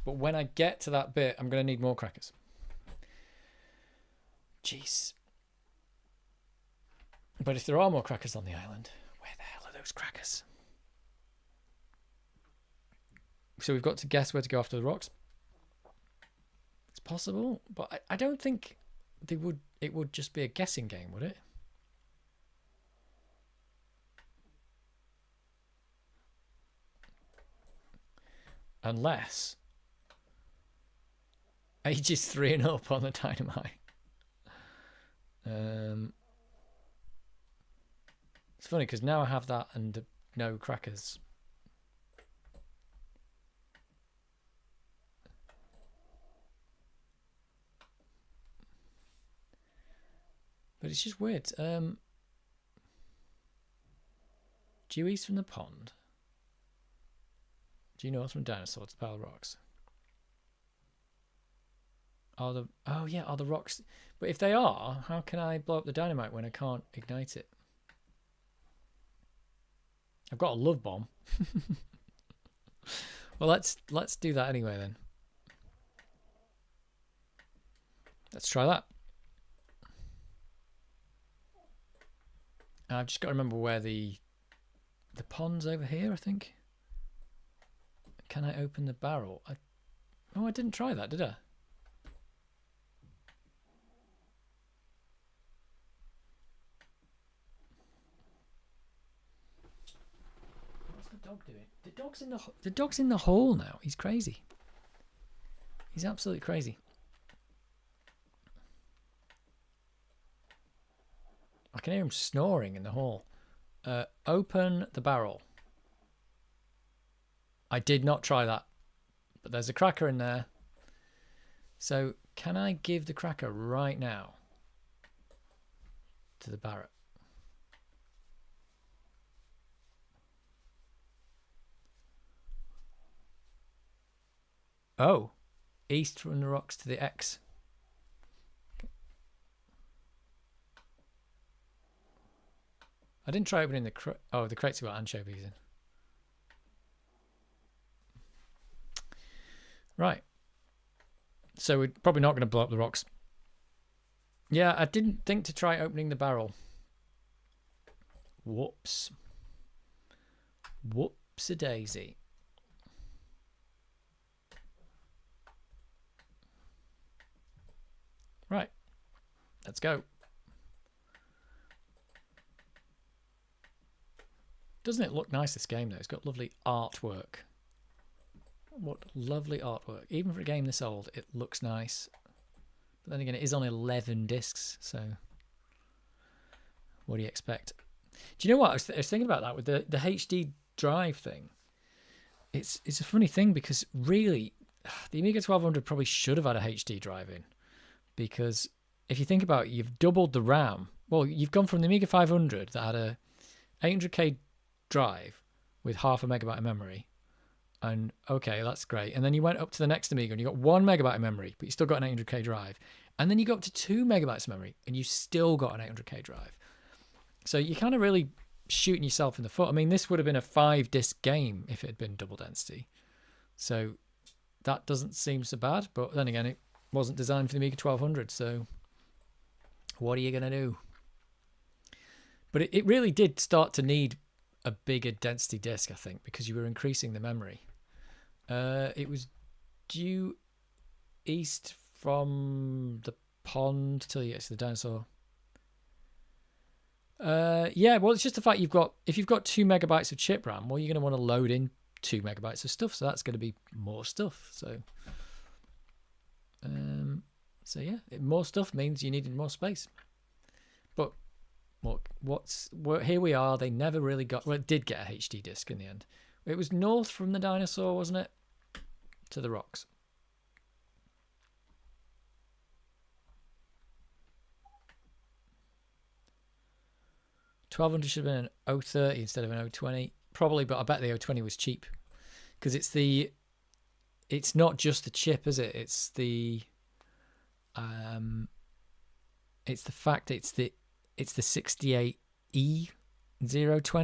But when I get to that bit, I'm going to need more crackers. Jeez. But if there are more crackers on the island, where the hell are those crackers? So we've got to guess where to go after the rocks. It's possible, but I don't think they would. It would just be a guessing game, would it? Unless ages 3 and up on the dynamite. It's funny because now I have that and no crackers. But it's just weird. Due east from the pond. Due north from dinosaurs to pile rocks. Are the... Oh yeah, are the rocks... But if they are, how can I blow up the dynamite when I can't ignite it? I've got a love bomb. Well, let's do that anyway then. Let's try that. I've just got to remember where the pond's over here, I think. Can I open the barrel? Oh, I didn't try that, did I? What's the dog doing? The dog's in the hole now. He's crazy. He's absolutely crazy. I can hear him snoring in the hall. Open the barrel. I did not try that, but there's a cracker in there. So can I give the cracker right now to the parrot? Oh, east from the rocks to the X. I didn't try opening the crate. Oh, the crate's got anchovies in. Right. So we're probably not going to blow up the rocks. Yeah, I didn't think to try opening the barrel. Whoops. Whoops-a-daisy. Right. Let's go. Doesn't it look nice, this game, though? It's got lovely artwork. What lovely artwork. Even for a game this old, it looks nice. But then again, it is on 11 discs, so what do you expect? Do you know what? I was thinking about that with the HD drive thing. It's a funny thing because really, the Amiga 1200 probably should have had a HD drive in. Because if you think about it, you've doubled the RAM. Well, you've gone from the Amiga 500 that had a 800K drive with 0.5 MB of memory. And okay, that's great. And then you went up to the next Amiga and you got 1 MB of memory, but you still got an 800K drive. And then you go up to 2 MB of memory and you still got an 800K drive. So you're kind of really shooting yourself in the foot. I mean, this would have been a 5-disc game if it had been double density. So that doesn't seem so bad. But then again, it wasn't designed for the Amiga 1200. So what are you going to do? But it really did start to need a bigger density disk, I think, because you were increasing the memory. It was due east from the pond till you get to the dinosaur. Yeah, well, it's just the fact if you've got 2 MB of chip RAM, well, you're going to want to load in 2 MB of stuff, so that's going to be more stuff. So yeah, more stuff means you needed more space. But look, here we are. They never really got. Well, it did get a HD disk in the end. It was north from the dinosaur, wasn't it? To the rocks. $1,200 should have been an 030 instead of an 020. Probably, but I bet the 020 was cheap. Because it's not just the chip, is it? It's the fact it's the 68E020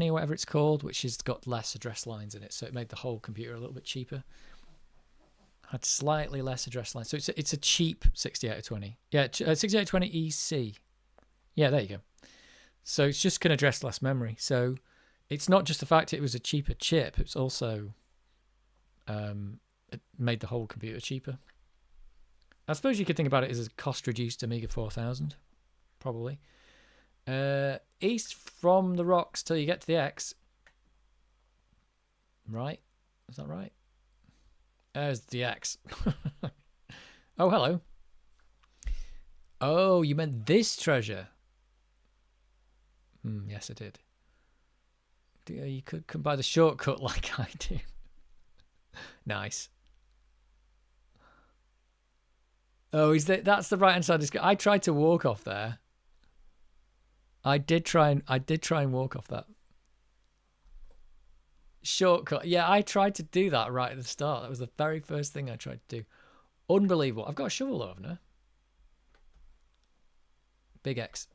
or whatever it's called, which has got less address lines in it, so it made the whole computer a little bit cheaper. Had slightly less address lines, so it's a cheap 6820. Yeah, 6820 EC. Yeah, there you go. So it's just going to address less memory. So it's not just the fact it was a cheaper chip; it's also it made the whole computer cheaper. I suppose you could think about it as a cost-reduced Amiga 4000, probably. East from the rocks till you get to the X. Right? Is that right? There's the X. Oh, hello. Oh, you meant this treasure. Yes, I did. You could come by the shortcut like I do. Nice. Oh, that's the right hand side of the screen. I tried to walk off there. I did try and walk off that shortcut. Yeah, I tried to do that right at the start. That was the very first thing I tried to do. Unbelievable. I've got a shovel though, haven't I? Big X.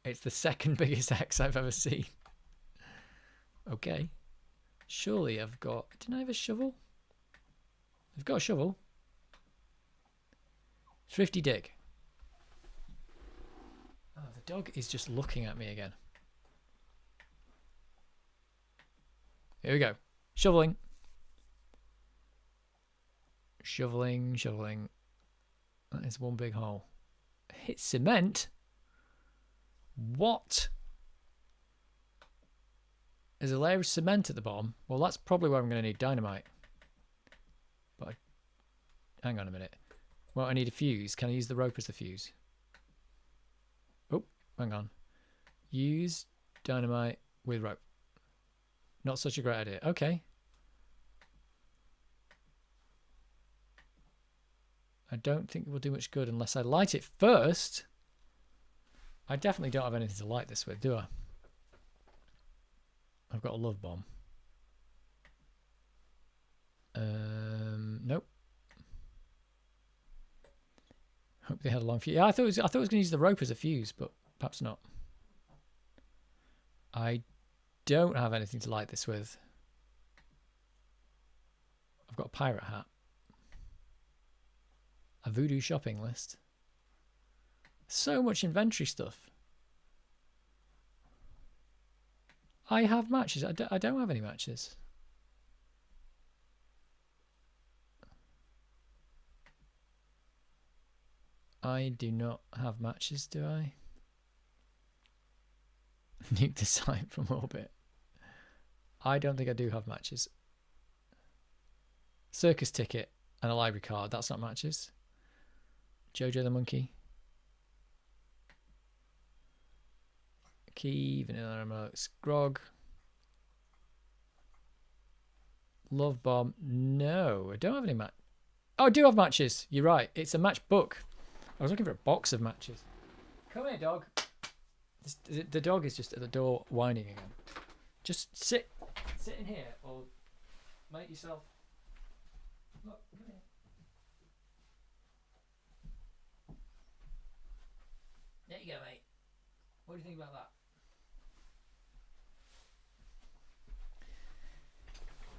It's the second biggest X I've ever seen. Okay. Surely I've got... Didn't I have a shovel? I've got a shovel. Thrifty dig. Oh, the dog is just looking at me again. Here we go. Shoveling. Shoveling. That is one big hole. Hit cement? What? There's a layer of cement at the bottom. Well, that's probably where I'm going to need dynamite. But hang on a minute. Well, I need a fuse. Can I use the rope as the fuse? Oh, hang on. Use dynamite with rope. Not such a great idea. Okay. I don't think it will do much good unless I light it first. I definitely don't have anything to light this with, do I? I've got a love bomb. Nope. Hope they had a long fuse. Yeah, I thought it was going to use the rope as a fuse, but perhaps not. I don't have anything to light this with. I've got a pirate hat. A voodoo shopping list. So much inventory stuff. I have matches. I don't have any matches. I do not have matches, do I? Nuke the site from orbit. I don't think I do have matches. Circus ticket and a library card. That's not matches. Jojo the monkey. Key, vanilla remote, grog. Love bomb. No, I don't have any match. Oh, I do have matches. You're right. It's a match book. I was looking for a box of matches. Come here, dog. The dog is just at the door whining again. Just sit in here or make yourself. Look, come here. There you go, mate. What do you think about that?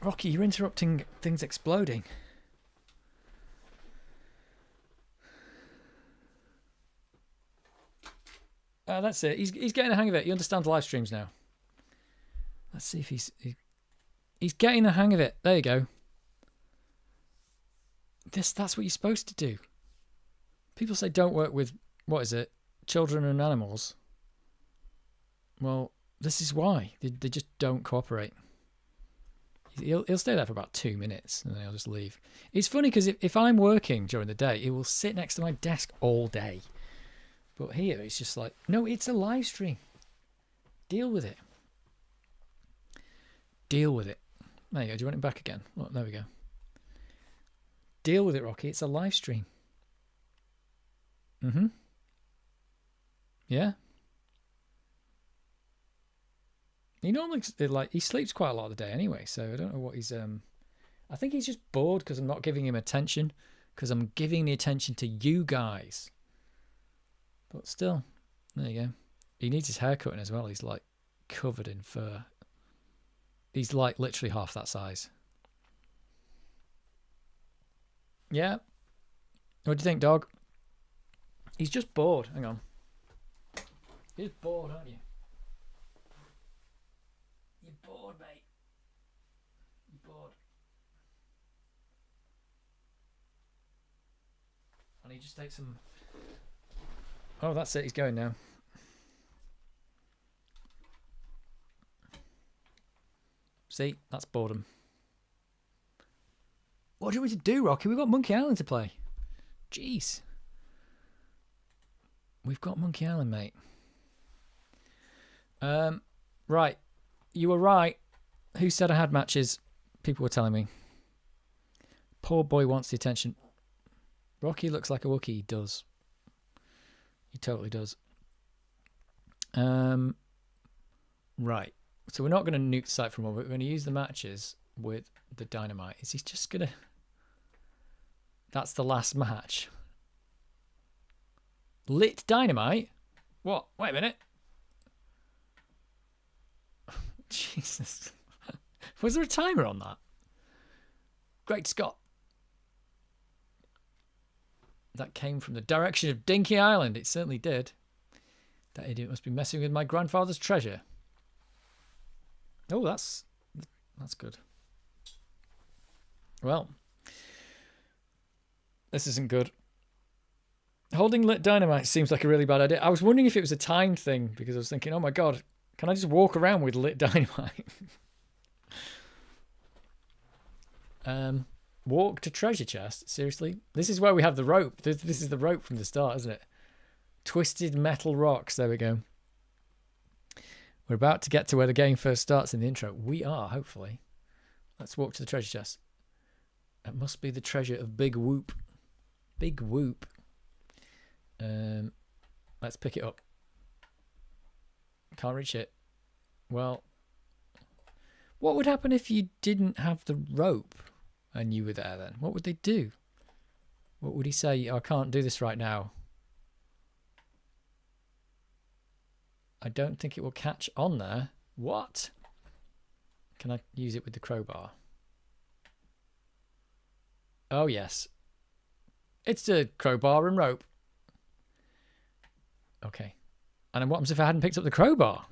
Rocky, you're interrupting things exploding. That's it. He's getting the hang of it. He understands live streams now. Let's see if he's getting the hang of it. There you go. That's what you're supposed to do. People say don't work with, what is it, children and animals. Well, this is why. They just don't cooperate. He'll stay there for about 2 minutes and then he'll just leave. It's funny because if I'm working during the day, he will sit next to my desk all day. But here it's just like, no, it's a live stream. Deal with it. Deal with it. There you go. Do you want it back again? Well, there we go. Deal with it, Rocky. It's a live stream. Mm-hmm. Yeah. He normally, like, he sleeps quite a lot of the day anyway, so I don't know what he's, I think he's just bored because I'm not giving him attention, because I'm giving the attention to you guys. But still, there you go. He needs his hair cutting as well. He's, like, covered in fur. He's, like, literally half that size. Yeah. What do you think, dog? He's just bored. Hang on. You're bored, aren't you? You're bored, mate. You're bored. And he just takes some... Oh, that's it. He's going now. See? That's boredom. What do we do, Rocky? We've got Monkey Island to play. Jeez. We've got Monkey Island, mate. Right. You were right. Who said I had matches? People were telling me. Poor boy wants the attention. Rocky looks like a Wookiee. He does. He totally does. Right. So we're not going to nuke the site for a moment. We're going to use the matches with the dynamite. Is he just going to... That's the last match. Lit dynamite? What? Wait a minute. Jesus. Was there a timer on that? Great Scott. That came from the direction of Dinky Island. It certainly did. That idiot must be messing with my grandfather's treasure. Oh, that's good. Well, this isn't good. Holding lit dynamite seems like a really bad idea. I was wondering if it was a timed thing because I was thinking, oh my god, can I just walk around with lit dynamite? Walk to treasure chest? Seriously? This is where we have the rope. This is the rope from the start, isn't it? Twisted metal rocks. There we go. We're about to get to where the game first starts in the intro. We are, hopefully. Let's walk to the treasure chest. It must be the treasure of Big Whoop. Big Whoop. Let's pick it up. Can't reach it. Well, what would happen if you didn't have the rope and you were there then? What would they do? What would he say? I can't do this right now. I don't think it will catch on there. What? Can I use it with the crowbar? Oh, yes. It's a crowbar and rope. Okay. And what happens if I hadn't picked up the crowbar?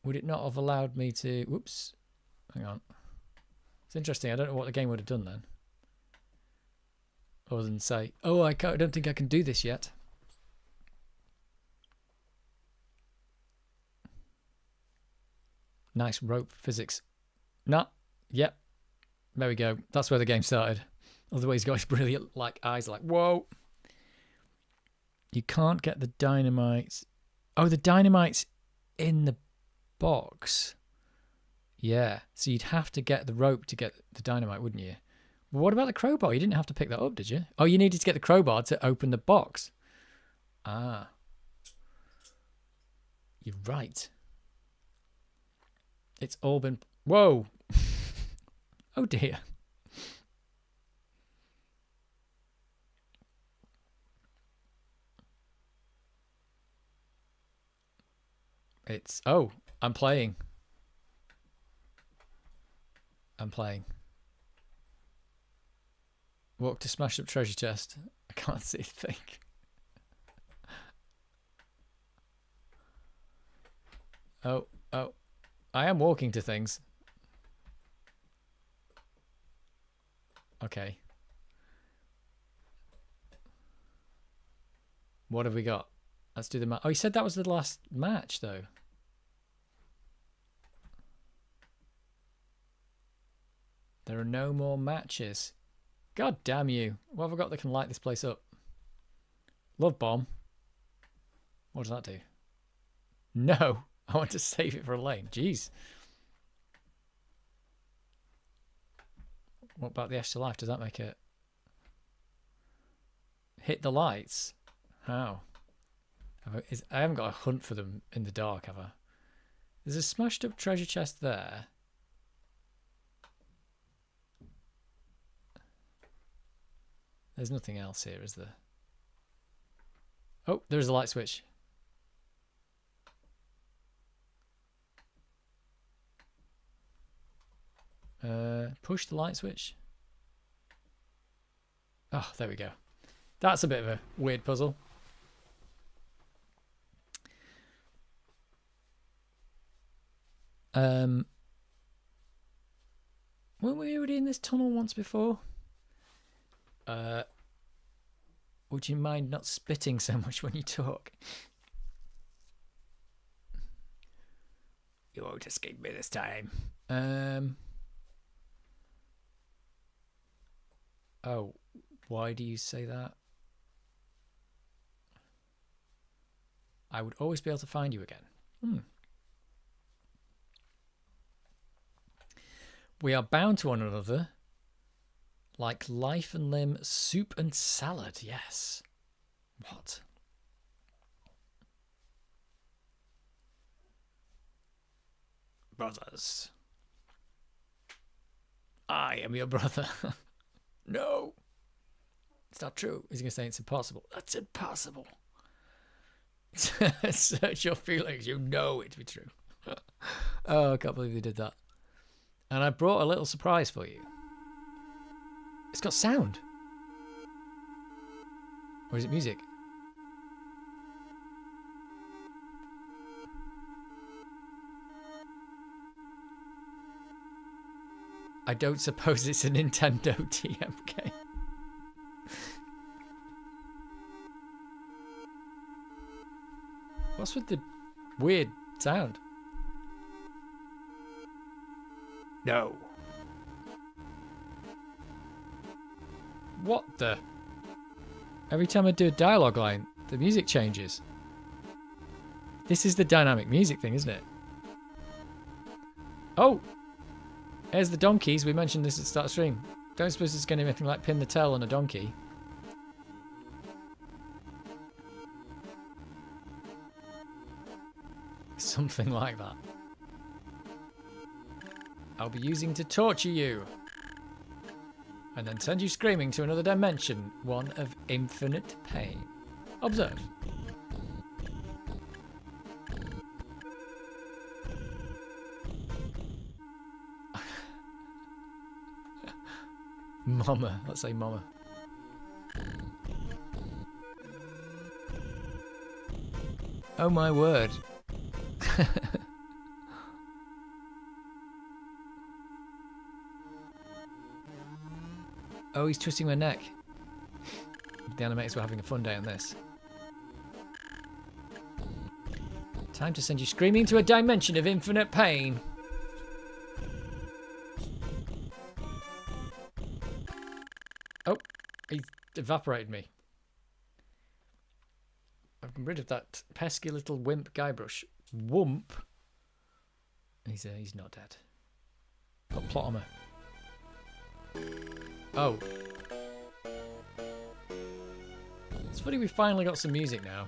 Would it not have allowed me to... Whoops. Hang on. It's interesting. I don't know what the game would have done then. Other than say, oh, I don't think I can do this yet. Nice rope physics. Nah. Yep. There we go. That's where the game started. Otherwise, he's got his brilliant like eyes like, whoa. You can't get the dynamite. Oh, the dynamite's in the box. Yeah. So you'd have to get the rope to get the dynamite, wouldn't you? Well, what about the crowbar? You didn't have to pick that up, did you? Oh, you needed to get the crowbar to open the box. Ah. You're right. It's all been... Whoa! Oh dear. It's... Oh, I'm playing. I'm playing. Walk to smash up treasure chest. I can't see a thing. Oh, oh. I am walking to things. Okay. What have we got? Let's do the match. Oh, he said that was the last match, though. There are no more matches. God damn you. What have I got that can light this place up? Love bomb. What does that do? No. I want to save it for a lane. Jeez. What about the extra life? Does that make it? Hit the lights? How? I haven't got a hunt for them in the dark, have I? There's a smashed up treasure chest there. There's nothing else here, is there? Oh, there's a light switch. Push the light switch. Oh, there we go. That's a bit of a weird puzzle. Weren't we already in this tunnel once before? Would you mind not spitting so much when you talk? You won't escape me this time. Oh, why do you say that? I would always be able to find you again. We are bound to one another. Like life and limb, soup and salad, yes. What? Brothers. I am your brother. No. It's not true. He's going to say it's impossible. That's impossible. Search your feelings. You know it to be true. Oh, I can't believe they did that. And I brought a little surprise for you. It's got sound. Or is it music? I don't suppose it's a Nintendo TMK. What's with the weird sound? No. What the? Every time I do a dialogue line, the music changes. This is the dynamic music thing, isn't it? Oh! Here's the donkeys. We mentioned this at the start of the stream. Don't suppose it's going to be anything like pin the tail on a donkey. Something like that. I'll be using to torture you. And then send you screaming to another dimension, one of infinite pain. Observe. Mama, let's say mama. Oh my word. Oh, he's twisting my neck. The animators were having a fun day on this. Time to send you screaming to a dimension of infinite pain. Oh, he evaporated me. I've been rid of that pesky little wimp Guybrush. Wump. He's not dead. Got plot armor. Oh. It's funny we finally got some music now.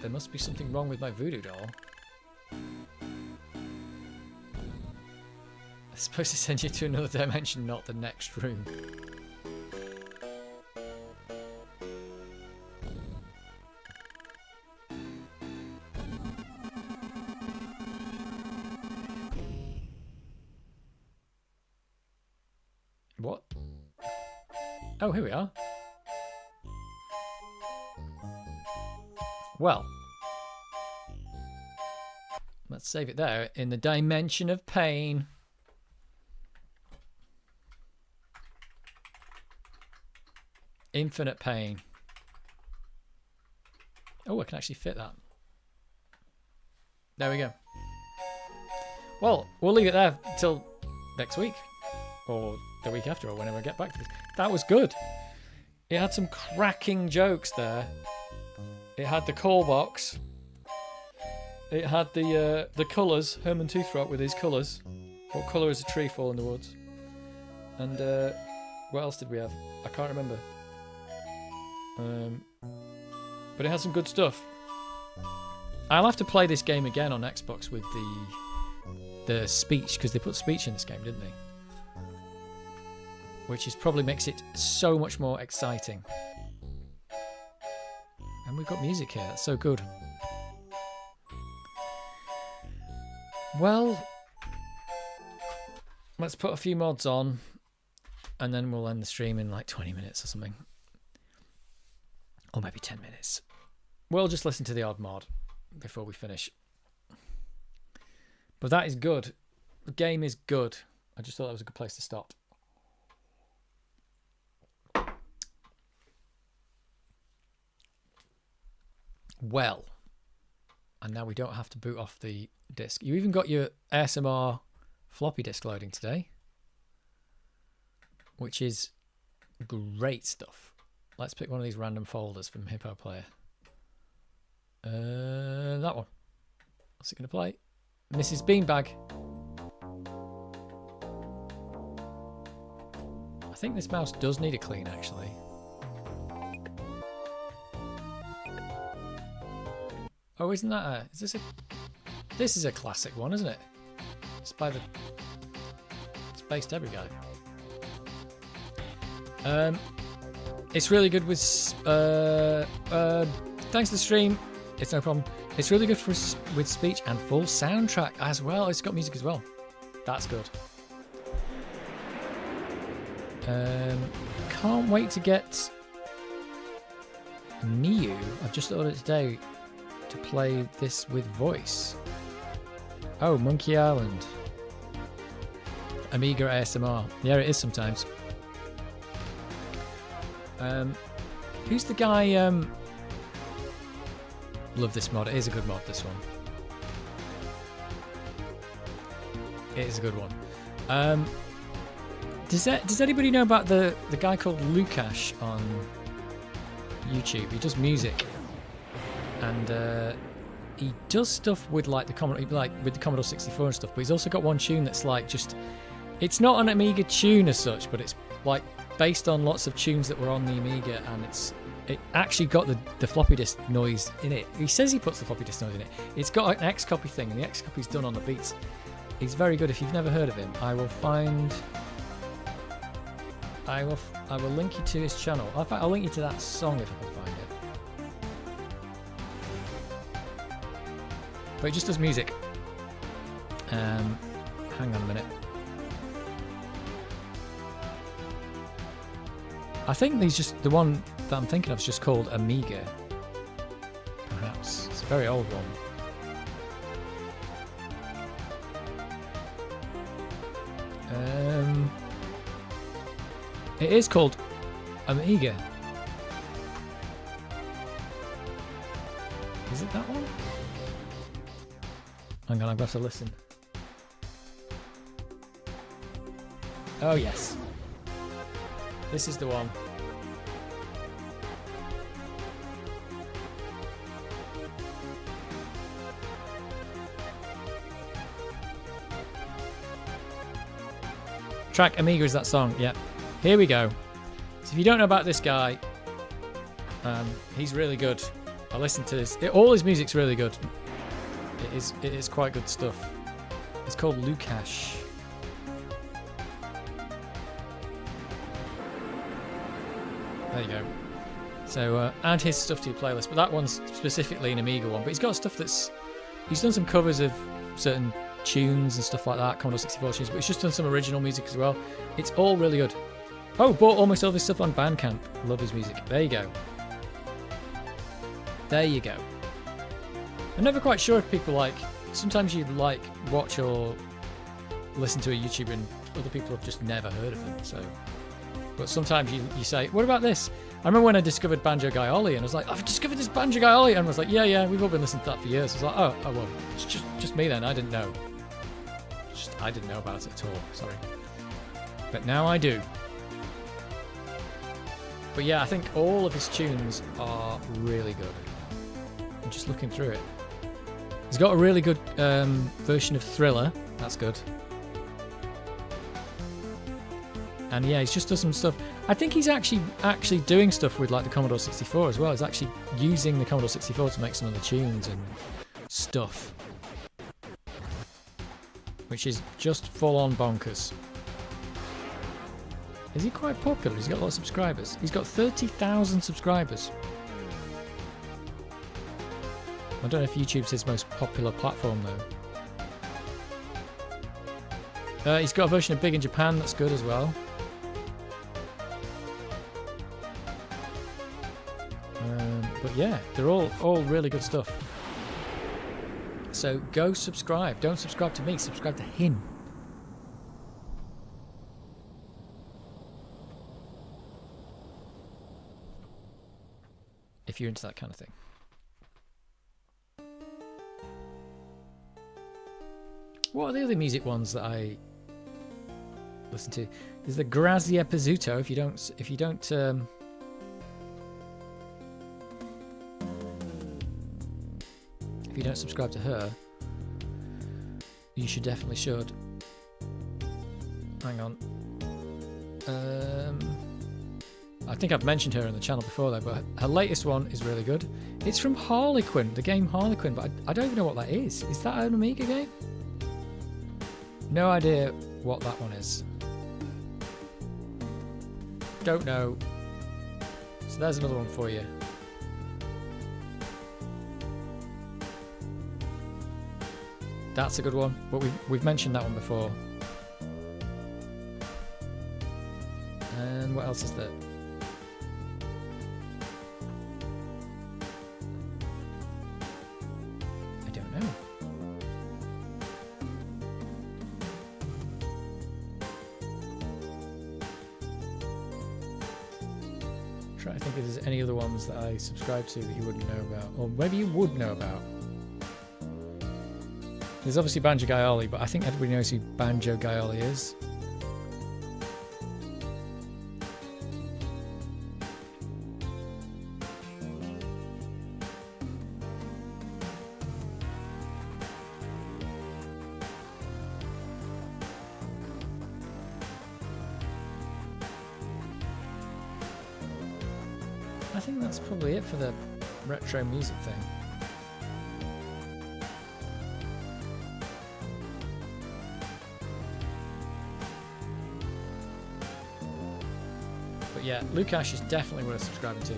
There must be something wrong with my voodoo doll. It's supposed to send you to another dimension, not the next room. What? Oh, here we are. Well, let's save it there in the dimension of pain. Infinite pain. Oh, I can actually fit that. There we go. Well, we'll leave it there till next week. Or the week after, or whenever I get back to this. That was good. It had some cracking jokes there. It had the call box. It had the colours. Herman Toothrot with his colours. What colour is a tree fall in the woods? And what else did we have? I can't remember. But it had some good stuff. I'll have to play this game again on Xbox with the speech, because they put speech in this game, didn't they? Which is probably makes it so much more exciting. And we've got music here. That's so good. Well, let's put a few mods on, and then we'll end the stream in like 20 minutes or something. Or maybe 10 minutes. We'll just listen to the odd mod before we finish. But that is good. The game is good. I just thought that was a good place to stop. Well, and now we don't have to boot off the disk. You even got your ASMR floppy disk loading today, which is great stuff. Let's pick one of these random folders from Hippo Player. That one. What's it going to play? Mrs. Beanbag. I think this mouse does need a clean, actually. Oh, isn't that a... Is this a... This is a classic one, isn't it? It's by the... Space Debris guy. It's really good with... thanks to the stream. It's no problem. It's really good with speech and full soundtrack as well. It's got music as well. That's good. Can't wait to get Niu. I've just ordered it today to play this with voice. Oh, Monkey Island. Amiga ASMR. Yeah, it is sometimes. Who's the guy? Love this mod. It is a good mod, this one. It is a good one. Does anybody know about the guy called Lukash on YouTube? He does music, and he does stuff with like the Commodore 64 and stuff. But he's also got one tune that's like just, it's not an Amiga tune as such, but it's like based on lots of tunes that were on the Amiga, and it actually got the floppy disk noise in it. He says he puts the floppy disk noise in it. It's got an XCopy thing, and the XCopy's done on the beats. He's very good. If you've never heard of him, I will link you to his channel. In fact, I'll link you to that song if I can find it. But he just does music. Hang on a minute. I think he's just the one that I'm thinking of is just called Amiga. Perhaps it's a very old one. It is called Amiga. Is it that one? Hang on, I'm going to have to listen. Oh yes. This is the one. Track Amiga is that song, yep. Here we go. So if you don't know about this guy, he's really good. I listened to this. All his music's really good. It is quite good stuff. It's called Lukash. There you go. So add his stuff to your playlist, but that one's specifically an Amiga one. But he's got stuff he's done some covers of certain tunes and stuff like that, Commodore 64 tunes, but he's just done some original music as well. It's all really good. Oh, bought almost all this stuff on Bandcamp. Love his music. There you go. There you go. I'm never quite sure if people like... Sometimes you like watch or listen to a YouTuber and other people have just never heard of them. So, but sometimes you say, what about this? I remember when I discovered Banjo Guy Ollie and I was like, I've discovered this Banjo Guy Ollie. And I was like, yeah, we've all been listening to that for years. I was like, oh well, it's just me then. I didn't know. I didn't know about it at all. Sorry. But now I do. But yeah, I think all of his tunes are really good. I'm just looking through it. He's got a really good version of Thriller. That's good. And yeah, he's just done some stuff. I think he's actually doing stuff with like the Commodore 64 as well. He's actually using the Commodore 64 to make some of the tunes and stuff. Which is just full on bonkers. Is he quite popular? He's got a lot of subscribers. He's got 30,000 subscribers. I don't know if YouTube's his most popular platform though. He's got a version of Big in Japan that's good as well. But yeah, they're all really good stuff. So go subscribe. Don't subscribe to me, subscribe to him. If you're into that kind of thing. What are the other music ones that I listen to? There's the Grazia Pizzuto. If you don't subscribe to her, you definitely should. Hang on. I think I've mentioned her on the channel before though, but her latest one is really good. It's from Harlequin, the game Harlequin, but I don't even know what that is. Is that an Amiga game? No idea what that one is. Don't know. So there's another one for you. That's a good one, but we've mentioned that one before. And what else is there? I don't know. Trying to think if there's any other ones that I subscribe to that you wouldn't know about, or maybe you would know about. There's obviously Banjo Guy Ollie, but I think everybody knows who Banjo Guy Ollie is. I think that's probably it for the retro music thing. But yeah, Lukash is definitely worth subscribing to.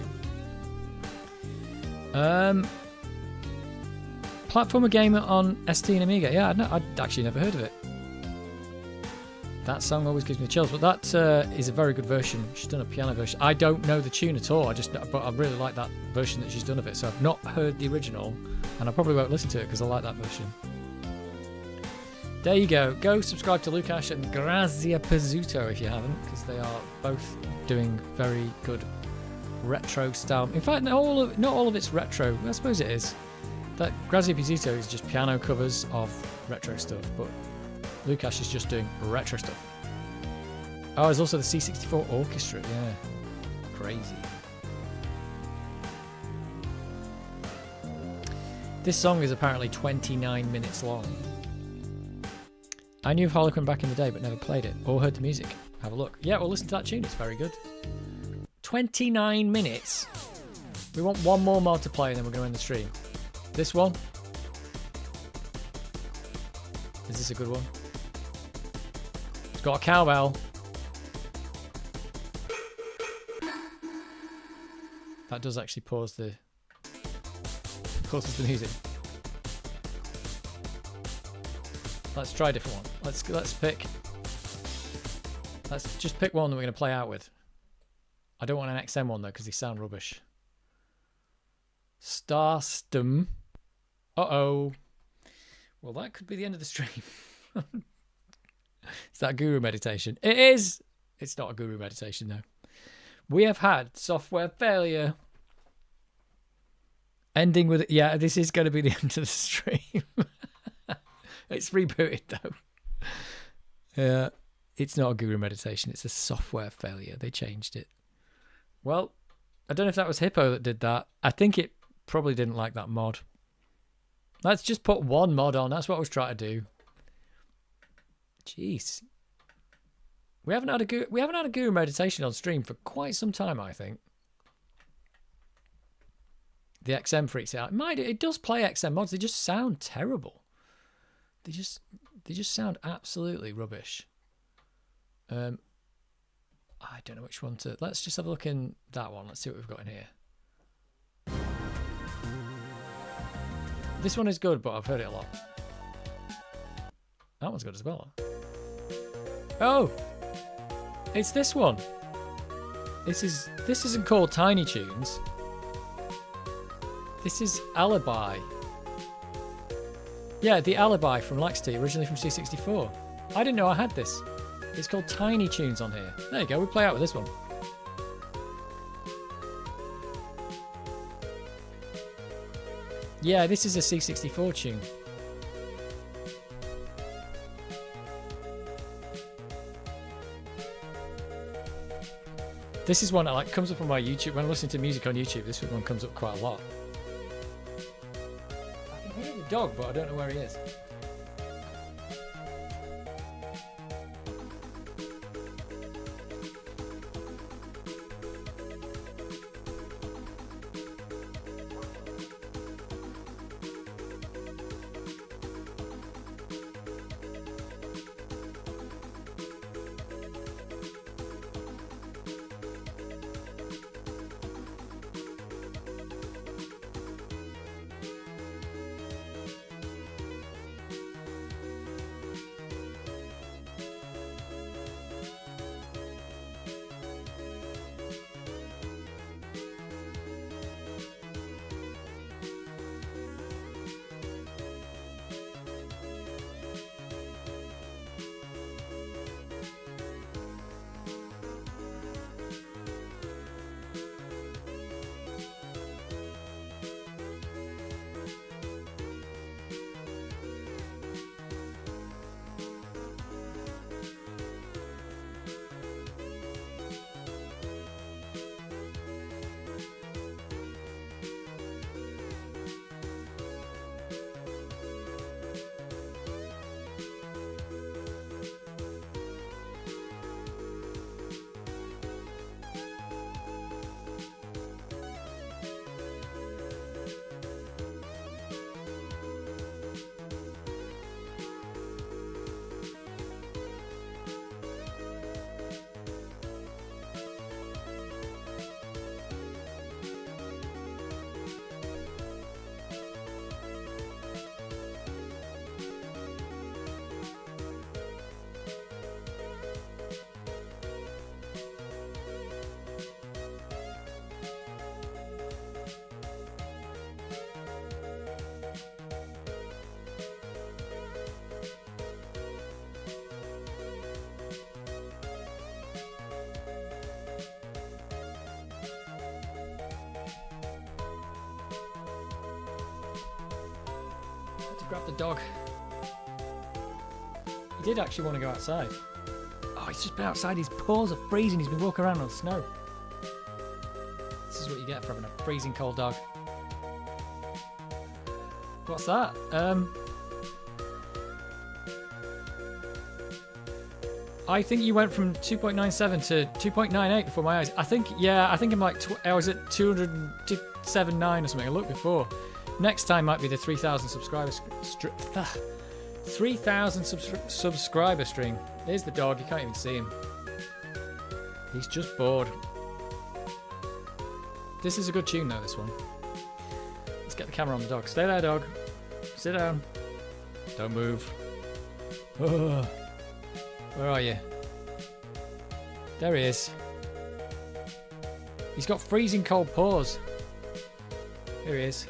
Platformer Gamer on ST and Amiga. Yeah, I'd actually never heard of it. That song always gives me chills, but that is a very good version. She's done a piano version. I don't know the tune at all. But I really like that version that she's done of it. So I've not heard the original, and I probably won't listen to it because I like that version. There you go. Go subscribe to Lukash and Grazia Pizzuto if you haven't, because they are both doing very good retro style. In fact, not all of it's retro. I suppose it is. That Grazia Pizzuto is just piano covers of retro stuff, but Lukash is just doing retro stuff. Oh, there's also the C64 Orchestra. Yeah, crazy. This song is apparently 29 minutes long. I knew of Harlequin back in the day, but never played it or heard the music. Have a look. Yeah, well, listen to that tune. It's very good. 29 minutes. We want one more mod to play, and then we're going to end the stream. This one. Is this a good one? It's got a cowbell. That does actually pauses the music. Let's try a different one. Let's just pick one that we're going to play out with. I don't want an XM one though because they sound rubbish. Starstum. Uh-oh. Well, that could be the end of the stream. Is that a guru meditation? It is. It's not a guru meditation though. We have had software failure. Ending with, yeah, this is going to be the end of the stream. It's rebooted though. Yeah, it's not a guru meditation. It's a software failure. They changed it. Well, I don't know if that was Hippo that did that. I think it probably didn't like that mod. Let's just put one mod on. That's what I was trying to do. Jeez. We haven't had a guru meditation on stream for quite some time, I think. The XM freaks it out. It does play XM mods. They just sound terrible. They just sound absolutely rubbish. I don't know which one to. Let's just have a look in that one. Let's see what we've got in here. This one is good, but I've heard it a lot. That one's good as well. Oh, it's this one. This isn't called Tiny Tunes. This is Alibi. Yeah, the Alibi from LaxT, originally from C64. I didn't know I had this. It's called Tiny Tunes on here. There you go, we play out with this one. Yeah, this is a C64 tune. This is one that comes up on my YouTube. When I'm listening to music on YouTube, this one comes up quite a lot. I can hear the dog, but I don't know where he is. Grab the dog. He did actually want to go outside. Oh, he's just been outside. His paws are freezing. He's been walking around on snow. This is what you get for having a freezing cold dog. What's that? I think you went from 2.97 to 2.98 before my eyes. I think I'm like, I was at 207.9 or something. I looked before. Next time might be the 3,000 subscribers. 3,000 subscriber stream. There's the dog. You can't even see him. He's just bored. This is a good tune though, this one. Let's get the camera on the dog. Stay there, dog. Sit down. Don't move. Oh, where are you? There he is. He's got freezing cold paws. Here he is.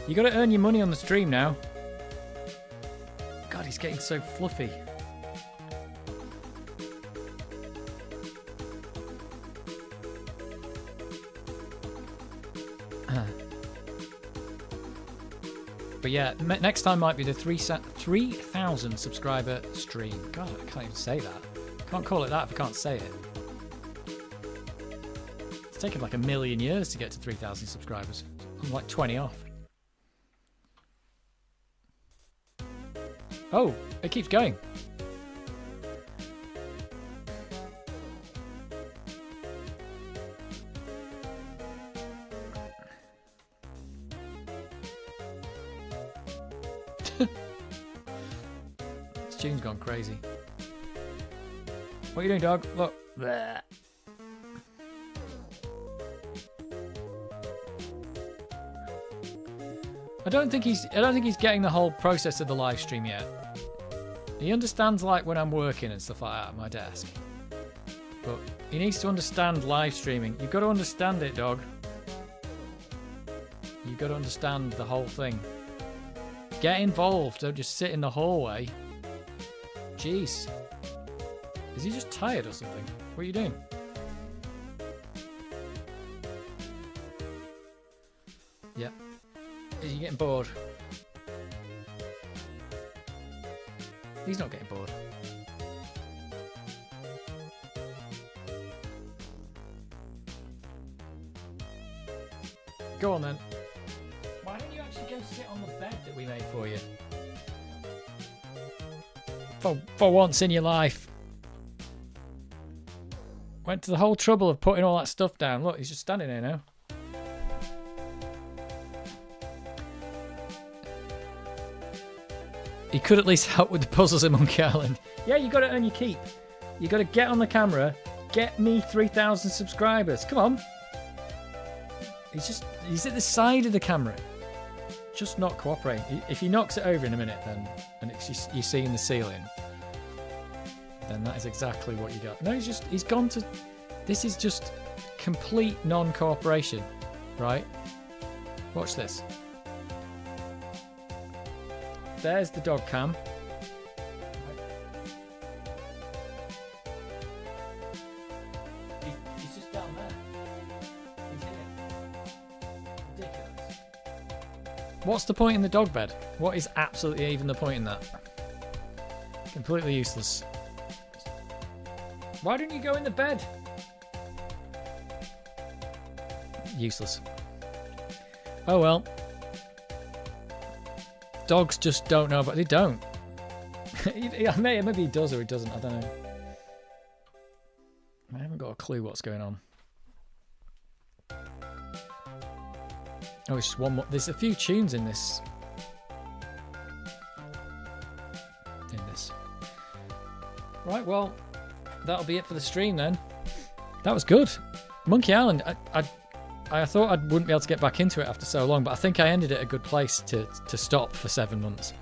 You got to earn your money on the stream now. God, he's getting so fluffy. But yeah, next time might be the 3,000 subscriber stream. God, I can't even say that. Can't call it that if I can't say it. It's taken like 1,000,000 years to get to 3,000 subscribers. I'm like 20 off. Oh, it keeps going. This tune's gone crazy. What are you doing, dog? Look. Bleh. I don't think he's getting the whole process of the live stream yet. He understands like when I'm working and stuff like that at my desk. But he needs to understand live streaming. You've got to understand it, dog. You've got to understand the whole thing. Get involved, don't just sit in the hallway. Jeez. Is he just tired or something? What are you doing? Yep. Is he getting bored? He's not getting bored. Go on then. Why don't you actually go sit on the bed that we made for you? For once in your life. Went to the whole trouble of putting all that stuff down. Look, he's just standing there now. He could at least help with the puzzles in Monkey Island. Yeah, you got to earn your keep. You got to get on the camera. Get me 3,000 subscribers. Come on. He's at the side of the camera. Just not cooperating. If he knocks it over in a minute, then and you see in the ceiling, then that is exactly what you got. No, he's gone to. This is just complete non-cooperation, right? Watch this. There's the dog cam. He's just down there. He's here. Ridiculous. What's the point in the dog bed? What is absolutely even the point in that? Completely useless. Why don't you go in the bed? Useless. Oh well. Dogs just don't know, but they don't. Maybe he does or he doesn't. I don't know. I haven't got a clue what's going on. Oh, it's just one more. There's a few tunes in this. Right, well, that'll be it for the stream then. That was good. Monkey Island. I thought I wouldn't be able to get back into it after so long, but I think I ended at a good place to stop for 7 months.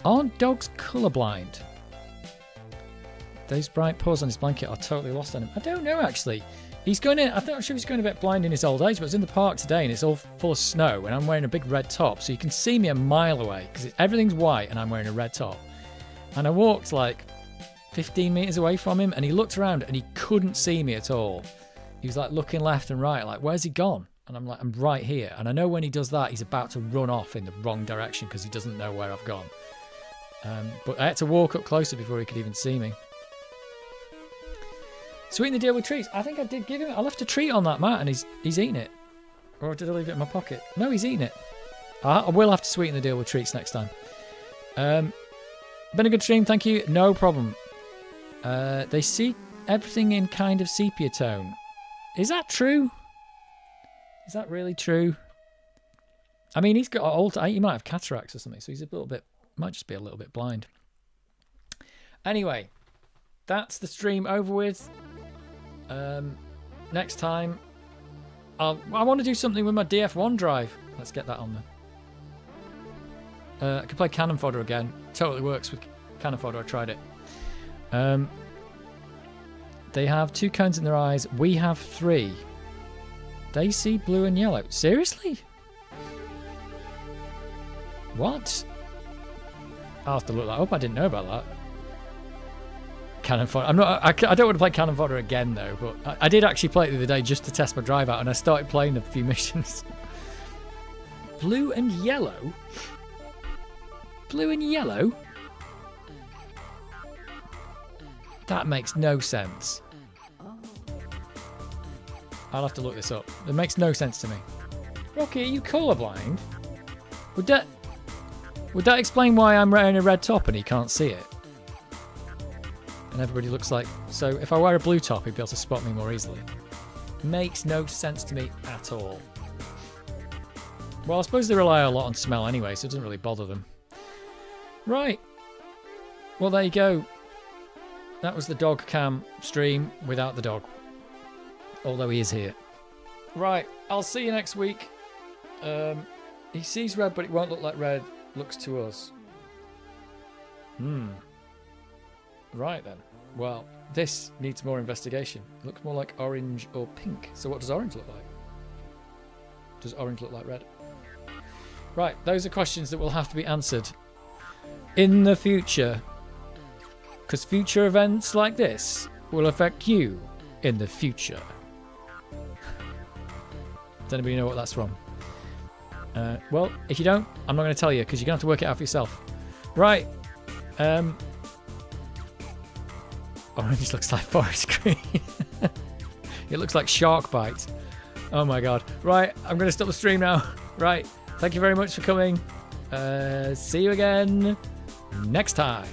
Aren't dogs colourblind? Those bright paws on his blanket are totally lost on him. I don't know, actually. He's going in. I'm sure he's going a bit blind in his old age, but I was in the park today and it's all full of snow and I'm wearing a big red top, so you can see me a mile away because everything's white and I'm wearing a red top. And I walked like 15 metres away from him and he looked around and he couldn't see me at all. He was like looking left and right, like, where's he gone? And I'm like, I'm right here. And I know when he does that, he's about to run off in the wrong direction because he doesn't know where I've gone. But I had to walk up closer before he could even see me. Sweeten the deal with treats. I think I did give him it. I left a treat on that mat and he's eaten it. Or did I leave it in my pocket? No, he's eaten it. I will have to sweeten the deal with treats next time. Been a good stream, thank you. No problem. They see everything in kind of sepia tone. Is that true? Is that really true? I mean, he's got old. He might have cataracts or something, so he's a little bit. Might just be a little bit blind. Anyway, that's the stream over with. Next time, I want to do something with my DF1 drive. Let's get that on there. I can play Cannon Fodder again. Totally works with Cannon Fodder. I tried it. They have 2 cones in their eyes. We have 3. They see blue and yellow. Seriously? What? I'll have to look that up. I didn't know about that. Cannon Fodder. I don't want to play Cannon Fodder again though, but I did actually play it the other day just to test my drive out, and I started playing a few missions. Blue and yellow? Blue and yellow? That makes no sense. I'll have to look this up. It makes no sense to me. Rocky, are you colourblind? Would that explain why I'm wearing a red top and he can't see it? And everybody looks like... So if I wear a blue top, he'd be able to spot me more easily. Makes no sense to me at all. Well, I suppose they rely a lot on smell anyway, so it doesn't really bother them. Right. Well, there you go. That was the dog cam stream without the dog. Although he is here. Right, I'll see you next week. He sees red, but it won't look like red looks to us. Right then. Well, this needs more investigation. It looks more like orange or pink. So what does orange look like? Does orange look like red? Right, those are questions that will have to be answered in the future. Because future events like this will affect you in the future. Does anybody know what that's from? Well, if you don't, I'm not going to tell you because you're going to have to work it out for yourself. Right. Orange looks like forest green. It looks like shark bite. Oh my god. Right, I'm going to stop the stream now. Right. Thank you very much for coming. See you again next time.